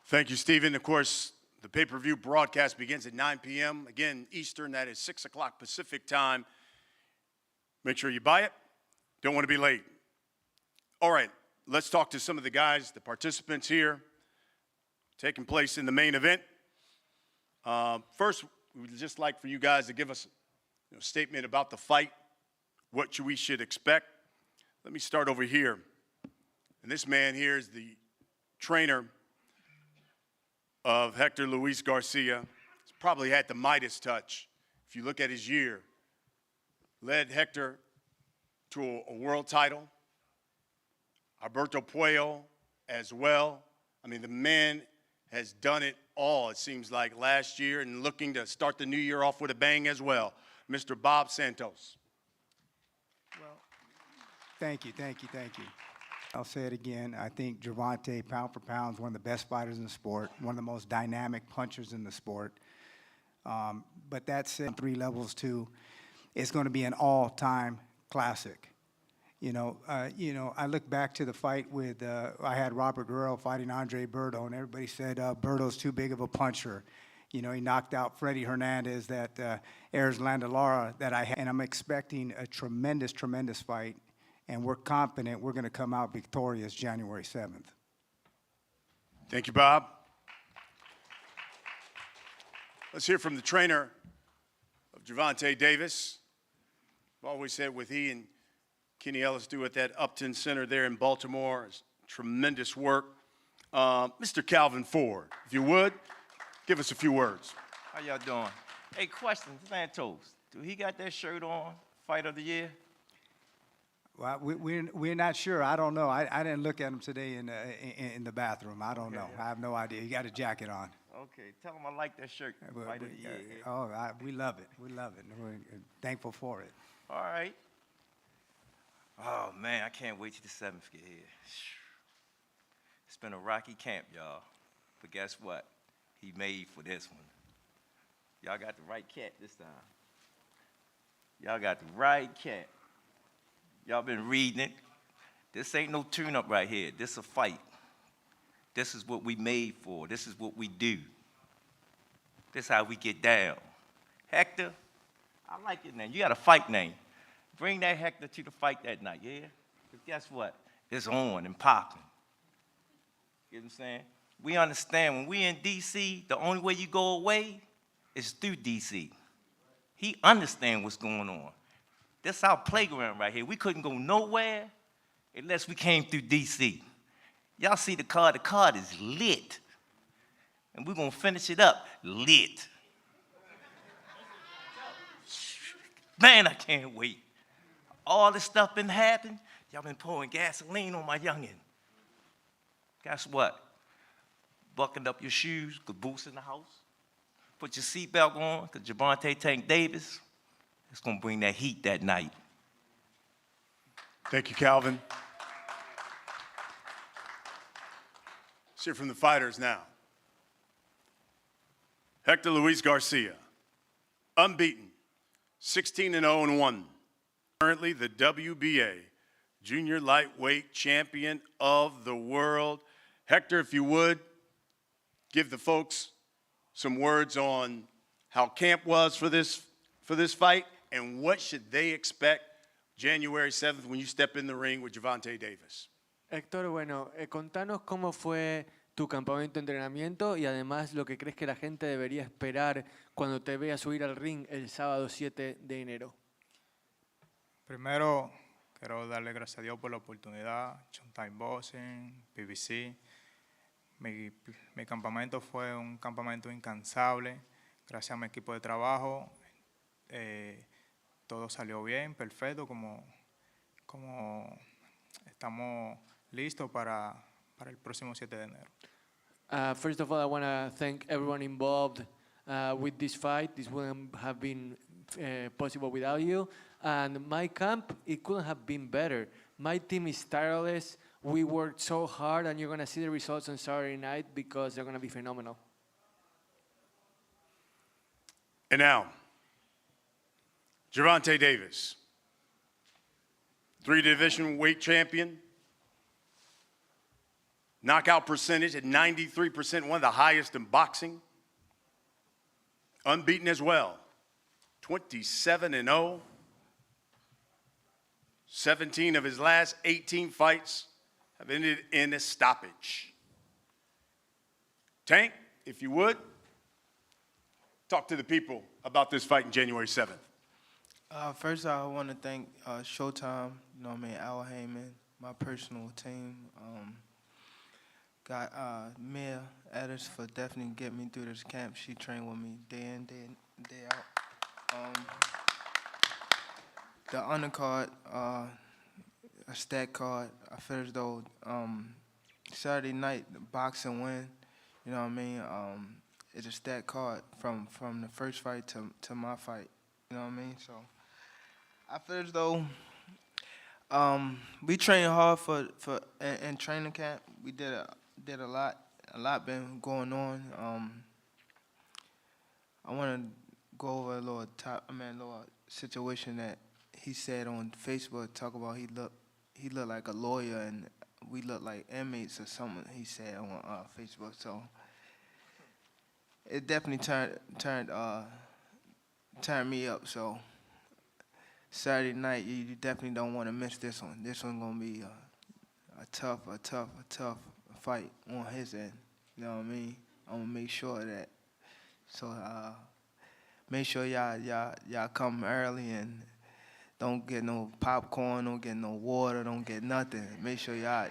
Thank you, Stephen. Of course, the pay-per-view broadcast begins at 9 p.m. Again, Eastern, that is 6 o'clock Pacific time. Make sure you buy it. Don't want to be late. All right, let's talk to some of the guys, the participants here, taking place in the main event. First, we'd just like for you guys to give us a statement about the fight, what we should expect. Let me start over here. And this man here is the trainer of Hector Luis Garcia. He's probably had the Midas touch. If you look at his year, led Hector to a world title. Alberto Puello as well. I mean, the man has done it all, it seems like, last year, and looking to start the new year off with a bang as well. Mr. Bob Santos. Well, thank you. I'll say it again. I think Gervonta, pound for pound, is one of the best fighters in the sport, one of the most dynamic punchers in the sport. But that's in 3 levels, too. It's going to be an all-time classic. You know, I look back to the fight with, I had Robert Guerrero fighting Andre Berto, and everybody said Berto's too big of a puncher. You know, he knocked out Freddie Hernandez, that Ayers Landalara that I had. And I'm expecting a tremendous, tremendous fight, and we're confident we're going to come out victorious January 7th. Thank you, Bob. Let's hear from the trainer of Gervonta Davis. I've always said with he and Kenny Ellis do at that Upton Center there in Baltimore is tremendous work. Mr. Calvin Ford, if you would, give us a few words. How y'all doing? Hey, question, Santos, do he got that shirt on, Fight of the Year? Well, we're not sure. I don't know. I didn't look at him today in the bathroom. I don't know. I have no idea. He got a jacket on. Okay, tell him I like that shirt, Fight of the Year. We love it. We love it. We're thankful for it. All right. Oh, man, I can't wait till the 7th get here. It's been a rocky camp, y'all. But guess what? He made for this one. Y'all got the right cat this time. Y'all got the right cat. Y'all been reading it. This ain't no tune-up right here. This a fight. This is what we made for. This is what we do. This is how we get down. Hector, I like your name. You got a fight name. Bring that Hector to the fight that night, yeah? Because guess what? It's on and popping. You know what I'm saying? We understand when we in D.C., the only way you go away is through D.C. He understand what's going on. This our playground right here. We couldn't go nowhere unless we came through D.C. Y'all see the card? The card is lit. And we're going to finish it up lit. Man, I can't wait. All this stuff been happening. Y'all been pouring gasoline on my youngin'. Guess what? Buckle up your shoes, caboose in the house. Put your seatbelt on, because Gervonta Tank Davis is going to bring that heat that night. Thank you, Calvin. Let's hear from the fighters now. Hector Luis Garcia, unbeaten, 16-0-1. Currently the WBA Junior Lightweight Champion of the World. Hector, if you would, give the folks some words on how camp was for this fight and what should they expect January 7th when you step in the ring with Gervonta Davis. Héctor, bueno, contanos cómo fue tu campamento de entrenamiento y además lo que crees que la gente debería esperar cuando te vea subir al ring el sábado 7 de enero. Primero, quiero darle gracias a Dios por la oportunidad, Showtime Boxing, PBC. Mi campamento fue un campamento incansable, gracias a mi equipo de trabajo. Todo salió bien, perfecto, como estamos listos para el próximo 7 de enero. First of all, I want to thank everyone involved with this fight. This wouldn't have been possible without you. And my camp, it couldn't have been better. My team is tireless. we worked so hard, and you're gonna see the results on Saturday night because they're gonna be phenomenal. And now, Gervonta Davis, 3-division weight champion, knockout percentage at 93%, one of the highest in boxing, unbeaten as well, 27-0. 17 of his last 18 fights have ended in a stoppage. Tank, if you would, talk to the people about this fight on January 7th. First, I want to thank Showtime, you know what I mean, Al Heyman, my personal team. Got Mia Addis for definitely getting me through this camp. She trained with me day in, day out. The undercard, a stat card, I feel as though Saturday night, the boxing win, you know what I mean? It's a stat card from the first fight to my fight, you know what I mean? So I feel as though we trained hard for in training camp. We did a lot been going on. I want to go over a little situation that he said on Facebook. Talk about he looked like a lawyer and we look like inmates or something. He said on Facebook. So it definitely turned me up. So Saturday night, you definitely don't want to miss this one. This one's gonna be a tough fight on his end. You know what I mean? I'm gonna make sure that. So make sure y'all come early and don't get no popcorn, don't get no water, don't get nothing. Make sure y'all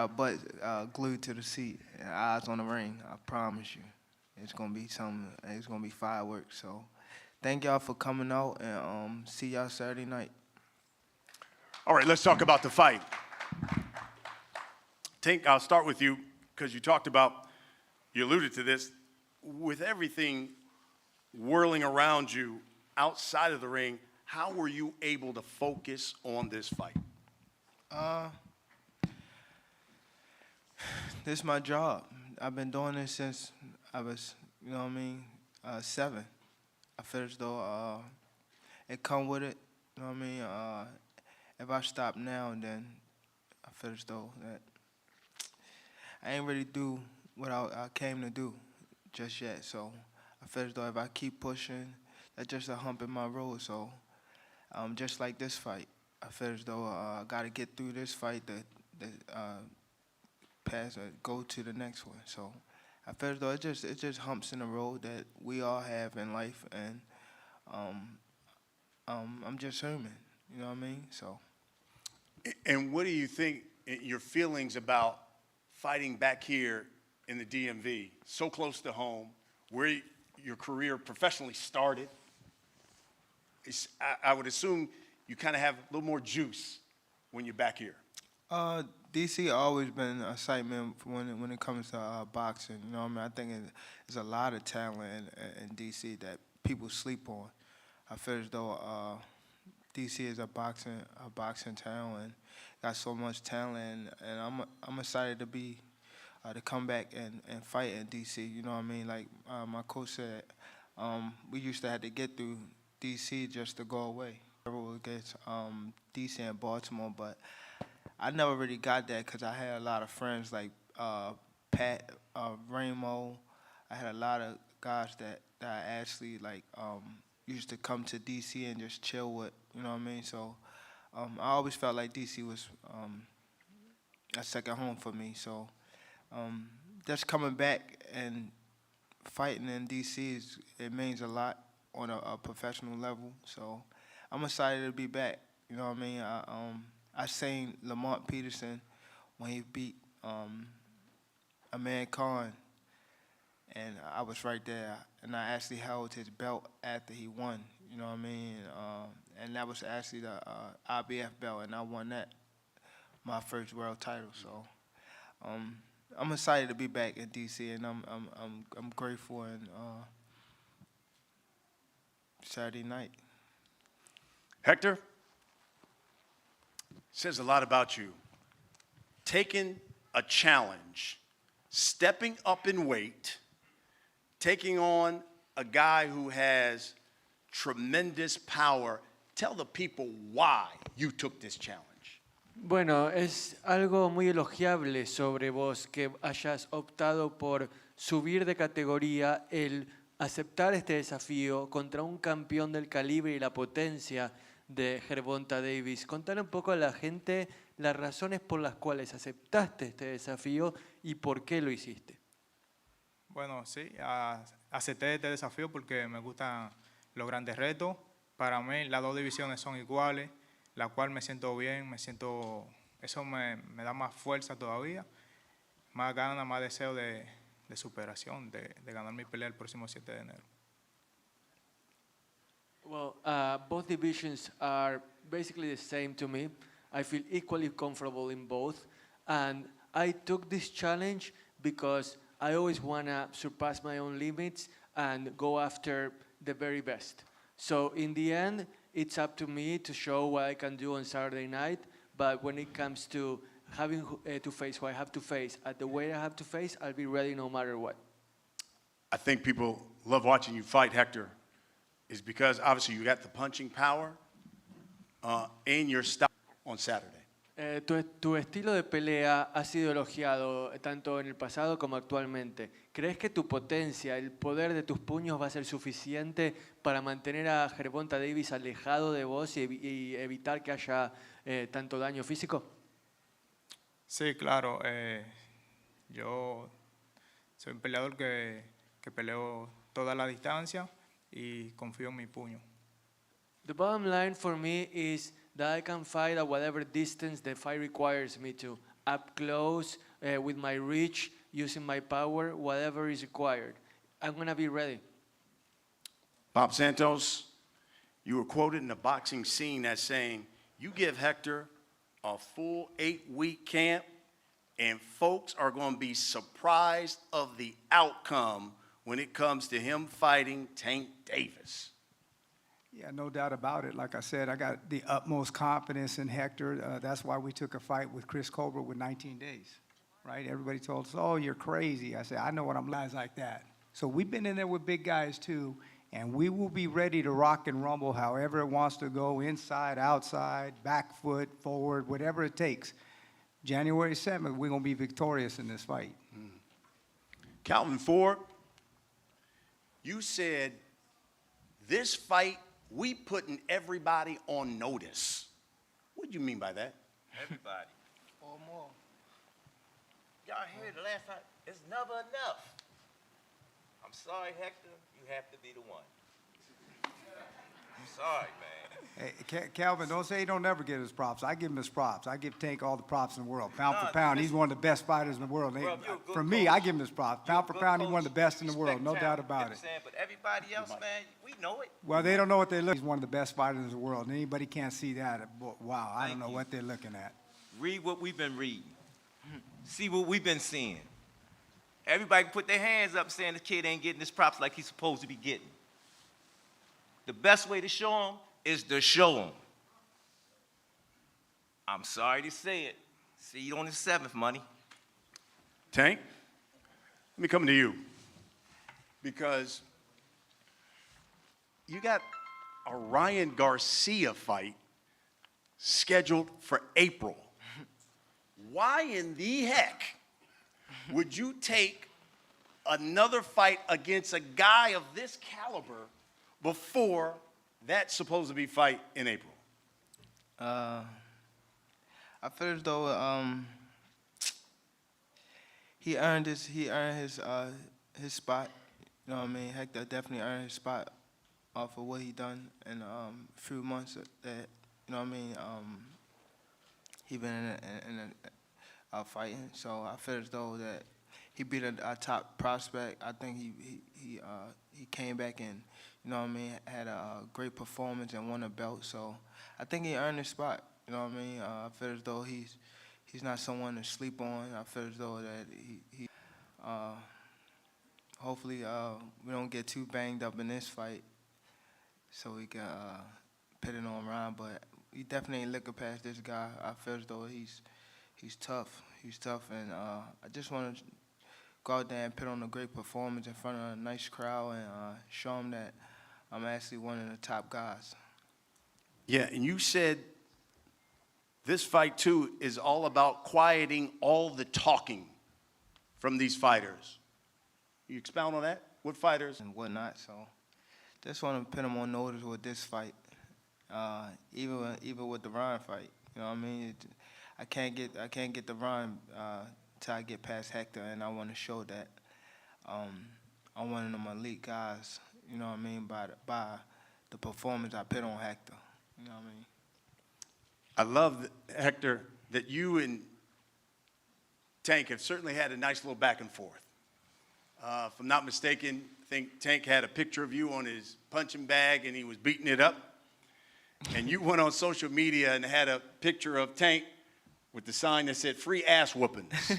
butt glued to the seat and eyes on the ring. I promise you, it's gonna be something. It's gonna be fireworks. So thank y'all for coming out and see y'all Saturday night. All right, let's talk about the fight. Tink, I'll start with you because you alluded to this. With everything whirling around you outside of the ring, how were you able to focus on this fight? This is my job. I've been doing this since I was, you know what I mean, 7. I feel as though it come with it, you know what I mean? If I stop now, then I feel as though that I ain't really do what I came to do just yet. So I feel as though if I keep pushing, that's just a hump in my road. So just like this fight, I feel as though I got to get through this fight to go to the next one. So I feel as though it's just humps in the road that we all have in life, and I'm just human. You know what I mean? So. And what do you think your feelings about fighting back here in the DMV, so close to home, where your career professionally started? I would assume you kind of have a little more juice when you're back here. DC always been an excitement when it comes to boxing. You know what I mean? I think there's a lot of talent in DC that people sleep on. I feel as though DC is a boxing town and got so much talent, and I'm excited to come back and fight in DC. You know what I mean? Like my coach said, we used to have to get through DC just to go away. Against DC and Baltimore, but I never really got that because I had a lot of friends like Pat, Ramo. I had a lot of guys that I actually like used to come to DC and just chill with. You know what I mean? So I always felt like DC was a second home for me. So just coming back and fighting in DC it means a lot on a professional level. So I'm excited to be back. You know what I mean? I seen Lamont Peterson when he beat Amir Khan, and I was right there, and I actually held his belt after he won. You know what I mean? And that was actually the IBF belt, and I won that, my first world title. So I'm excited to be back in DC, and I'm grateful and Saturday night. Hector? Says a lot about you. Taking a challenge, stepping up in weight, taking on a guy who has tremendous power. Tell the people why you took this challenge. Bueno, es algo muy elogiable sobre vos que hayas optado por subir de categoría, el aceptar este desafío contra un campeón del calibre y la potencia de Gervonta Davis. Contale un poco a la gente las razones por las cuales aceptaste este desafío y por qué lo hiciste. Bueno, sí, acepté este desafío porque me gustan los grandes retos. Para mí las dos divisiones son iguales, la cual me siento bien, eso me da más fuerza todavía, más ganas, más deseo de superación, de ganar mi pelea el próximo 7 de enero. Well, both divisions are basically the same to me. I feel equally comfortable in both, and I took this challenge because I always want to surpass my own limits and go after the very best. So in the end, it's up to me to show what I can do on Saturday night, but when it comes to having to face what I have to face at the weight I have to face, I'll be ready no matter what. I think people love watching you fight, Hector, is because obviously you got the punching power and your style on Saturday. Tu estilo de pelea ha sido elogiado tanto en el pasado como actualmente. ¿Crees que tu potencia, el poder de tus puños va a ser suficiente para mantener a Gervonta Davis alejado de vos y evitar que haya tanto daño físico? Sí, claro. Yo soy un peleador que peleo toda la distancia y confío en mi puño. The bottom line for me is that I can fight at whatever distance the fight requires me to. Up close, with my reach, using my power, whatever is required. I'm going to be ready. Bob Santos, you were quoted in the boxing scene as saying, you give Hector a full 8-week camp and folks are going to be surprised of the outcome when it comes to him fighting Tank Davis. Yeah, no doubt about it. Like I said, I got the utmost confidence in Hector. That's why we took a fight with Chris Colbert with 19 days, right? Everybody told us, oh, you're crazy. I said, I know what I'm guys like that. So we've been in there with big guys too, and we will be ready to rock and rumble however it wants to go, inside, outside, back foot, forward, whatever it takes. January 7th, we're going to be victorious in this fight. Calvin Ford, you said this fight, we putting everybody on notice. What do you mean by that? Everybody. Or more. Y'all heard the last time, it's never enough. I'm sorry, Hector, you have to be the one. I'm sorry, man. Hey, Calvin, don't say he don't never get his props. I give him his props. I give Tank all the props in the world. Pound for pound, he's one of the best fighters in the world. For me, I give him his props. Pound for pound, he's one of the best in the world, no doubt about it. But everybody else, man, we know it. Well, they don't know what they're looking at. He's one of the best fighters in the world. Anybody can't see that. Wow, I don't know what they're looking at. Read what we've been reading. See what we've been seeing. Everybody can put their hands up saying the kid ain't getting his props like he's supposed to be getting. The best way to show him is to show him. I'm sorry to say it. See you on the 7th, money. Tank, let me come to you. Because you got a Ryan Garcia fight scheduled for April. Why in the heck would you take another fight against a guy of this caliber before that supposed to be fight in April? I feel as though he earned his spot. You know what I mean? Hector definitely earned his spot off of what he done in a few months that, you know what I mean, he been fighting. So I feel as though that he beat a top prospect. I think he came back and, you know what I mean, had a great performance and won a belt. So I think he earned his spot. You know what I mean? I feel as though he's not someone to sleep on. I feel as though that he hopefully we don't get too banged up in this fight so we can put it on round. But we definitely ain't looking past this guy. I feel as though he's tough. He's tough, and I just want to go out there and put on a great performance in front of a nice crowd and show him that I'm actually one of the top guys. Yeah, and you said this fight, too, is all about quieting all the talking from these fighters. You expound on that? What fighters? And whatnot, so just want to put him on notice with this fight. Even with the Ryan fight, you know what I mean? I can't get the Ryan till I get past Hector, and I want to show that I'm one of them elite guys. You know what I mean? By the performance I put on Hector. You know what I mean? I love, Hector, that you and Tank have certainly had a nice little back and forth. If I'm not mistaken, I think Tank had a picture of you on his punching bag and he was beating it up. And you went on social media and had a picture of Tank with the sign that said free ass whoopings.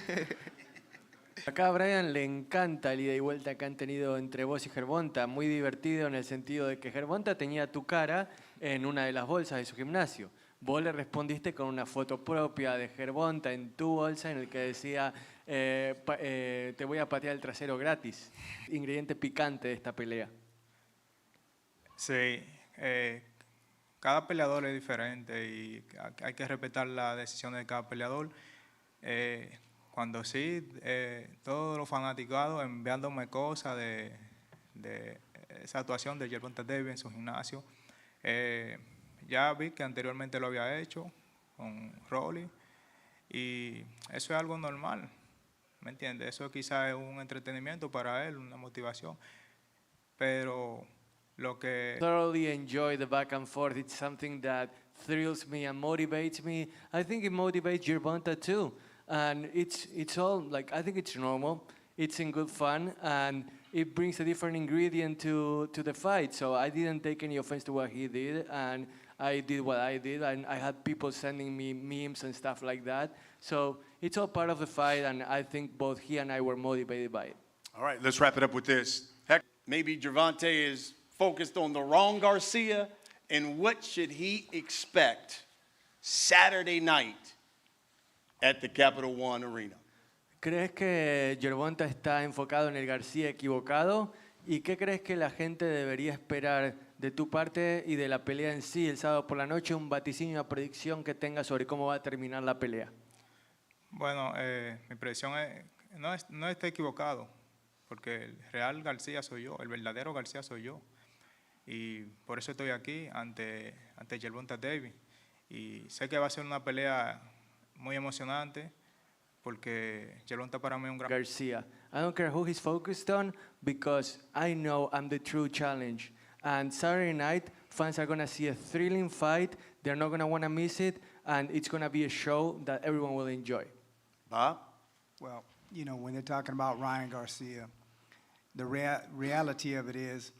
Acá a Brian le encanta el ida y vuelta que han tenido entre vos y Gervonta, muy divertido en el sentido de que Gervonta tenía tu cara en una de las bolsas de su gimnasio. Vos le respondiste con una foto propia de Gervonta en tu bolsa en el que decía te voy a patear el trasero gratis. Ingrediente picante de esta pelea. Sí, cada peleador es diferente y hay que respetar las decisiones de cada peleador. Cuando sí, todos los fanaticados enviándome cosas de esa actuación de Gervonta Davis en su gimnasio. Ya vi que anteriormente lo había hecho con Rolly y eso es algo normal, ¿me entiendes? Eso quizás es un entretenimiento para él, una motivación, pero lo que... Thoroughly enjoy the back and forth. It's something that thrills me and motivates me. I think it motivates Gervonta too. And it's all, like, I think it's normal. It's in good fun, and it brings a different ingredient to the fight. So I didn't take any offense to what he did, and I did what I did, and I had people sending me memes and stuff like that. So it's all part of the fight, and I think both he and I were motivated by it. All right, let's wrap it up with this. Heck, maybe Gervonta is focused on the wrong Garcia, and what should he expect Saturday night at the Capital One Arena? ¿Crees que Gervonta está enfocado en el García equivocado? ¿Y qué crees que la gente debería esperar de tu parte y de la pelea en sí el sábado por la noche? Un vaticinio, una predicción que tenga sobre cómo va a terminar la pelea. Bueno, mi predicción es no está equivocado, porque el real García soy yo, el verdadero García soy yo. Y por eso estoy aquí ante Gervonta Davis. Y sé que va a ser una pelea muy emocionante, porque Gervonta para mí es un gran... Garcia. I don't care who he's focused on, because I know I'm the true challenge. And Saturday night, fans are going to see a thrilling fight. They're not going to want to miss it, and it's going to be a show that everyone will enjoy. Bob? Well, you know, when they're talking about Ryan Garcia, the reality of it is,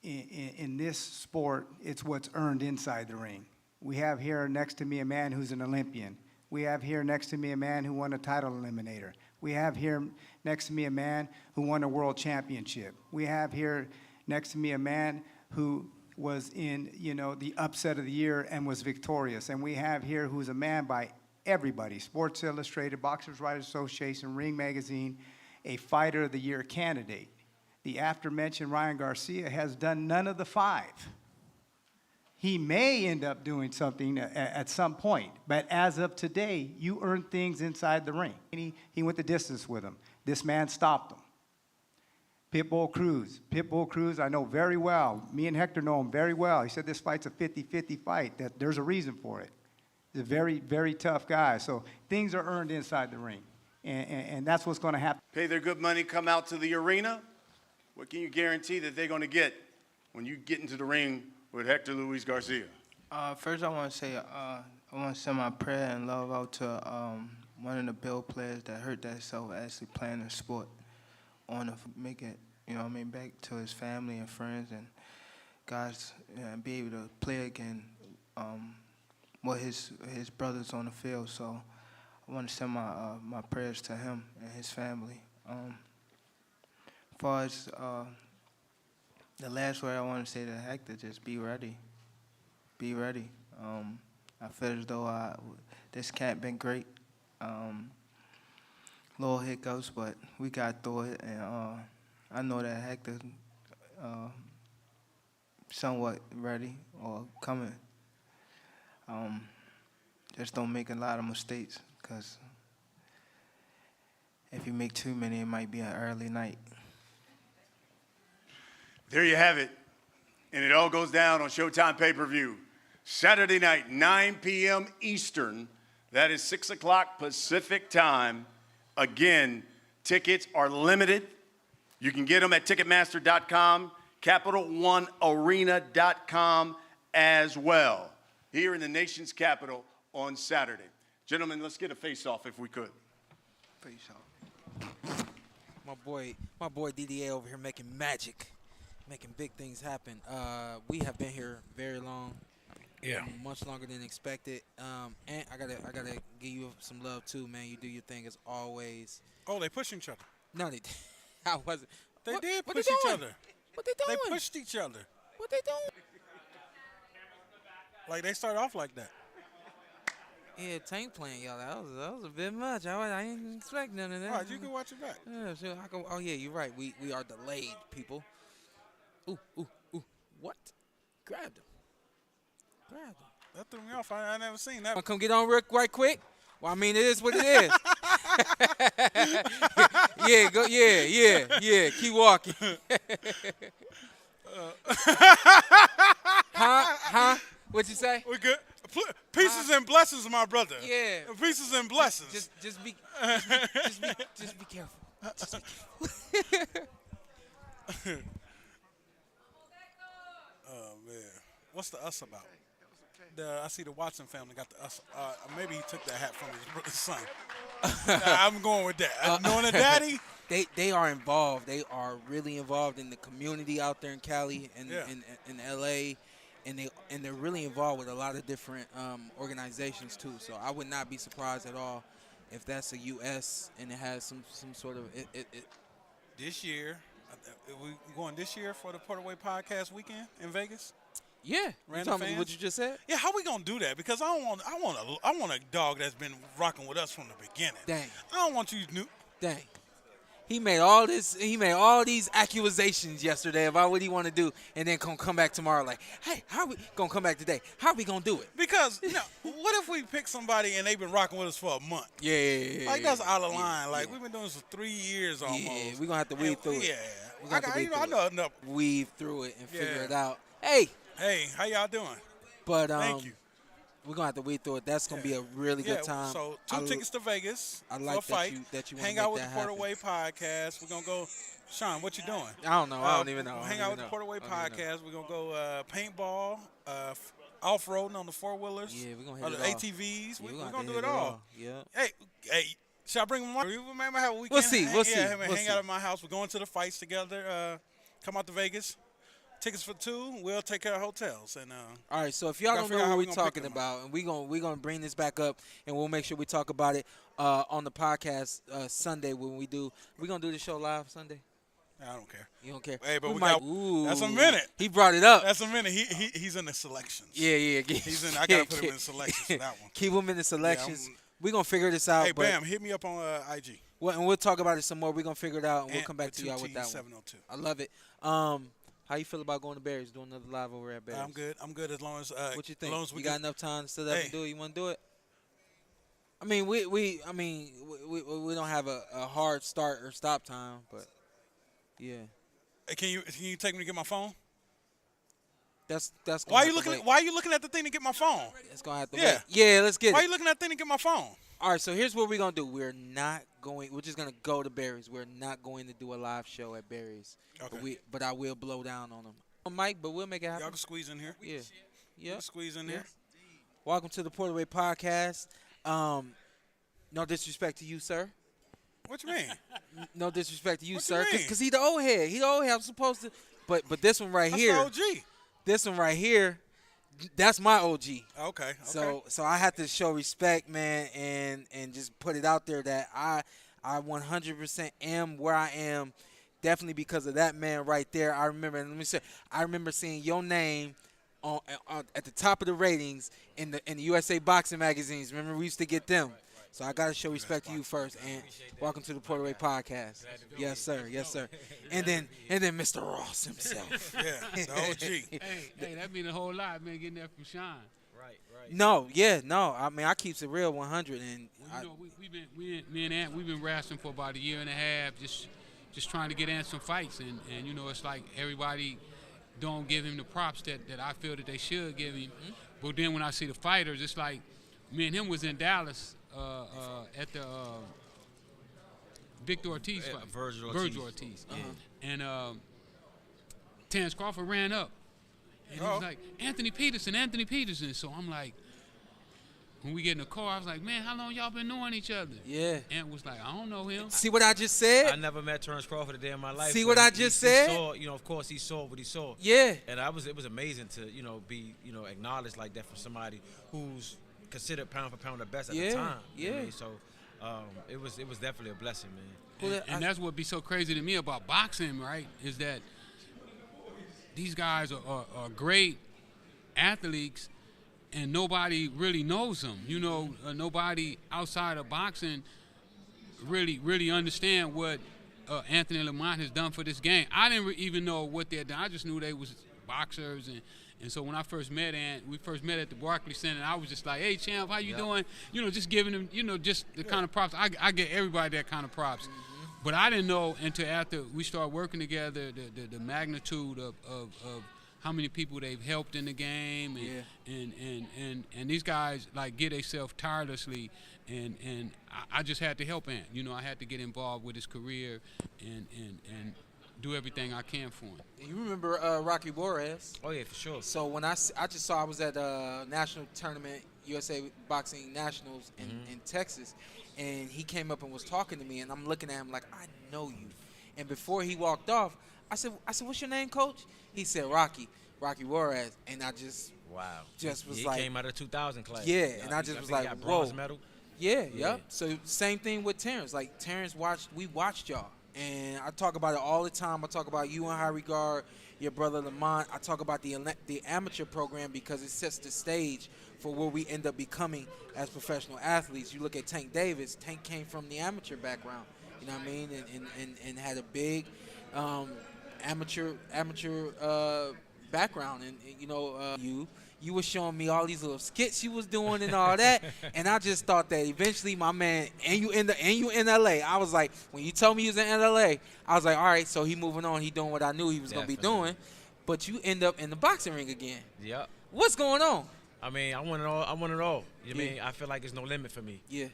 in this sport, it's what's earned inside the ring. We have here next to me a man who's an Olympian. We have here next to me a man who won a title eliminator. We have here next to me a man who won a world championship. We have here next to me a man who was in, you know, the upset of the year and was victorious. And we have here who's a man by everybody, Sports Illustrated, Boxers Writers Association, Ring Magazine, a Fighter of the Year candidate. The aforementioned Ryan Garcia has done none of the five. He may end up doing something at some point, but as of today, you earn things inside the ring. He went the distance with him. This man stopped him. Pitbull Cruz, I know very well. Me and Hector know him very well. He said this fight's a 50-50 fight, that there's a reason for it. He's a very, very tough guy. So things are earned inside the ring, and that's what's going to happen. Pay their good money, come out to the arena. What can you guarantee that they're going to get when you get into the ring with Hector Luis Garcia? First, I want to say I want to send my prayer and love out to one of the Bill players that hurt themselves actually playing the sport. I want to make it, you know what I mean, back to his family and friends, and guys be able to play again with his brothers on the field. So I want to send my prayers to him and his family. As far as the last word I want to say to Hector, just be ready. Be ready. I feel as though this camp been great. Little hiccups, but we got through it, and I know that Hector somewhat ready or coming. Just don't make a lot of mistakes, because if you make too many, it might be an early night. There you have it. And it all goes down on Showtime pay-per-view. Saturday night, 9 p.m. Eastern. That is 6 o'clock Pacific time. Again, tickets are limited. You can get them at Ticketmaster.com, CapitalOneArena.com as well. Here in the nation's capital on Saturday. Gentlemen, let's get a face-off if we could. Face-off. My boy DDA over here making magic, making big things happen. We have been here very long. Yeah. Much longer than expected. And I gotta give you some love too, man. You do your thing as always. Oh, they pushing each other. No, they I wasn't. They did what push they each doing? other. What they doing? They pushed each other. What they doing? Like they started off like that. Yeah, Tank playing, y'all. That was a bit much. I didn't expect none of that. All right, you can watch it back. Yeah, so oh yeah, you're right. We are delayed, people. Ooh. What? Grabbed him. That threw me off. I never seen that. Come get on right quick. Well, I mean, it is what it is. Yeah, go. Yeah. Keep walking. Huh? What'd you say? We good. Pieces and blessings, my brother. Yeah. Pieces and blessings. Just be careful. Just be careful. Oh man, what's the us about? I see the Watson family got the us. Maybe he took that hat from his brother's son. I'm going with that. Knowing a daddy. They are involved. They are really involved in the community out there in Cali and in LA, and they're really involved with a lot of different organizations too. So I would not be surprised at all if that's a U.S. and it has some sort of This year, we going this year for the PorterWay Podcast weekend in Vegas. Yeah, Random you fans? what you just said? Yeah, how we gonna do that? Because I want a dog that's been rocking with us from the beginning. Dang. I don't want you new. Dang. He made all these accusations yesterday about what he want to do, and then come back tomorrow like, hey, how are we gonna come back today? How are we gonna do it? Because what if we pick somebody and they've been rocking with us for a month? Yeah. Like that's out of line. Like we've been doing this for 3 years almost. Yeah, we're gonna have to weave through it. Yeah, I know enough. Weave through it and figure it out. Hey, how y'all doing? But thank you. We're gonna have to weed through it. That's gonna be a really good time. So 2 tickets to Vegas I like for a fight. that you hang out with the PorterWay Podcast. We're gonna go. Shawn, what you doing? I don't know. I don't even know. Hang out with the PorterWay Podcast. We're gonna go paintball, off-roading on the 4-wheelers. Yeah, we're gonna hit the it all. ATVs. Yeah, we're gonna do it all. Yeah. Hey, should I bring them on? We remember how we We'll see. We'll see. Hang out at my house. We're going to the fights together. Come out to Vegas. Tickets for 2. We'll take care of hotels. And all right. So if y'all don't know what we're talking about, and we're gonna bring this back up, and we'll make sure we talk about it on the podcast Sunday when we do. We're gonna do the show live Sunday. I don't care. You don't care? Hey, but we we might, got. That's a minute. He brought it up. That's a minute. He's in the selections. Yeah. He's in. I gotta put him in the selections for that one. Keep him in the selections. We're gonna figure this out. Hey, Bam, hit me up on IG. Well, and we'll talk about it some more. We're gonna figure it out, and we'll come back to y'all with that 702. one. I love it. How you feel about going to Barry's, doing another live over at Barry's? I'm good as long as. What you think? As long as we got enough time to sit up and do it? You want to do it? I mean, we don't have a hard start or stop time, but yeah. Hey, can you take me to get my phone? That's. Why are you looking at the thing to get my phone? It's gonna have to wait. Yeah, let's get it. Why are you looking at the thing to get my phone? All right, so here's what we're gonna do. We're just gonna go to Barry's. We're not going to do a live show at Barry's. Okay. But I will blow down on them. Mike, but we'll make it happen. Y'all can squeeze in here. Yeah. Yeah. Squeeze in there. Welcome to the PorterWay Podcast. No disrespect to you, sir. What you mean? No disrespect to you, What sir. you mean? Because he the old head. He the old head. I'm supposed to. But this one right here. That's the OG. This one right here. That's my OG. Okay. So I have to show respect, man, and just put it out there that I 100% am where I am, definitely because of that man right there. I remember seeing your name at the top of the ratings in the USA boxing magazines. Remember, we used to get them. So I got to show respect to you first, and welcome to the PorterWay Podcast. Yes, sir. Yes, sir. And then Mr. Ross himself. Yeah, the OG. Hey, that mean a whole lot, man, getting that from Shawn. No. I mean, I keeps it real 100, and we've been wrestling for about a year and a half, just trying to get in some fights, and you know, it's like everybody don't give him the props that I feel that they should give him. Mm-hmm. But then when I see the fighters, it's like me and him was in Dallas at the Victor Ortiz fight. Virgil Ortiz. Uh-huh. And Terrence Crawford ran up. And he was like, Anthony Peterson. So I'm like, when we get in the car, I was like, man, how long y'all been knowing each other? Yeah. Ant was like, I don't know him. See what I just said? I never met Terrence Crawford a day in my life. See what I just said? He saw, of course, he saw what he saw. Yeah. And it was amazing to, be, acknowledged like that from somebody who's considered pound for pound the best at the time. Yeah. You know what I mean? So it was definitely a blessing, man. And that's what be so crazy to me about boxing, right? Is that these guys are great athletes, and nobody really knows them. Nobody outside of boxing really understand what Anthony Lamont has done for this game. I didn't even know what they had done. I just knew they was boxers, and so when I first met Ant, we first met at the Barclays Center, and I was just like, hey, champ, how you doing? Just giving them, just the kind of props. I get everybody that kind of props. Mm-hmm. But I didn't know until after we started working together the magnitude of how many people they've helped in the game, and these guys like get themselves tirelessly, and I just had to help Ant. I had to get involved with his career and do everything I can for him. You remember Rocky Juarez? Oh yeah, for sure. So when I just saw I was at a national tournament, USA Boxing Nationals in Texas, and he came up and was talking to me, and I'm looking at him like, I know you. And before he walked off, I said, what's your name, coach? He said, Rocky Juarez. And I just was he like. He came out of the 2000 class. Yeah, and I just was like, got whoa. Bronze medal. Yeah, yep. So same thing with Terrence. Like, Terrence we watched y'all. And I talk about it all the time. I talk about you in high regard, your brother Lamont. I talk about the amateur program because it sets the stage for where we end up becoming as professional athletes. You look at Tank Davis. Tank came from the amateur background, you know what I mean, and had a big amateur background. And you were showing me all these little skits you was doing and all that, and I just thought that eventually, my man, and you in LA. I was like, when you told me you was in LA, I was like, all right, so he moving on, he doing what I knew he was gonna be doing, but you end up in the boxing ring again. Yep. What's going on? I mean, I want it all. You mean, I feel like there's no limit for me. Yeah.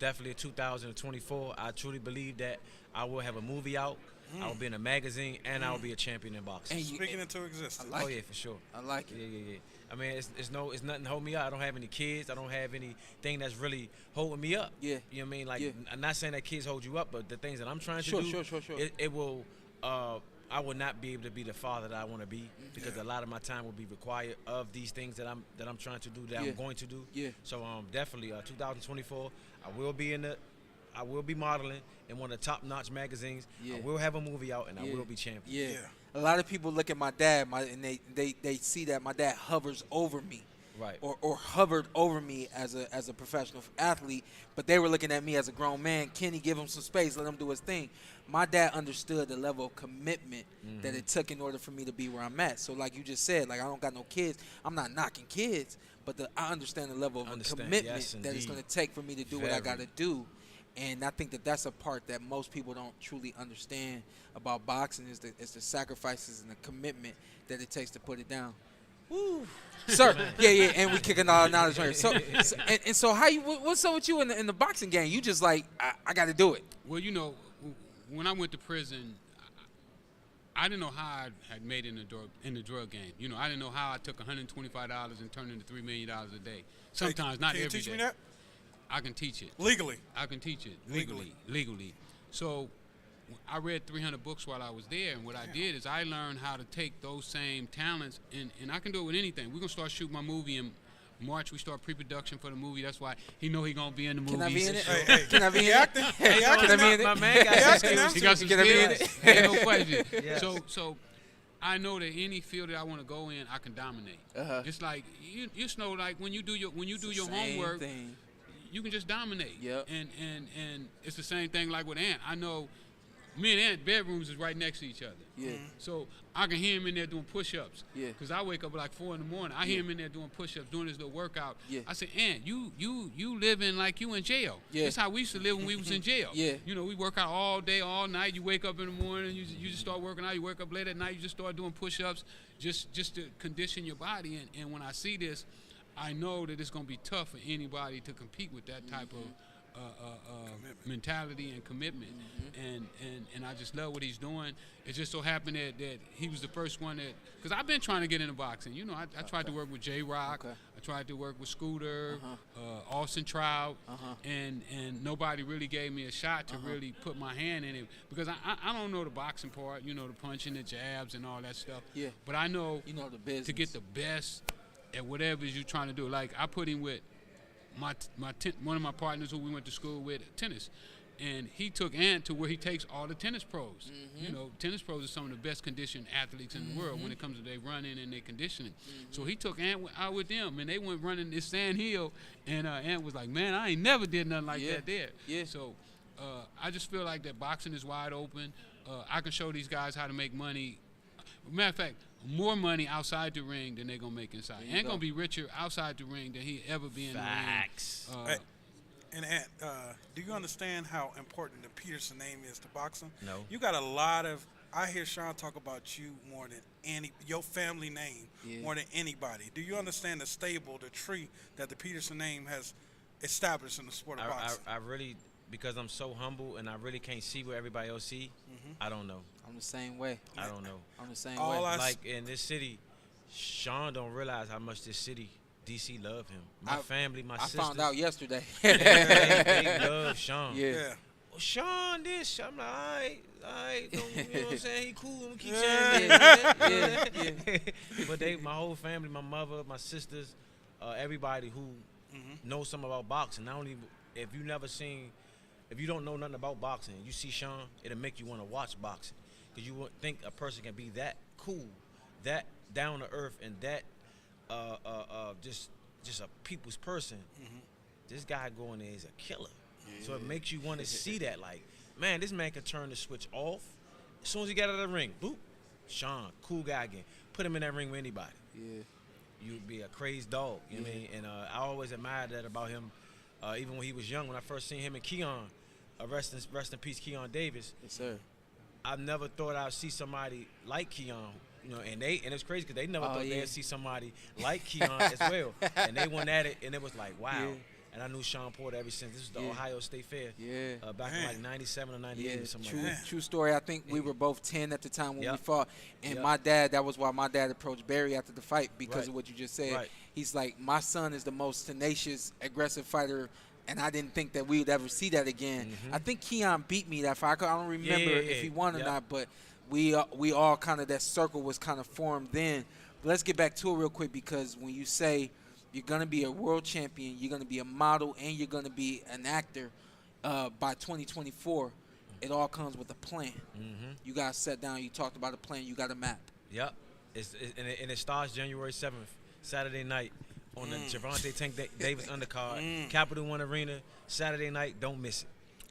Definitely in 2024, I truly believe that I will have a movie out. I will be in a magazine, and I will be a champion in boxing. Speaking into existence. I like yeah, for sure. I like it. Yeah. I mean, it's nothing to hold me up. I don't have any kids. I don't have anything that's really holding me up. Yeah. You know what I mean? Like, I'm not saying that kids hold you up, but the things that I'm trying to do, Sure. It will. I will not be able to be the father that I want to be because a lot of my time will be required of these things that I'm trying to do, I'm going to do. Yeah. So definitely 2024, I will be modeling in one of the top-notch magazines. Yeah. I will have a movie out, and I will be champion. Yeah. A lot of people look at my dad, and they see that my dad hovers over me. Right. Or hovered over me as a professional athlete, but they were looking at me as a grown man. Kenny, give him some space, let him do his thing. My dad understood the level of commitment that it took in order for me to be where I'm at. So like you just said, like I don't got no kids. I'm not knocking kids, but I understand the level of commitment that it's going to take for me to do what I got to do. And I think that's a part that most people don't truly understand about boxing is the sacrifices and the commitment that it takes to put it down. Woo. Sir, yeah, and we kicking all knowledge on here. So how what's up with you in the boxing game? You just like, I got to do it. Well, when I went to prison, I didn't know how I had made it in the drug game. I didn't know how I took $125 and turned it into $3 million a day. Sometimes, not every day. Can you teach me that? I can teach it. Legally? I can teach it. Legally. So I read 300 books while I was there, and what I did is I learned how to take those same talents, and I can do it with anything. We're going to start shooting my movie in March. We start pre-production for the movie. That's why he know he going to be in the movie. Can I be in it? Hey. Can I be in it? Can I be in it? My man got some skills. He got some Can I be in skills. it? No question. Yes. So I know that any field that I want to go in, I can dominate. It's like you know, like when you do your homework, you can just dominate. Yep. And it's the same thing like with Ant. I know me and Ant bedrooms is right next to each other. Yeah. So I can hear him in there doing push-ups. Yeah. Because I wake up at like 4 in the morning. I hear him in there doing push-ups, doing his little workout. Yeah. I said, Ant, you living like you in jail. Yeah. That's how we used to live when we was in jail. Yeah. You know, we work out all day, all night. You wake up in the morning, you just start working out. You wake up late at night, you just start doing push-ups just to condition your body. And when I see this, I know that it's going to be tough for anybody to compete with that type of mentality and commitment, and I just love what he's doing. It just so happened that he was the first one that, because I've been trying to get into boxing. You know, I tried to work with J-Rock, I tried to work with Scooter, Austin Trout, and nobody really gave me a shot to really put my hand in it, because I don't know the boxing part, you know, the punching, the jabs, and all that stuff. Yeah. But I know, you know the business. to get the best at whatever you're trying to do. Like I put him with one of my partners who we went to school with, tennis, and he took Ant to where he takes all the tennis pros. You know, tennis pros are some of the best conditioned athletes in the world when it comes to their running and their conditioning. So he took Ant out with them, and they went running this sand hill, and Ant was like, man, I ain't never did nothing like that there. Yeah. So I just feel like that boxing is wide open. I can show these guys how to make money. Matter of fact, more money outside the ring than they're going to make inside. Ant going to be richer outside the ring than he ever be in the ring. And Ant, do you understand how important the Peterson name is to boxing? No. You got a lot of, I hear Shawn talk about you more than your family name more than anybody. Do you understand the stable, the tree that the Peterson name has established in the sport of boxing? I really, because I'm so humble and I really can't see what everybody else see, I don't know. I'm the same way. I don't know. I'm the same way. Like in this city, Shawn don't realize how much this city, DC, love him. My family, my sisters. I found out yesterday. they love Shawn. Yeah. Well, Shawn this. I'm like, all right. You know what I'm saying? He cool. I'm keep Yeah. But my whole family, my mother, my sisters, everybody who knows something about boxing. Not only if you don't know nothing about boxing, you see Shawn, it'll make you want to watch boxing. Because you wouldn't think a person can be that cool, that down to earth, and that just a people's person. This guy going there is a killer. So it makes you want to see that. Like, man, this man can turn the switch off. As soon as he got out of the ring, boop, Shawn, cool guy again. Put him in that ring with anybody. Yeah. You'd be a crazy dog. You know what I mean? And I always admired that about him. Even when he was young, when I first seen him and Keon, rest in peace, Keon Davis. Yes, sir. I never thought I'd see somebody like Keon, you know, and it's crazy because they never thought they'd see somebody like Keon as well. And they went at it, and it was like, wow. Yeah. And I knew Shawn Porter ever since. This was the Ohio State Fair. Yeah. Back in like 97 or 98 or something like that. True story. I think we were both 10 at the time when we fought. And my dad, that was why my dad approached Barry after the fight because of what you just said. Right. He's like, my son is the most tenacious, aggressive fighter, and I didn't think that we would ever see that again. I think Keon beat me that fight. I don't remember if he won or not, but we all kind of, that circle was kind of formed then. But let's get back to it real quick, because when you say you're going to be a world champion, you're going to be a model, and you're going to be an actor by 2024, it all comes with a plan. You guys sat down, you talked about a plan, you got a map. Yep. And it starts January 7th, Saturday night, on the Gervonta Tank Davis undercard, Capital One Arena, Saturday night. Don't miss it.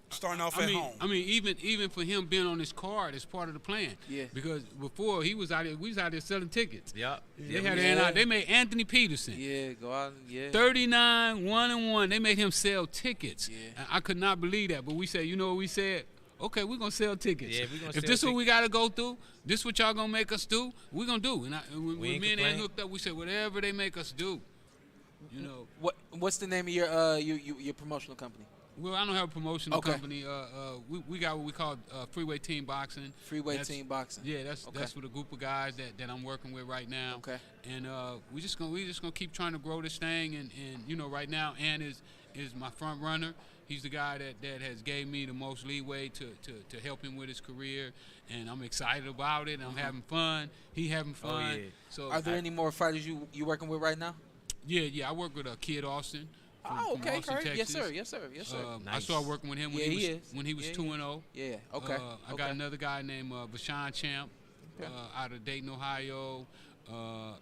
Starting off at home. I mean, even for him being on this card is part of the plan. Yeah. Because before he was out there, we was out there selling tickets. Yep. They made Anthony Peterson. Yeah, go out. Yeah. 39, 1-1. They made him sell tickets. Yeah. I could not believe that. But we said, you know what we said? Okay, we're gonna sell tickets. Yeah, if this is what we gotta go through, this what y'all gonna make us do, we're gonna do. And when me and Ant hooked up, we said whatever they make us do. You know. What's the name of your promotional company? Well, I don't have a promotional company. We got what we call Freeway Team Boxing. Team Boxing. Yeah, that's with a group of guys that I'm working with right now. Okay. And we just gonna keep trying to grow this thing. And you know, right now, Ant is my front runner. He's the guy that has gave me the most leeway to help him with his career, and I'm excited about it. I'm having fun. He having fun. Oh, yeah. So are there any more fighters you working with right now? Yeah. I work with Kid Austin. From okay, Austin, correct. Texas. Yes, sir. I started working with him when he was 2-0. Yeah, okay. I got another guy named Bashan Champ. Okay. Out of Dayton, Ohio.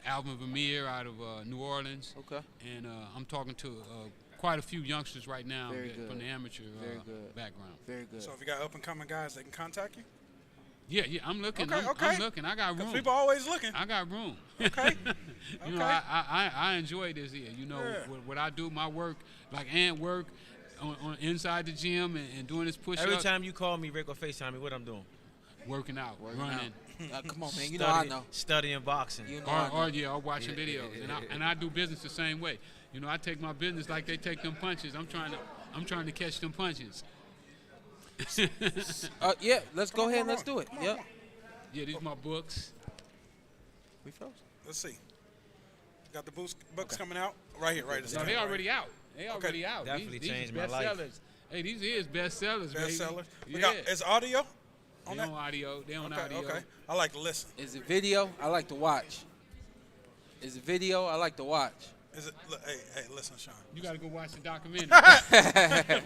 Alvin Vermeer out of New Orleans. Okay. And I'm talking to quite a few youngsters right now Very good. from the amateur Very good. background. Very good. So if you got up and coming guys, they can contact you. Yeah, I'm looking. Okay, I'm looking. I got room. People always looking. I got room. Okay. You know, I enjoy this here. You know, what I do, my work, like ant work, on inside the gym and doing this push-up. Every time you call me, Rick, or FaceTime me, what I'm doing? Working out, running. Come on, man. You know I know. Studying boxing. You know or watching videos. And I do business the same way. You know, I take my business like they take them punches. I'm trying to catch them punches. Yeah, let's go ahead and let's do it. Yep. Yeah, these are my books. We froze. Let's see. Got the books coming out right here, right? No, they already out. They already out. Definitely these changed my life. bestsellers. Hey, these is bestsellers, baby. Bestsellers. Yeah. We got, is audio on They that? on audio. They on audio. Okay. I like to listen. Is it video? I like to watch. Is it video? I like to watch. Is it? Hey, listen, Shawn. You got to go watch the documentary.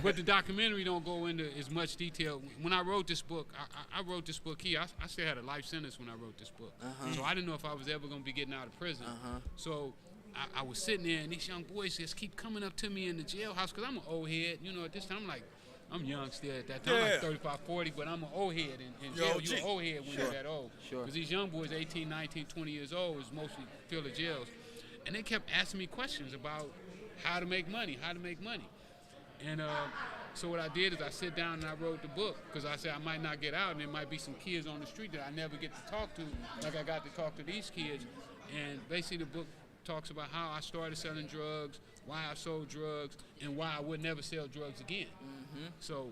But the documentary don't go into as much detail. When I wrote this book, I wrote this book here. I still had a life sentence when I wrote this book. So I didn't know if I was ever going to be getting out of prison. So I was sitting there, and these young boys just keep coming up to me in the jailhouse because I'm an old head. You know, at this time, I'm young still at that time, like 35, 40, but I'm an old head. In jail, you're an old head when you're that old. Because these young boys, 18, 19, 20 years old, is mostly fill the jails. And they kept asking me questions about how to make money. And so what I did is I sit down and I wrote the book because I said I might not get out and there might be some kids on the street that I never get to talk to like I got to talk to these kids. And basically the book talks about how I started selling drugs, why I sold drugs, and why I would never sell drugs again. So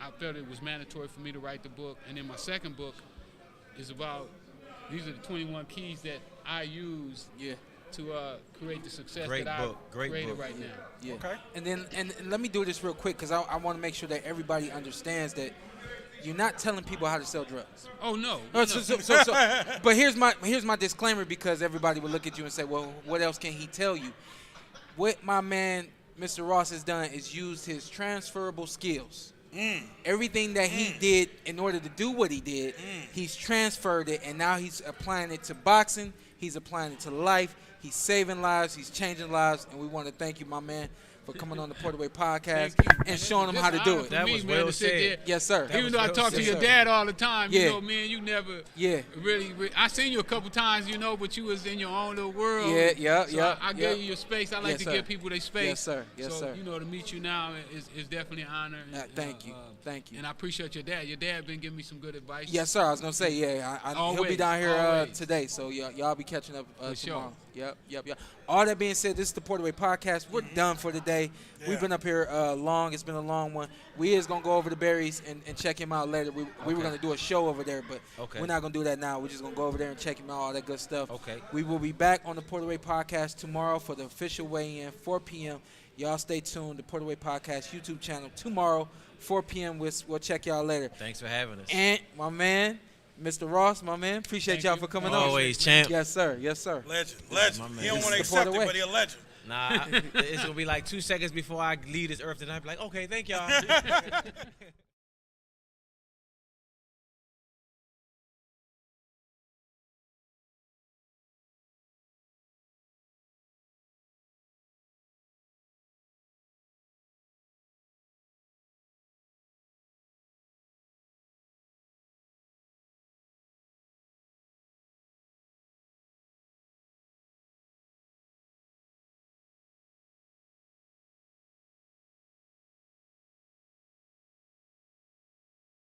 I felt it was mandatory for me to write the book. And then my second book is about, these are the 21 keys that I use to create the success that I've created right now. Yeah. Okay. And then and let me do this real quick because I want to make sure that everybody understands that you're not telling people how to sell drugs. Oh no. But here's my disclaimer because everybody will look at you and say, well, what else can he tell you? What my man Mr. Ross has done is used his transferable skills. Everything that he did in order to do what he did, he's transferred it, and now he's applying it to boxing. He's applying it to life. He's saving lives. He's changing lives. And we want to thank you, my man, for coming on the PorterWay Podcast and showing them how to do it. That was well said. Yes, sir. Even though I talk to your dad all the time, you know, man, you never really I seen you a couple times, you know, but you was in your own little world. I gave you your space. I like to give people their space. Yes, sir. Yes, sir. You know, to meet you now is definitely an honor. Thank you. Thank you. And I appreciate your dad. Your dad been giving me some good advice. Yes, sir. I was going to say, he'll be down here today, so y'all be catching up tomorrow. Yep. All that being said, this is the PorterWay Podcast. We're done for the day. We've been up here long. It's been a long one. We is going to go over to Barry's and check him out later. We were going to do a show over there, but we're not going to do that now. We're just going to go over there and check him out, all that good stuff. Okay. We will be back on the PorterWay Podcast tomorrow for the official weigh-in, 4 p.m. Y'all stay tuned. The PorterWay Podcast YouTube channel tomorrow, 4 p.m. We'll check y'all later. Thanks for having us. And my man, Mr. Ross, my man, appreciate y'all for coming on. Always, champ. Yes, sir. Yes, sir. Legend. He don't want to accept it, but he a legend. Nah, it's going to be like 2 seconds before I leave this earth, and I'll be like, okay, thank y'all.